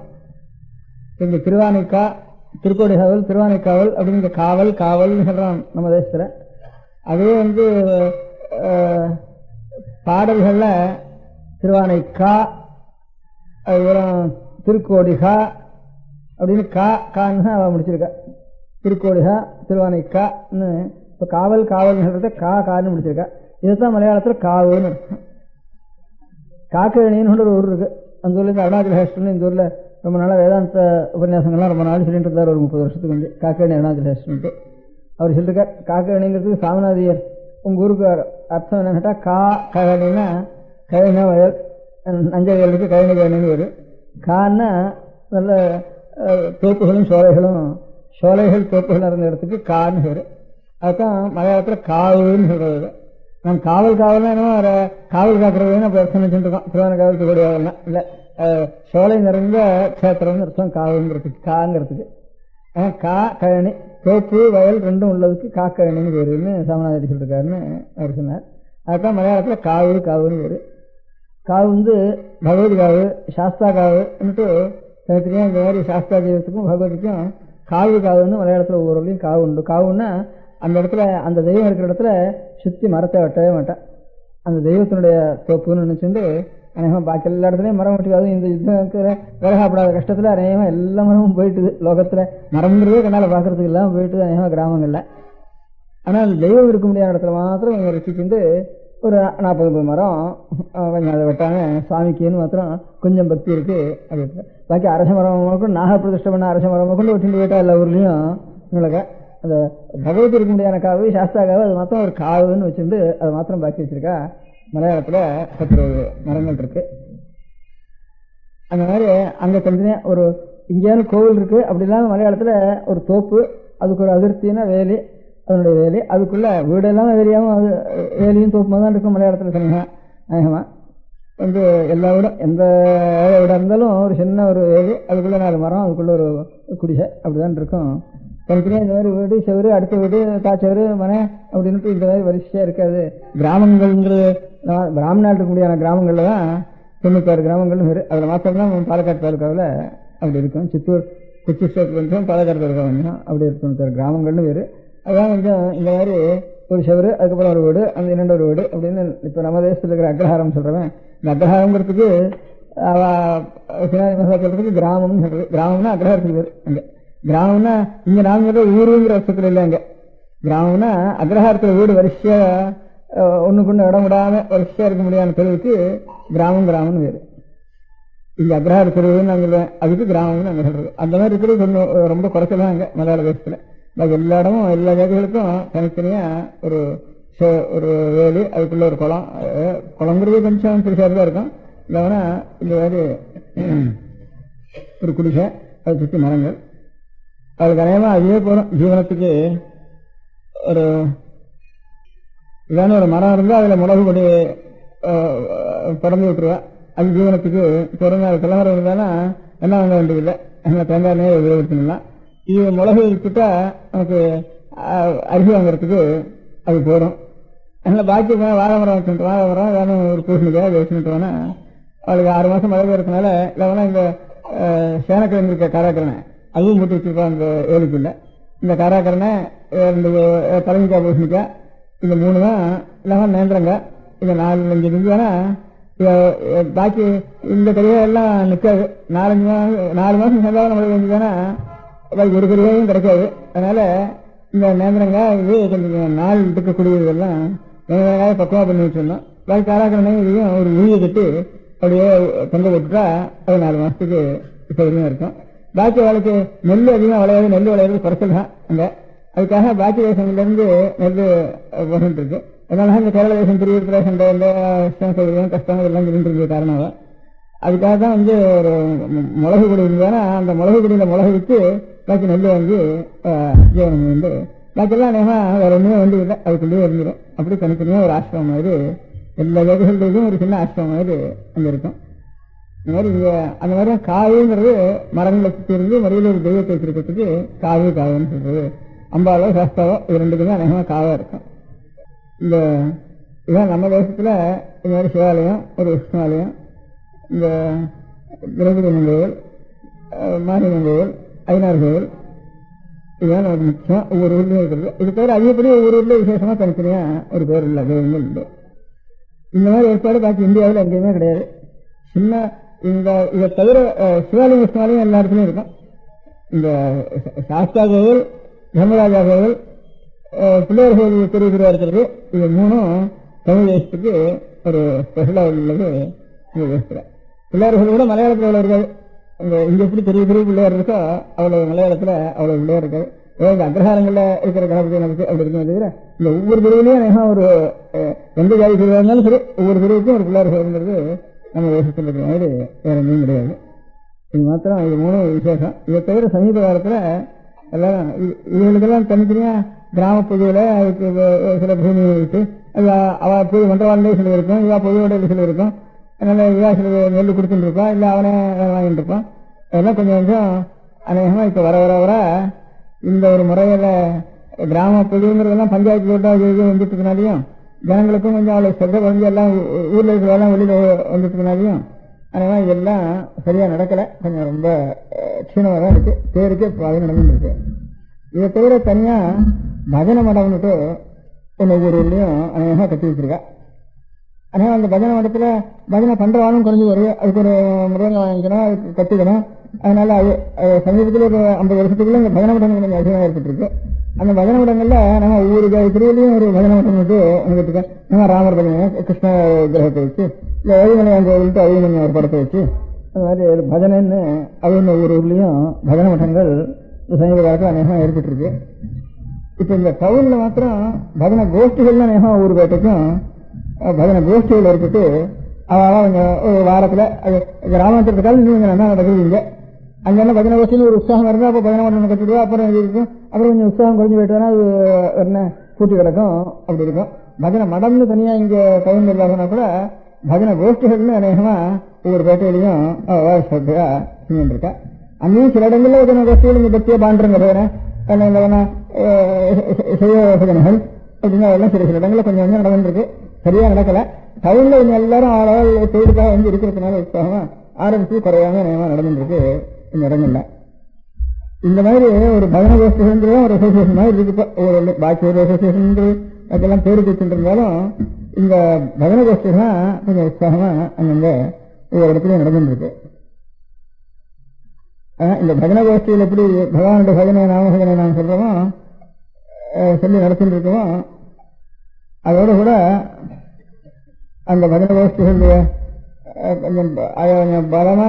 இங்கே திருவானைக்கா, திருக்கோடிகாவல், திருவானைக்காவல் அப்படிங்கிற காவல்னு சொல்கிறோம் நம்ம தேசத்தில். அதே வந்து பாடல்களில் திருவானைக்கா, அதுக்கப்புறம் திருக்கோடிகா அப்படின்னு கான்னு அவள் முடிச்சிருக்கா. திருக்கோடிகா, திருவானைக்கான்னு. இப்போ காவல்னு சொல்கிறத கான்னு முடிச்சிருக்கா. இதுதான் மலையாளத்தில் காவுன்னு இருக்கும். காக்கேணின்னு ஒரு ஊர் இருக்குது. அந்த ஊர்லேருந்து அருணாச்சல ஹேஸ்டல்னு இந்த ஊரில் ரொம்ப நாளாக வேதாந்த உபன்யாசங்கள்லாம் ரொம்ப நாள் சொல்லிட்டு இருந்தார். ஒரு 30 வருஷத்துக்கு வந்து காக்கேணி அருணாச்சல ஹேஸ்டல்ன்ட்டு அவர் சொல்லியிருக்கார். காக்கேணிங்கிறதுக்கு சாமிநாதியர் உங்கள் ஊருக்கு அர்த்தம் என்னன்னு கேட்டால் கழனின்னா கழனி வயல், நஞ்சை வயலுக்கு கழனின்னு வரும். கான்னா நல்ல தோப்புகளும் சோலைகள் தோப்புகள் இருந்த இடத்துக்கு கான்னு பேர். அதுதான் மலையாளத்தில் காவுன்னு சொல்கிறது. நான் காவல்னா என்னமோ காவல் காக்கிறதுன்னு அப்போ அர்த்தம் வச்சுருக்கோம். திருவானக்காவல் திருக்கோடிகாவல்னா இல்லை, சோலை நிறைந்த கஷேத்திரம்னு அர்த்தம் காவுங்கிறதுக்கு, காங்கிறதுக்கு. கழனி தோப்பு வயல் ரெண்டும் உள்ளதுக்கு காக்கழனின்னு பேருன்னு சாமிநாதர் சொல்லியிருக்காருன்னு அவர் சொன்னார். அதுதான் மலையாளத்தில் காவுன்னு பேர். காவு வந்து பகவதி காவு, சாஸ்தா காவுன்னுட்டு தனித்தனியாக இந்த மாதிரி சாஸ்தா தெய்வத்துக்கும் பகவதிக்கும் காவுன்னு மலையாளத்தில் ஒவ்வொரு ஊர்லேயும் காவு உண்டு. காவுன்னா அந்த இடத்துல அந்த தெய்வம் இருக்கிற இடத்துல சுற்றி மரத்தை வெட்டவே மாட்டேன். அந்த தெய்வத்தினுடைய தோப்புன்னு நினச்சிட்டு அநேகமாக பாக்கி எல்லா இடத்துலையும் மரம் வெட்டி, அதுவும் இந்த யுத்தத்துக்கு விலகாப்படாத கஷ்டத்தில் அநேகமாக எல்லா மரமும் போயிட்டுது. லோகத்தில் மரம்ங்கிறதே கண்ணால் பார்க்கறதுக்கு இல்லாமல் போயிட்டுது அநேகமாக கிராமங்களில். ஆனால் தெய்வம் இருக்க முடியாத இடத்துல மாத்திரம் இவங்க ரசிச்சுட்டு ஒரு 40 மரம் கொஞ்சம் அதை வெட்டாங்க சுவாமிக்குன்னு மாத்திரம் கொஞ்சம் பக்தி இருக்குது. அது பாக்கி அரச மரம் கொண்டு நாகப்பிரதிஷ்டை பண்ண அரச மரம் கொண்டு வெட்டிட்டு போயிட்டா எல்லா ஊர்லேயும் உங்களுக்கு அந்த பகவதி இருக்க முடியாத காவு, சாஸ்தா காவு, அது மாத்திரம் ஒரு காவுன்னு வச்சுட்டு அதை மாத்திரம் பாக்கி வச்சிருக்கா. மலையாளத்தில் 10 மரங்கள் இருக்கு. அந்த மாதிரி அங்கே தனித்தனியாக ஒரு இங்கேயான கோவில் இருக்கு. அப்படி இல்லாமல் மலையாளத்தில் ஒரு தோப்பு, அதுக்கு ஒரு அதிர்த்தினா வேலி, அதனுடைய வேலி, அதுக்குள்ள வீடெல்லாம் வேலியாகவும் அது வேலியும் தோப்புமா தான் இருக்கும் மலையாளத்தில் தனியாக அநேகமாக. எல்லா வீடும் எந்த வீடாக இருந்தாலும் ஒரு சின்ன ஒரு வேலி, அதுக்குள்ளே 4 மரம், அதுக்குள்ளே ஒரு குடிசை, அப்படிதான் இருக்கும். தனித்தனியாக இந்த மாதிரி வீடு செவரு, அடுத்த வீடு தாச்சவரு மனை அப்படின்ட்டு இந்த மாதிரி வரிசையாக இருக்காது. கிராமங்கள்ங்கிறது பிராமணால் இருக்கக்கூடியான கிராமங்களில் தான் 96 கிராமங்களும் வேறு. அதில் மாத்திரம்தான் பாலக்காடு தாலுக்காவில் அப்படி இருக்கும். சித்தூர் கொச்சி ஸ்டேட் கொஞ்சம் பாலக்காடு தாலுக்கா கொஞ்சம் அப்படி இருக்கும். 96 கிராமங்கள்னு வேறு. அதான் கொஞ்சம் இந்த மாதிரி ஒரு செவரு, அதுக்கப்புறம் ஒரு வீடு, அந்த 2 வீடு அப்படின்னு. இப்போ நம்ம தேசத்தில் இருக்கிற அக்ரஹாரம் சொல்கிறவன், இந்த அக்ரஹாரங்கிறதுக்கு சொல்றதுக்கு கிராமம்னு சொல்றது. கிராமம்னா அக்ரஹாரத்துக்கு பேர். அங்கே கிராமம்னா இங்கே நாங்கள் ஊருங்கிற வருஷத்துல இல்லை. அங்கே கிராமம்னா அக்ரஹாரத்தில் வீடு வரிசையாக ஒன்றுக்குன்னு இடம் விடாமல் வரிசையாக இருக்க முடியாத தெருவுக்கு கிராமம்னு வேறு. இங்கே அக்ரஹார தெருவுன்னு நாங்கள் அதுக்கு கிராமம்னு நாங்கள் சொல்கிறது. அந்த மாதிரி இருக்கிறது கொஞ்சம் ரொம்ப குறைச்சலாம் அங்கே மலையாள தேசத்தில். எல்லா இடமும் எல்லா ஜாதிகளுக்கும் தனித்தனியாக ஒரு வேலி, அதுக்குள்ள ஒரு குளங்கிறது கொஞ்சம் பெருசாக தான் இருக்கும். இல்லைன்னா இந்த மாதிரி ஒரு குடிசை, அதை சுற்றி மரங்கள், அதுக்கு அநேகமாக அதுவே போகிறோம். ஜீவனத்துக்கு ஒரு இதான ஒரு மரம் இருந்தால் அதில் மிளகு கொடி பறந்து விட்டுருவேன். அது ஜீவனத்துக்கு பிறந்த கிளம்புற இருந்தாலும் என்ன வாங்க வேண்டியதில்லை, தேங்காய் எண்ணெயை உபயோகப்படுத்தினா. இது மிளகு விட்டுட்டா நமக்கு அரிசி வாங்குறதுக்கு அது போடும். அதனால் பாக்கி வாழை மரம் வச்சுட்டு வாழை மரம் வேணும் ஒரு பூசணிக்காய் வச்சுட்டு வேணா அவளுக்கு 6 மாதம் மழை பெய்யறதுனால இல்லைன்னா இந்த சேனக்கிழங்கு இருக்க காராக்கரணை அதுவும் போட்டு வச்சுருப்பான் அந்த ஏழுக்குள்ள. இந்த காராக்கரணை 2 பழனிக்காய் பூசணிக்காய் இந்த 3 தான். இல்லாமல் நேந்திரங்காய் இந்த 4-5 இருந்துச்சுன்னா பாக்கி இந்த கறியெல்லாம் நிற்காது. 4 மாதம் சேர்ந்தாலும் மழை பெஞ்சுதானா பாக்கி ஒரு கறியாயும் கிடைக்காது. அதனால இந்த நேந்திரங்காய் இது கொஞ்சம் நாள் இருக்கக்கூடியதெல்லாம் நேந்திரங்காய் பக்குவமாக பண்ணி வச்சிருந்தோம். பாக்கி காராக்கரணையும் இதையும் ஒரு உயிரை கட்டி அப்படியே தொங்க போட்டுட்டா அது 4 மாதத்துக்கு சௌகரியமாக இருக்கும். பாக்கி அவளுக்கு நெல் அதிகமாக விளையாது, நெல் விளையாது குறைச்சல் தான் அங்கே. அதுக்காக பாக்கி தேசங்கள்லேருந்து நெல் போகிட்டு இருக்கு. அதனால இந்த கேரள தேசம் திருவிழா சண்டை இந்த சௌகரியம் கஷ்டம் இதெல்லாம் இருந்திருக்க காரணம். அதுக்காக தான் ஒரு மிளகு கொடி இருந்ததுன்னா அந்த மிளகு கொடியில் மிளகு விட்டு பாக்கி நெல் வாங்கி ஜீவனம் பாக்கியெல்லாம் நேமாக வேற ஒன்றுமே வேண்டியது இல்லை, அதுக்குள்ளேயே இருந்துடும். அப்படி தனித்தனியாக ஒரு ஆசிரமம் மாதிரி எல்லா வேலைகளுக்கும் ஒரு சின்ன ஆசிரமம் மாதிரி அங்கே இருக்கும். இந்த மாதிரி இங்கே அந்த மாதிரி காவுங்கிறது மரங்களை சுற்றி இருந்து மறுபடியும் ஒரு தெய்வத்தை வச்சிருக்கிறதுக்கு காவுன்னு சொல்றது. அம்பாவோ சாஸ்தாவோ இது 2க்குமே அநேகமாக காவாக இருக்கும். இதான் நம்ம தேசத்தில் இந்த மாதிரி சிவாலயம், ஒரு விஷ்ணுவாலயம், இந்த திரௌபதி கோவில், மாரியம்மன் கோவில், ஐநார் கோவில், இதுதான் நமக்கு முக்கியம். ஒவ்வொரு ஊர்லேயும் இருக்கிறது. இது தவிர அதிகப்படி ஒவ்வொரு ஊர்லேயும் விசேஷமாக தனித்தனியாக ஒரு பேர் இல்லை தெய்வங்கள் இல்லை. இந்த மாதிரி ஏற்பாடு பாக்கி இந்தியாவில் எங்கேயுமே கிடையாது. இதை தவிர சிவாலயம் விஷ்ணுவாலயம் எல்லா இடத்துலையும் இருக்கும். இந்த சாஸ்தா கோவில், தர்மராஜா கோவில், பிள்ளையார் கோவில் பெரிய பெரிய இருக்கிறது. இது 3ம் தமிழ் தேசத்துக்கு ஒரு ஸ்பெஷலாக உள்ளது. இந்த தேசத்தில் பிள்ளையார் கோவில் கூட மலையாளத்தில் அவ்வளோ இருக்காது. இங்கே எப்படி பெரிய பெரிய பிள்ளையார் இருக்கோ அவ்வளோ மலையாளத்தில் அவ்வளோ பிள்ளையார் இருக்காது. இந்த அக்ரஹாரங்களில் இருக்கிற கணபதி நமக்கு அப்படி இருக்குமே தவிர இந்த ஒவ்வொரு தெருவிலையும் ஒரு எந்த ஜாதி தெருவாக இருந்தாலும் சரி ஒவ்வொரு தெருவுக்கும் ஒரு பிள்ளையார் கோவில்ங்கிறது நம்ம தேசத்தில் இருக்கிற மாதிரி வேற எங்கேயும் கிடையாது. இது மாத்திரம் இது 3 விசேஷம். இதை தவிர சமீப காலத்தில் எல்லாம் இவங்களுக்கெல்லாம் தனித்தனியாக கிராமப்பகுதியில் அதுக்கு சில பூமி இருக்கு. அவள் பொது மன்றவாளிலே சில இருக்கும், இவா பொதுவோட சில இருக்கும். அதனால இவா சில நெல் கொடுத்துட்டு இருப்பான், இல்லை அவனே வாங்கிட்டு இருப்பான். அதெல்லாம் கொஞ்சம் கொஞ்சம் அநேகமாக இப்போ வர வர வர இந்த ஒரு முறையில் கிராம பொதுங்கிறதெல்லாம் பஞ்சாயத்து போட்டால் இது வந்துட்டதுனாலையும் ஜனங்களுக்கும் கொஞ்சம் அவ்வளோ சிறந்த குறைஞ்சி எல்லாம் ஊரில் இருக்கிறதெல்லாம் வெளியில் வந்துட்டதுனாலையும் அதனால் இதெல்லாம் சரியாக நடக்கலை. கொஞ்சம் ரொம்ப க்ஷீணமாக தான் இருக்குது. பேருக்கு அது நடந்துருக்கு. இதை தவிர தனியாக பஜனை மடம்னுட்டு ஒவ்வொரு ஊர்லேயும் அநேகமாக கட்டி வச்சிருக்கா. ஆனால் அந்த பஜனை மடத்தில் பஜனை பண்ணுறவாலும் குறைஞ்சி வருது. அதுக்கு ஒரு மிருகங்க வாங்கிக்கணும், அதுக்கு கட்டிக்கணும். அதனால அது சமீபத்தில் ஒரு 50 வருஷத்துக்குள்ள இந்த பஜனை மடங்கள் கொஞ்சம் அதிகமாக ஏற்பட்டுருக்கு. அந்த பஜனை மடங்களில் நம்ம ஒவ்வொரு திருவிலையும் ஒரு பஜனை மடம் வந்து வந்துட்டு நம்ம ராமர் பஜனை, கிருஷ்ண கிரகத்தை வச்சு, இல்லை ஏழுமலையான் கோவில்ட்டு அழிமணி ஒரு படத்தை வச்சு அது மாதிரி பஜனைன்னு அவங்க ஒவ்வொரு ஊர்லேயும் பஜனை மடங்கள் சமீப காலத்தில் அநேகமாக ஏற்பட்டுருக்கு. இப்போ இந்த டவுனில் மாத்திரம் பஜனை கோஷ்டிகள்லாம் அநேகமாக ஒவ்வொரு பேட்டைக்கும் பஜனை கோஷ்டிகள் ஏற்பட்டு அவெல்லாம் கொஞ்சம் ஒரு வாரத்தில் அது கிராமாந்திரத்துக்காக இன்னும் கொஞ்சம் நல்லா நடக்குது இங்கே. அங்கே என்ன பஜனை கோஷ்டின்னு ஒரு உற்சாகம் இருந்தால் அப்போ பஜனை மண்டலம் கட்டிடுவா, அப்புறம் இது இருக்கும், அப்புறம் கொஞ்சம் உற்சாகம் குறைஞ்சி போயிட்டோன்னா அது என்ன பூட்டி கிடக்கும், அப்படி இருக்கும். பஜனை மடம்னு தனியாக இங்கே டவுன் இல்லாமனா கூட பஜனை கோஷ்டிகள்னு அநேகமாக ஒவ்வொரு பேட்டையிலையும் ஸ்ரத்தையாக செஞ்சுட்டு இருக்கா. அங்கேயும் சில இடங்களில் பஜனை கோஷ்டிகள் இங்கே பற்றிய பாண்டுறங்க பஜனை செய்ய பஜனைகள் அப்படின்னா அதெல்லாம் சில சில இடங்களில் கொஞ்சம் கொஞ்சம் நடந்துருக்கு, சரியாக நடக்கலை. டவுனில் கொஞ்சம் எல்லாரும் ஆளால் தொழிலுக்காக வந்து இருக்கிறதுனால உற்சாகமாக ஆரம்பித்து குறையாம நியமாக நடந்துருக்கு இந்த இடங்கள்ல. இந்த மாதிரி ஒரு பஜனை கோஷ்டிகள் ஒரு அசோசியேஷன் மாதிரி இருக்கு. ஒரு பாக்கி ஒரு அசோசியேஷன் அதெல்லாம் பேரு வச்சுட்டு இருந்தாலும் இந்த பஜனை கோஷ்டிகள்லாம் கொஞ்சம் உற்சாகமா அங்கங்க ஒவ்வொரு இடத்துலையும் நடந்துருக்கு. இந்த பஜனை கோஷ்டியில் எப்படி பகவானுடைய பஜனை நாம பஜனை நாம் சொல்றோமோ சொல்லி நடத்திட்டு இருக்கோமோ அதோட கூட அந்த பஜனை கோஷ்டிகளுடைய கொஞ்சம் பலமா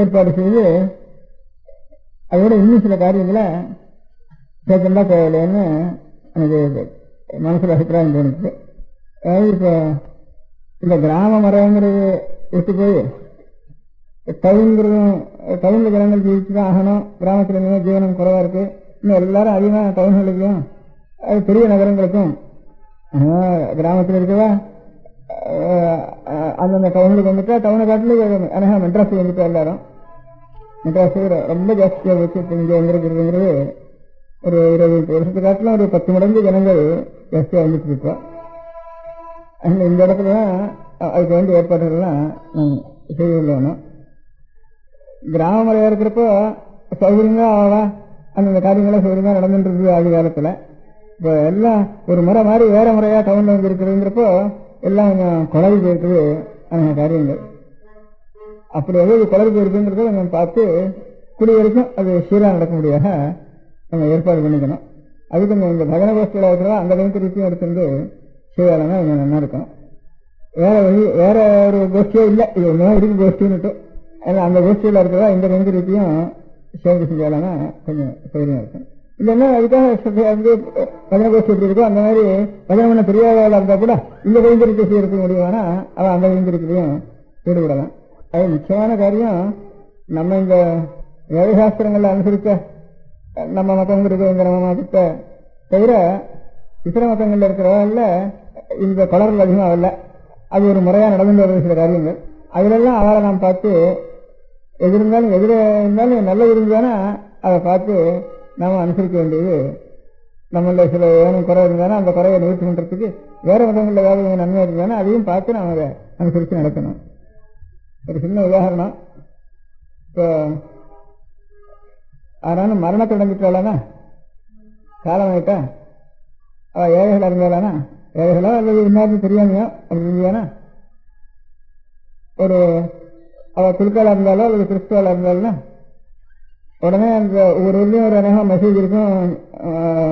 ஏற்பாடு செய்து அதோட இன்னும் சில காரியங்களை சேர்த்தா தேவையில்லைன்னு எனக்கு மனசுல அபிப்பிராயம் தோணுச்சு. அதாவது இப்போ இந்த கிராம மரங்கிறது விட்டு போய் டவுன்ல ஜனங்கள் ஜீவிச்சு தான் ஆகணும், கிராமத்தில் இருந்தால் ஜீவனம் குறைவா இருக்கு, இன்னும் எல்லாரும் அதிகமாக டவுன்களுக்கும் அது பெரிய நகரங்களுக்கும் கிராமத்தில் இருக்கவா அந்தந்த டவுனுக்கு வந்துட்டா டவுனை காட்டிலும் அநேகம் மெட்ராஸுக்கு வந்துட்டா எல்லாரும் மெட்ராஸு ரொம்ப ஜாஸ்தியாக வச்சு இங்கே வந்திருக்கிறதுங்கிறது ஒரு 20 வருஷத்து காட்டிலும் ஒரு 10 மடங்கு ஜனங்கள் ஜாஸ்தியாக வந்துட்டு இருக்கோம். இந்த இடத்துல தான் அதுக்கு வேண்டிய ஏற்பாடுகள்லாம் செய்துள்ளணும். கிராம முறையாக இருக்கிறப்போ சௌகரியங்களா ஆகவா அந்தந்த காரியங்களாம் சௌகரியமாக நடந்துட்டு இருக்குது ஆதி காலத்தில். இப்போ எல்லாம் ஒரு முறை மாதிரி வேற முறையாக டவுனில் வந்து இருக்கிறதுங்கிறப்போ எல்லாம் கொஞ்சம் குழம்பு போயிருக்குது அந்த காரியங்கள். அப்படி எதாவது குழம்பு போயிருக்குங்கிறத நம்ம பார்த்து கூடிய வரைக்கும் அது சீராக நடக்க முடியாத நம்ம ஏற்பாடு பண்ணிக்கணும். அதுக்கு இந்த பஜனை கோஷ்டியில் இருக்கிறதா அந்த கைங்கரியத்தையும் எடுத்துட்டு செய்தாலன்னா கொஞ்சம் நல்லா இருக்கும். வேற ஒரு கோஷ்டியே இல்லை, இது ஒன்றுதான் இருக்கு கோஷ்டின்னுட்டு. ஏன்னா அந்த கோஷ்டியில் இருக்கிறதா இந்த கைங்கரியத்தையும் சேர்ந்து செஞ்சாலன்னா கொஞ்சம் சௌகரியமாக இருக்கும். இல்லைன்னா அதுக்காக வந்து பஜனை கோஷ்டி எப்படி இருக்கோ அந்த மாதிரி பஜனை பண்ண பெரியவர்களாக இருந்தால் கூட இந்த கைங்கரியத்தை செய்யறதுக்கு முடியுமானா அவன் அந்த கைங்கரியத்திலையும் ஈடுபடலாம். அது முக்கியமான காரியம். நம்ம இந்த வேதசாஸ்திரங்களில் அனுசரிக்க நம்ம மதம் இருக்குங்கிற மதத்தை தவிர இத்தர மதங்களில் இருக்கிறவங்கள இந்த கலர்கள் அதிகமாக இல்லை. அது ஒரு முறையாக நடந்து வருது சில காரியங்கள். அதிலெல்லாம் அவளை நாம் பார்த்து எது இருந்தாலும் நல்லது இருந்தானா அதை பார்த்து நாம் அனுசரிக்க வேண்டியது. நம்மள சில ஏனும் குறை இருந்தாலும் அந்த குறையை நிவர்த்தி பண்ணுறதுக்கு வேற மதங்களில் ஏதாவது நன்மை இருந்தாலும் அதையும் பார்த்து நாம் அதை அனுசரித்து நடக்கணும். ஒரு சின்ன உதாரணம். இப்போ ஆனாலும் மரணத்தை அடைஞ்சிட்டாளானா காலமாயிட்டா அவள் ஏழைகளாக இருந்தாலானா ஏழைகளோ அல்லது இன்னும் தெரியாமையோ அப்படி இருந்தானா ஒரு அவள் துருக்காளாக இருந்தாலோ அல்லது கிறிஸ்துவாளாக இருந்தாலும்னா உடனே அந்த ஒவ்வொரு ஊர்லேயும் ஒரு அநேகம் மெசேஜ் இருக்கும்,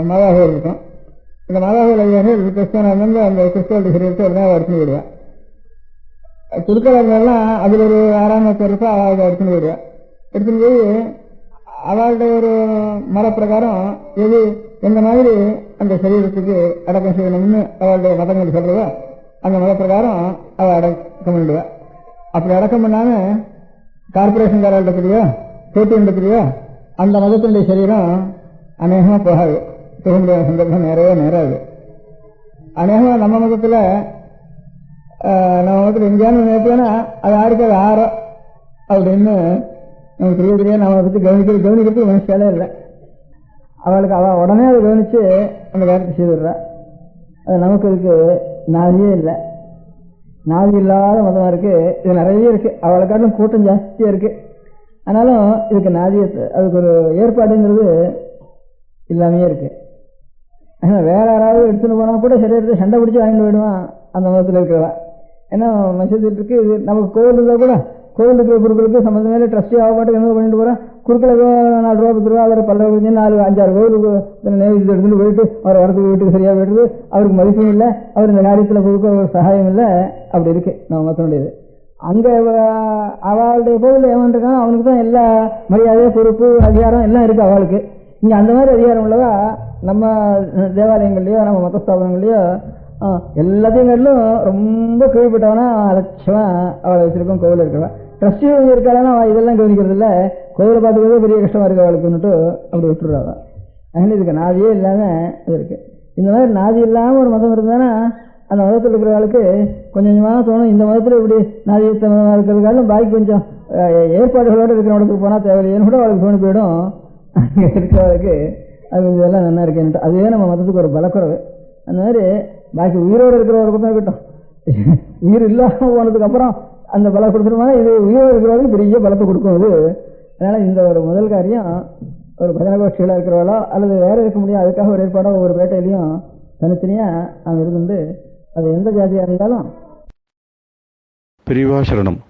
மாதாகோல் இருக்கும். இந்த மாதாகோல் ஐயார்கள் கிறிஸ்துவனாக இருந்தாலும் அந்த கிறிஸ்துவோட சரீரத்தை உடனே அவள் எடுத்துன்னு விடுவேன். துருக்காளாக இருந்தாலும் அதில் ஒரு 6ஆம் பேர் இருப்பா அவள் எடுத்துன்னு விடுவேன். எடுத்துன்னு போய் அவளுடைய ஒரு மரப்பிரகாரம் எது எந்த மாதிரி அந்த சரீரத்துக்கு அடக்கம் செய்யணும்னு அவளுடைய மதங்கள் சொல்றதோ அந்த மதப்பிரகாரம் அவள் அடக்கம் பண்ணிடுவேன். அப்படி அடக்கம் பண்ணாம கார்பரேஷன் காரர்களுக்குரியோ பேட்டியோ அந்த மதத்தினுடைய சரீரம் அநேகமாக போகாது, போக முடியாத சந்தர்ப்பம் நேராது. அநேகமாக நம்ம மதத்தில் எங்கேயானு நினைப்போனா அது யாருக்கு அது ஆறோ அப்படின்னு நமக்கு தெரியாது. நம்ம பற்றி கவனிக்கிறதுக்கு மனுஷாலே இல்லை. அவளுக்கு அவள் உடனே அதை கவனித்து அந்த காரியத்தை செய்துடுறா. அது நமக்கு இதுக்கு நாதியே இல்லை. நாதி இல்லாத மதமாக இருக்குது. இது நிறைய இருக்குது, அவளுக்காட்டிலும் கூட்டம் ஜாஸ்தியாக இருக்குது. ஆனாலும் இதுக்கு நாதியத்தை அதுக்கு ஒரு ஏற்பாடுங்கிறது இல்லாமையே இருக்குது. வேற யாராவது எடுத்துன்னு போனால் கூட சரீரத்தை சண்டை பிடிச்சி வாங்கிட்டு போயிடுவான் அந்த மதத்தில் இருக்கிறவா. ஏன்னா மசூதியில் இருக்குது. இது நமக்கு கோவில் இருந்தால் கூட கோவில் இருக்கிற குருக்களுக்கு சம்மந்தமே ட்ரஸ்டி ஆக மாட்டேங்க என்ன பண்ணிட்டு போகிறேன். குறுக்களுக்கு 4 ரூபா 10 ரூபா அவர் 12 ரூபா 4-5-6 கோவிலுக்கு நேரத்தில் எடுத்துட்டு போயிட்டு அவர் வரதுக்கு வீட்டுக்கு சரியாக போயிடுது. அவருக்கு மதிப்பும் இல்லை, அவர் இந்த காரியத்தில் கொடுக்க ஒரு சகாயம் இல்லை. அப்படி இருக்கு நம்ம மற்றனுடையது. அங்கே அவளுடைய கோவில் ஏமான் இருக்கான், அவனுக்கு தான் எல்லா மரியாதை பொறுப்பு அதிகாரம் எல்லாம் இருக்குது அவளுக்கு. இங்கே அந்த மாதிரி அதிகாரம் உள்ளதா நம்ம தேவாலயங்கள்லையோ நம்ம மத ஸ்தாபனங்கள்லையோ எல்லாத்தையும் கட்டிலும் ரொம்ப கீழ்பட்டவனா அலட்சமா அவளை வச்சிருக்கோம். கோவில் இருக்கிறவன் ட்ரஸ்டி இருக்காளா இதெல்லாம் கவனிக்கிறது இல்லை, கோவிலை பார்த்துக்கிறதே பெரிய கஷ்டமா இருக்கு அவளுக்குன்னுட்டு அப்படி விட்டுருவாங்க. அதனால இதுக்கு நாதியே இல்லாம இது இருக்கு. இந்த மாதிரி நாதி இல்லாம ஒரு மதம் இருந்தானா அந்த மதத்தில் இருக்கிறவளுக்கு கொஞ்சம் கொஞ்சமாக தோணும், இந்த மதத்தில் இப்படி நாதியத்த மதமாக இருக்கிறதுக்காலும் பாக்கி கொஞ்சம் ஏற்பாடுகளோடு இருக்கிற இடத்துக்கு போனால் தேவையில்லைன்னு கூட அவளுக்கு தோணி போயிடும். அங்கே இருக்கிறவளுக்கு அது இதெல்லாம் நல்லா இருக்கேன்ட்டு அதுவே நம்ம மதத்துக்கு ஒரு பலக்குறவு. அந்த மாதிரி பாக்கி உயிரோடு இருக்கிற ஒரு பக்கம் இருக்கட்டும், உயிர் இல்லாமல் போனதுக்கு அப்புறம் அந்த பலம் கொடுத்துருமா, இது உயிரோடு இருக்கிறவளுக்கு பெரிய பலத்தை கொடுக்கும் இது. அதனால இந்த ஒரு முதல் காரியம் ஒரு பஜனை கோஷ்டிகளாக இருக்கிறவளோ அல்லது வேற இருக்க முடியும், அதுக்காக ஒரு ஏற்பாடோ ஒவ்வொரு பேட்டையிலையும் தனித்தனியா அவன் இருந்து அது எந்த ஜாதியா இருந்தாலும். பெரியவா சரணம்.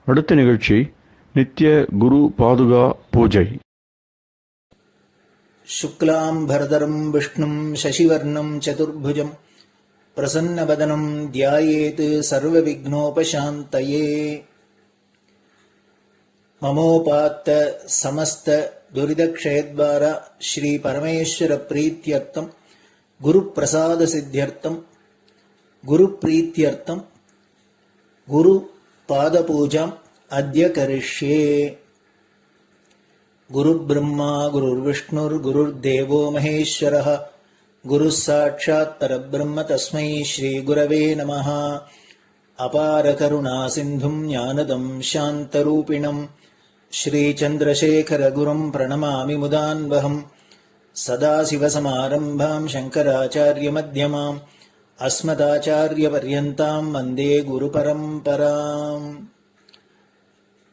அடுத்த நிகழ்ச்சி நித்திய குரு பாதுகா பூஜை. शुक्लां भरदरं विष्णुं शशिवर्णं चतुर्भुजं प्रसन्नवदनं ध्यायेत् सर्वविघ्नोपशान्तये. ममोपात्त समस्त दुरितक्षयद्वार श्री परमेश्वर प्रीत्यर्थं गुरुप्रसाद सिद्ध्यर्थं गुरुप्रीत्यर्थं गुरुपादपूजाम् अद्य करिष्ये. गुरुर्ब्रह्मा गुरुर्विष्णुर्गुरुर्देवो महेश्वरः गुरुः साक्षात् परब्रह्म तस्मै श्रीगुरवे नमः. अपारकरुणासिन्धुं ज्ञानदं शान्तरूपिणं श्रीचन्द्रशेखरगुरुं प्रणमामि मुदान्वहम्. सदाशिवसमारम्भां शङ्कराचार्यमध्यमाम् अस्मदाचार्यपर्यन्तां वन्दे गुरुपरम्पराम्.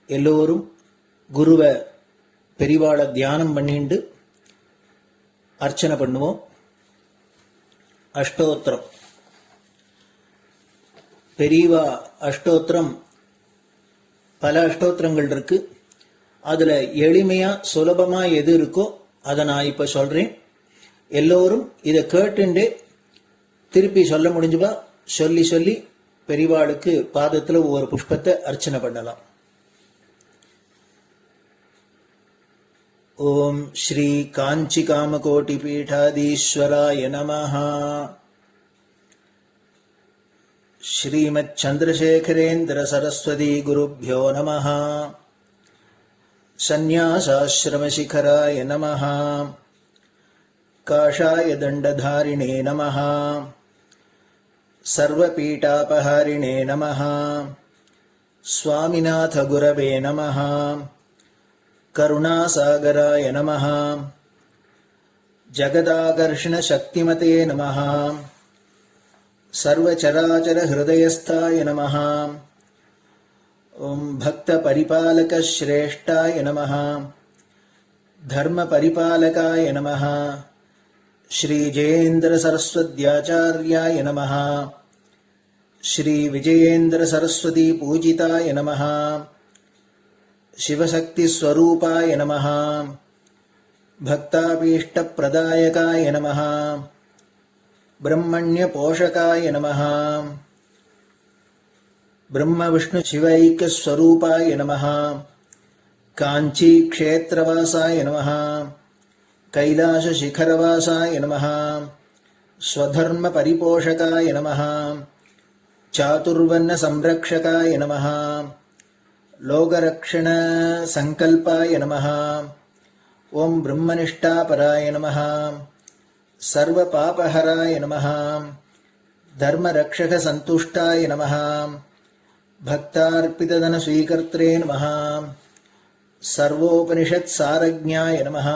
எல்லோரும் குருவை பெரிவாளை தியானம் பண்ணிண்டு அர்ச்சனை பண்ணுவோம். அஷ்டோத்திரம். பெரியவா அஷ்டோத்திரம் பல அஷ்டோத்திரங்கள் இருக்கு. அதுல எளிமையா சுலபமா எது இருக்கோ அதை நான் இப்ப சொல்றேன். எல்லோரும் இதை கேட்டுண்டே திருப்பி சொல்ல முடிஞ்சுபா சொல்லி சொல்லி பெரிவாளுக்கு பாதத்துல ஒவ்வொரு புஷ்பத்தை அர்ச்சனை பண்ணலாம். ओम श्री कांची कामकोटि पीठाधीश्वराय नमः. श्रीमत् चंद्रशेखरेन्द्र सरस्वती गुरुभ्यो नमः. संन्यासाश्रम शिखराय नमः. काषाय दंडधारिणे नमः. सर्वपीठापहारिणे नमः. स्वामिनाथ गुरवे नमः. करुणासागराय नमः. जगदाकर्षण शक्तिमते नमः. सर्वचराचर हृदयस्थाय नमः. ओम भक्त परिपालक श्रेष्ठाय नमः. धर्म परिपालकाय नमः. श्री जयेन्द्र सरस्वत्याचार्याय नमः. श्री विजयेन्द्र सरस्वती पूजिताय नमः. शिवशक्ति स्वरूपाय नमः. भक्ताभीष्ट प्रदायकाय नमः. ब्रह्मण्य पोषकाय नमः. ब्रह्म विष्णु शिवैक्य स्वरूपाय नमः. कांची क्षेत्रवासाय नमः. कैलाश शिखरवासाय नमः. स्वधर्म परिपोषकाय नमः. चातुर्वर्ण संरक्षकाय नमः. लोकरक्षण संकल्पाय नमः. ओम ब्रह्मनिष्ठापराय नमः. सर्वपापहराय नमः. धर्मरक्षक संतुष्टाय नमः. भक्तार्पितधन स्वीकर्त्रे नमः. सर्वोपनिषत् सारज्ञाय नमः.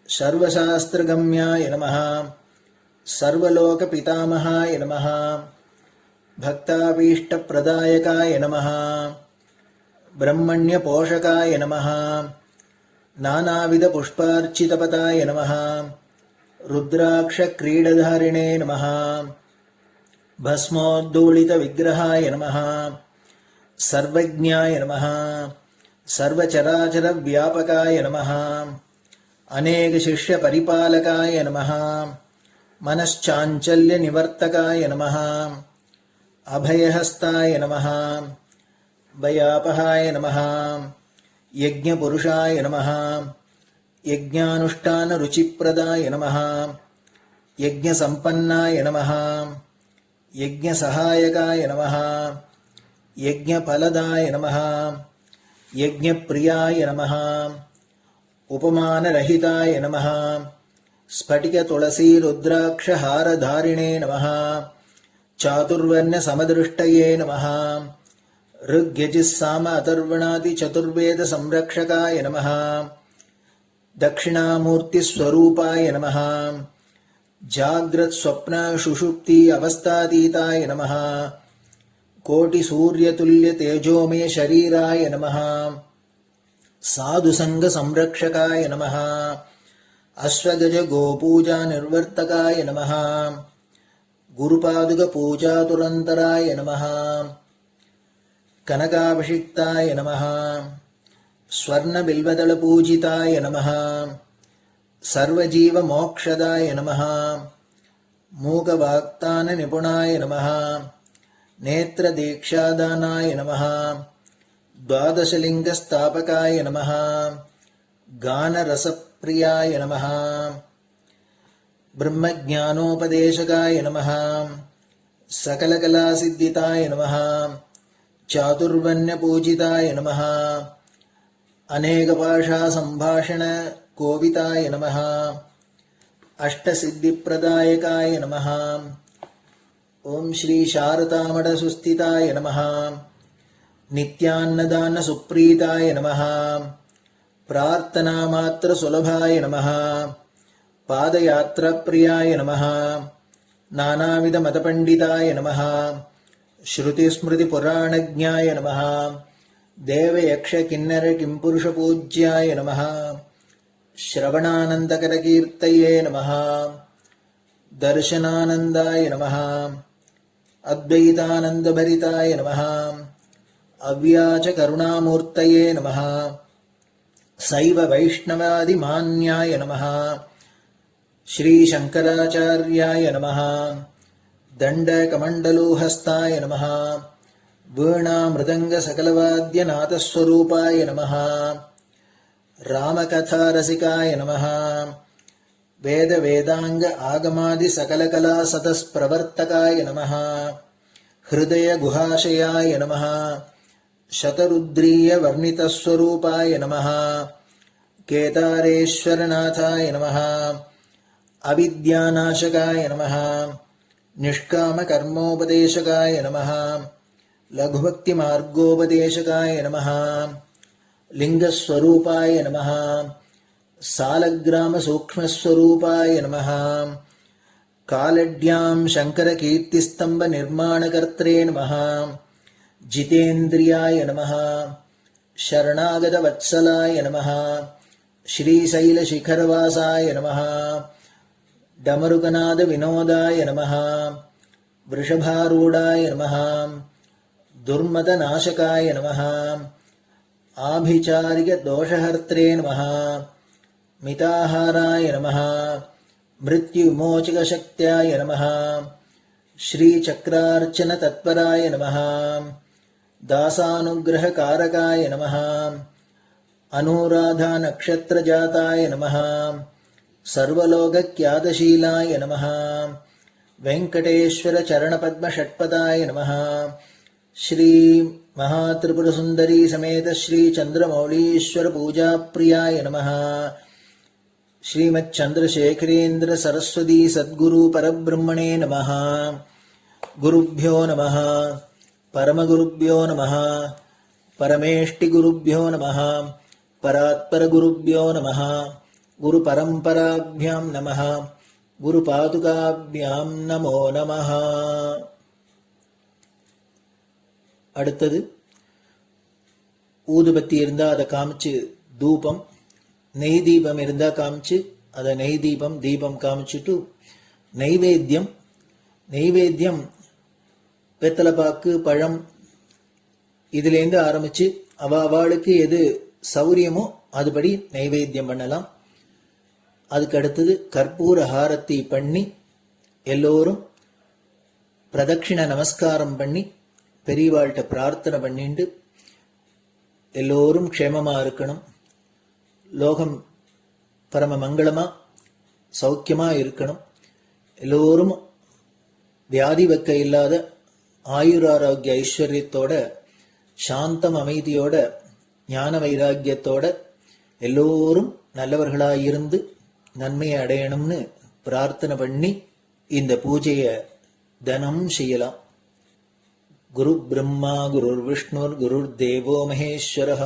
सर्वशास्त्रगम्याय नमः. सर्वलोक पितामहाय नमः. भक्ताभीष्ट प्रदायकाय नमः. ब्रह्मण्य पोषकाय नमः. नानाविध पुष्पार्चितपताय नमः. रुद्राक्ष क्रीडधारिणे नमः. भस्मोद्धूलित विग्रहाय नमः. सर्वज्ञाय नमः. सर्वचराचर व्यापकाय नमः. अनेक शिष्य परिपालकाय नमः. मनश्चाञ्चल्य निवर्तकाय नमः. अभयहस्ताय नमः. भयापहाय नमः. यज्ञपुरुषाय नमः. यज्ञानुष्ठान रुचिप्रदाय नमः. यज्ञसम्पन्नाय नमः यज्ञसहायकाय नमः यज्ञफलदाय नमः यज्ञप्रियाय नमः उपमानरहिताय नमः स्फटिकतुलसीरुद्राक्षहारधारिणे नमः चातुर्वर्ण्यसमदृष्टये नमः ऋग्यजुस्साम अथर्वणादिचतुर्वेदसंरक्षकाय नमः दक्षिणामूर्तिस्वरूपाय नमः जाग्रत्स्वप्नसुषुप्ति अवस्थातीताय नमः कोटिसूर्यतुल्यतेजोमय शरीराय नमः साधुसङ्गसंरक्षकाय नमः अश्वगजगोपूजानिर्वर्तकाय नमः गुरुपादुकपूजातुरन्तराय नमः कनकाभिषिक्ताय नमः स्वर्णबिल्वदलपूजिताय नमः सर्वजीवमोक्षदाय नमः मूकवाक्ताननिपुणाय नमः नेत्रदीक्षादानाय नमः द्वादशलिङ्गस्थापकाय नमः गानरसप्रियाय नमः ब्रह्मज्ञानोपदेशकाय नमः सकलकलासिद्धिताय नमः चातुर्वर्ण्यपूजिताय नमः अनेकभाषासम्भाषणकोविताय नमः अष्टसिद्धिप्रदायकाय नमः ओम श्री शारदामठसुस्थिताय नमः नित्यान्नदानसुप्रीताय नमः प्रार्थनामात्रसुलभाय नमः पादयात्राप्रियाय नमः नानाविधमतपण्डिताय नमः श्रुतिस्मृतिपुराणज्ञाय नमः देवयक्षकिन्नरकिंपुरुषपूज्याय नमः श्रवणानन्दकरकीर्तये नमः दर्शनानन्दाय नमः अद्वैतानन्दभरिताय नमः अव्याचकरुणामूर्तये नमः शैव वैष्णवादिमान्याय नमः श्रीशङ्कराचार्याय नमः दण्डकमण्डलोहस्ताय नमः वीणामृदङ्गसकलवाद्यनाथस्वरूपाय नमः रामकथारसिकाय नमः वेदवेदाङ्ग आगमादिसकलकलासतस्प्रवर्तकाय नमः हृदयगुहाशयाय नमः शतरुद्रीयवर्णितस्वरूपाय नमः केदारेश्वरनाथाय नमः अविद्यानाशकाय नमः निष्कामकर्मोपदेशकाय नमः लघुभक्तिमार्गोपदेशकाय नमः लिङ्गस्वरूपाय नमः सालग्रामसूक्ष्मस्वरूपाय नमः कालड्यां शङ्करकीर्तिस्तम्भनिर्माणकर्त्रे नमः जितेन्द्रियाय नमः शरणागतवत्सलाय नमः श्रीशैलशिखरवासाय नमः डमरुकनादविनोदाय नमः वृषभारूढाय नमः दुर्मदनाशकाय नमः आभिचारिकदोषहर्त्रे नमः मिताहाराय नमः मृत्युविमोचकशक्त्याय नमः श्रीचक्रार्चनतत्पराय नमः दासानुग्रहकारकाय नमः अनुराधानक्षत्रजाताय नमः सर्वलोकख्यातशीलाय नमः वेङ्कटेश्वरचरणपद्मषट्पदाय नमः श्री महात्रिपुरसुन्दरी समेत श्री चन्द्रमौलीश्वर पूजाप्रियाय नमः श्रीमच्चन्द्रशेखरेन्द्र सरस्वती सद्गुरु परब्रह्मणे नमः गुरुभ्यो नमः परमगुरुभ्यो नमः परमेष्टिगुरुभ्यो नमः परात्परगुरुभ्यो नमः गुरुपरम्पराभ्यां नमः गुरुपादुकाभ्यां नमो नमः. அடுத்தது ஊதுபத்தி இருந்தா அதை காமிச்சு தூபம், நெய் தீபம் இருந்தா காமிச்சு அதை நெய் தீபம் தீபம் காமிச்சுட்டு நைவேத்தியம் வெத்தலைப்பாக்கு பழம் இதுலேருந்து ஆரம்பிச்சு அவளுக்கு எது சௌரியமோ அதுபடி நைவேத்தியம் பண்ணலாம். அதுக்கு அடுத்தது கற்பூர ஹாரத்தி பண்ணி எல்லோரும் பிரதட்சிண நமஸ்காரம் பண்ணி பெரியவாள்கிட்ட பிரார்த்தனை பண்ணிட்டு எல்லோரும் க்ஷேமமா இருக்கணும், லோகம் பரம மங்களமா சௌக்கியமா இருக்கணும், எல்லோரும் வியாதி வெக்க இல்லாத ஆயுராரோக்கிய ஐஸ்வர்யத்தோட, சாந்தம் அமைதியோட, ஞான வைராக்கியத்தோட எல்லோரும் நல்லவர்களாயிருந்து நன்மையை அடையணும்னு பிரார்த்தனை பண்ணி இந்த பூஜையை தினம் செய்யலாம். குரு பிரம்மா குருர் விஷ்ணுர் குருர் தேவோ மகேஸ்வரः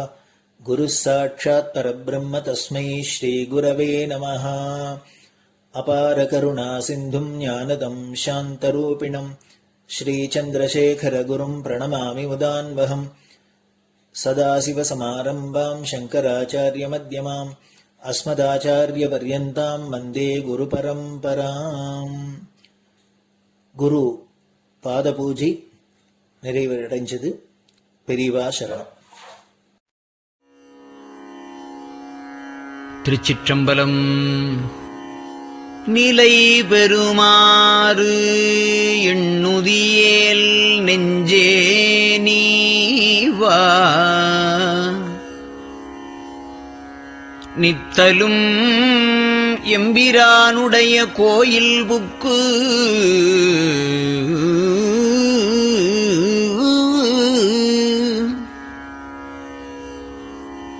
குரு சாட்சாத் பரபிரம்ம தஸ்மை ஸ்ரீ குரவே நமः. அபார கருணா சிந்தும் ஞானதம் சாந்தரூபிணம் ஸ்ரீசந்திரசேகர குரும் பிரணமாமி முதான்வகம். சதாசிவசமாரம்பாம் சங்கராச்சார்யமத்யமாம் அஸ்மதாச்சார்யபர்யந்தாம் வந்தே குரு பரம்பராம். குரு பாத பூஜை நிறைவடைஞ்சது. பெரியவா சரணம். திருச்சிற்றம்பலம். நிலை பெறுமாறு எண்ணுதியேல் நெஞ்சே நீவா, நித்தலும் எம்பிரானுடைய கோயில் புக்கு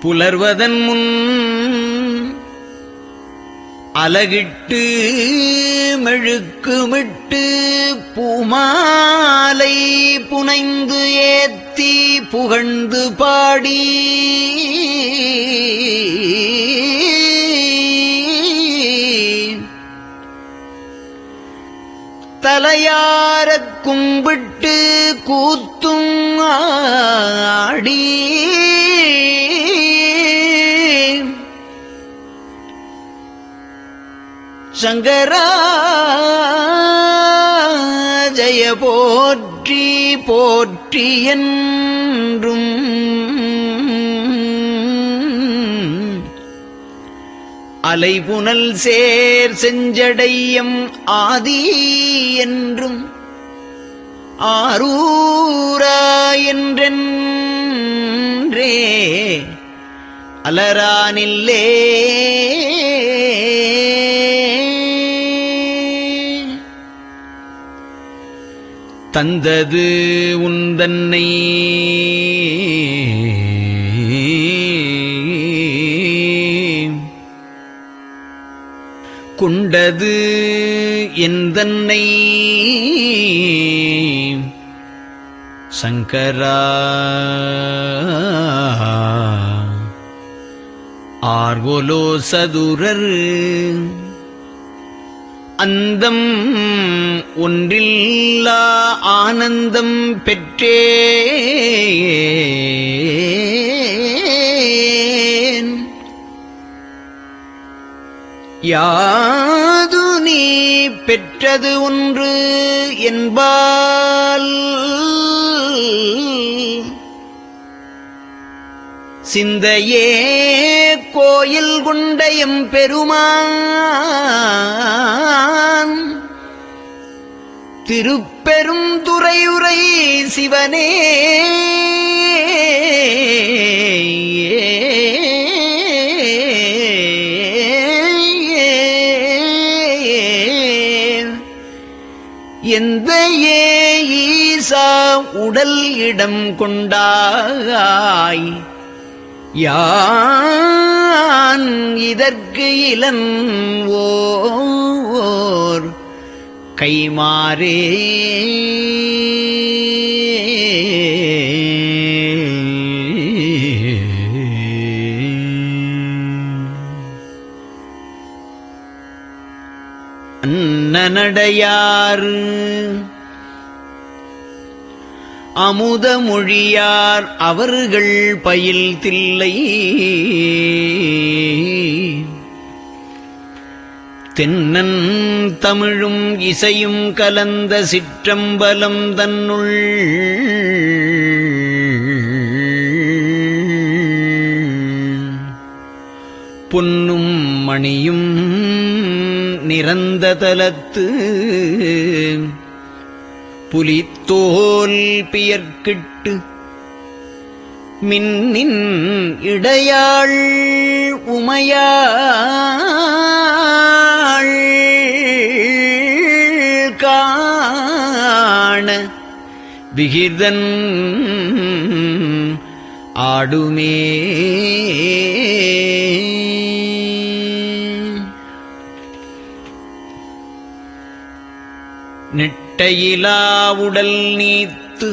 புலர்வதன் முன் அலகிட்டு மெழுக்குமிட்டு பூமாலை புனைந்து ஏத்தி புகழ்ந்து பாடி தலையாரக் கும்பிட்டு கூத்தும் ஆடி சங்கரா ஜய போற்றி போற்றி என்றும் அலைபுனல் சேர் செஞ்சடையம் ஆதி என்றும் ஆரூரா என்றென்றே அலரானில்லே தந்தது உந்தன்னை கொண்டது எந்தன்னை சங்கரா ஆர்கோலோ சதுரர் அந்தம் ஒன்றில்லா ஆனந்தம் பெற்றேன். யாது நீ பெற்றது ஒன்று என்பால் சிந்தையே கோயில் கொண்ட எம்பெருமான் திருப்பெரும் துறையுரை சிவனே எந்த ஈசா உடல் இடம் கொண்டாய் யான் இதற்கு இளன்வோர் கைமாறே அன்னநடையார் அமுத மொழியார் அவர்கள் பயில் தில்லை தென்னன் தமிழும் இசையும் கலந்த சிற்றம்பலம் தன்னுள் பொன்னும் மணியும் நிறந்த தலத்து புலித்தோல் பியர்க்கிட்டு மின்னின் இடையாள் உமையாள் விகிர்தன் ஆடுமே. நெட்டையிலா உடல் நீத்து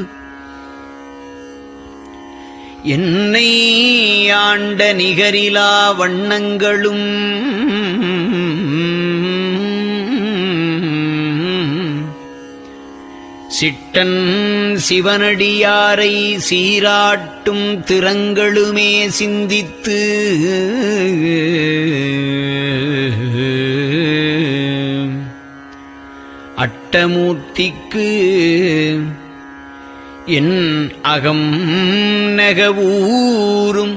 என்னை ஆண்ட நிகரிலா வண்ணங்களும் சிட்டன் சிவனடியாரை சீராட்டும் திறங்களுமே சிந்தித்து அட்டமூர்த்திக்கு என் அகம் நெகவூரும்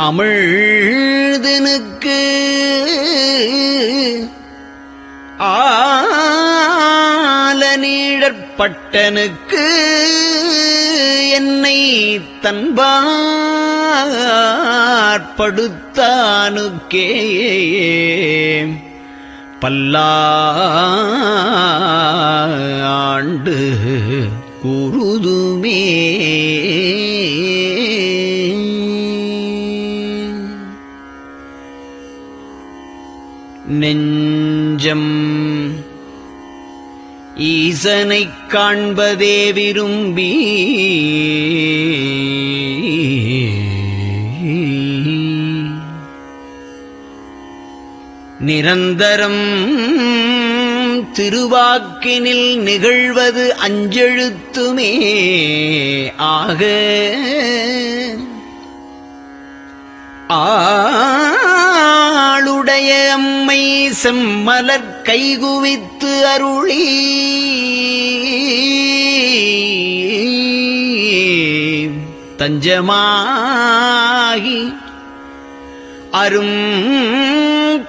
அமிழ்தனுக்கு ஆலநீழற்பட்டனுக்கு என்னை தன்பாற்படுத்தானுக்கே பல்லாண்டு குருதுமே. நெஞ்சம் ஈசனைக் காண்பதே விரும்பி நிரந்தரம் திருவாக்கினில் நிகழ்வது அஞ்செழுத்துமே ஆக ஆளுடைய அம்மை செம்மலர் கைகுவித்து அருளி தஞ்சமாகி அரும்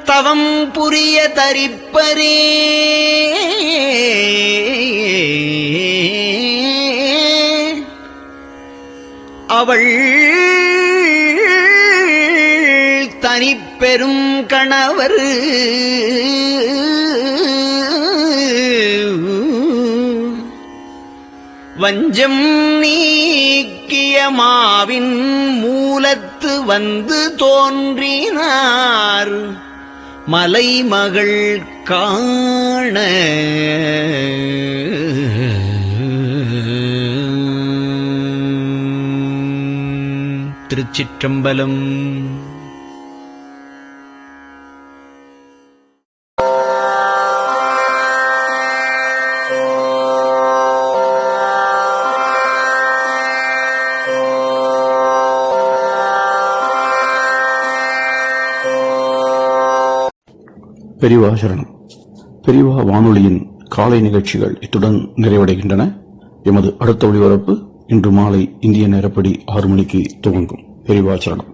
தவம் புரிய தரிப்பரே. அவள் தனிப்பெரும் கணவர் வஞ்சம் நீக்கிய மாவின் மூலத்து வந்து தோன்றினார் மலைமகள் காண. திருச்சிற்றம்பலம். பெரியவா சரணம். பெரியவா வானொலியின் காலை நிகழ்ச்சிகள் இத்துடன் நிறைவடைகின்றன. எமது அடுத்த ஒளிபரப்பு இன்று மாலை இந்திய நேரப்படி 6 மணிக்கு துவங்கும். பெரியவா சரணம்.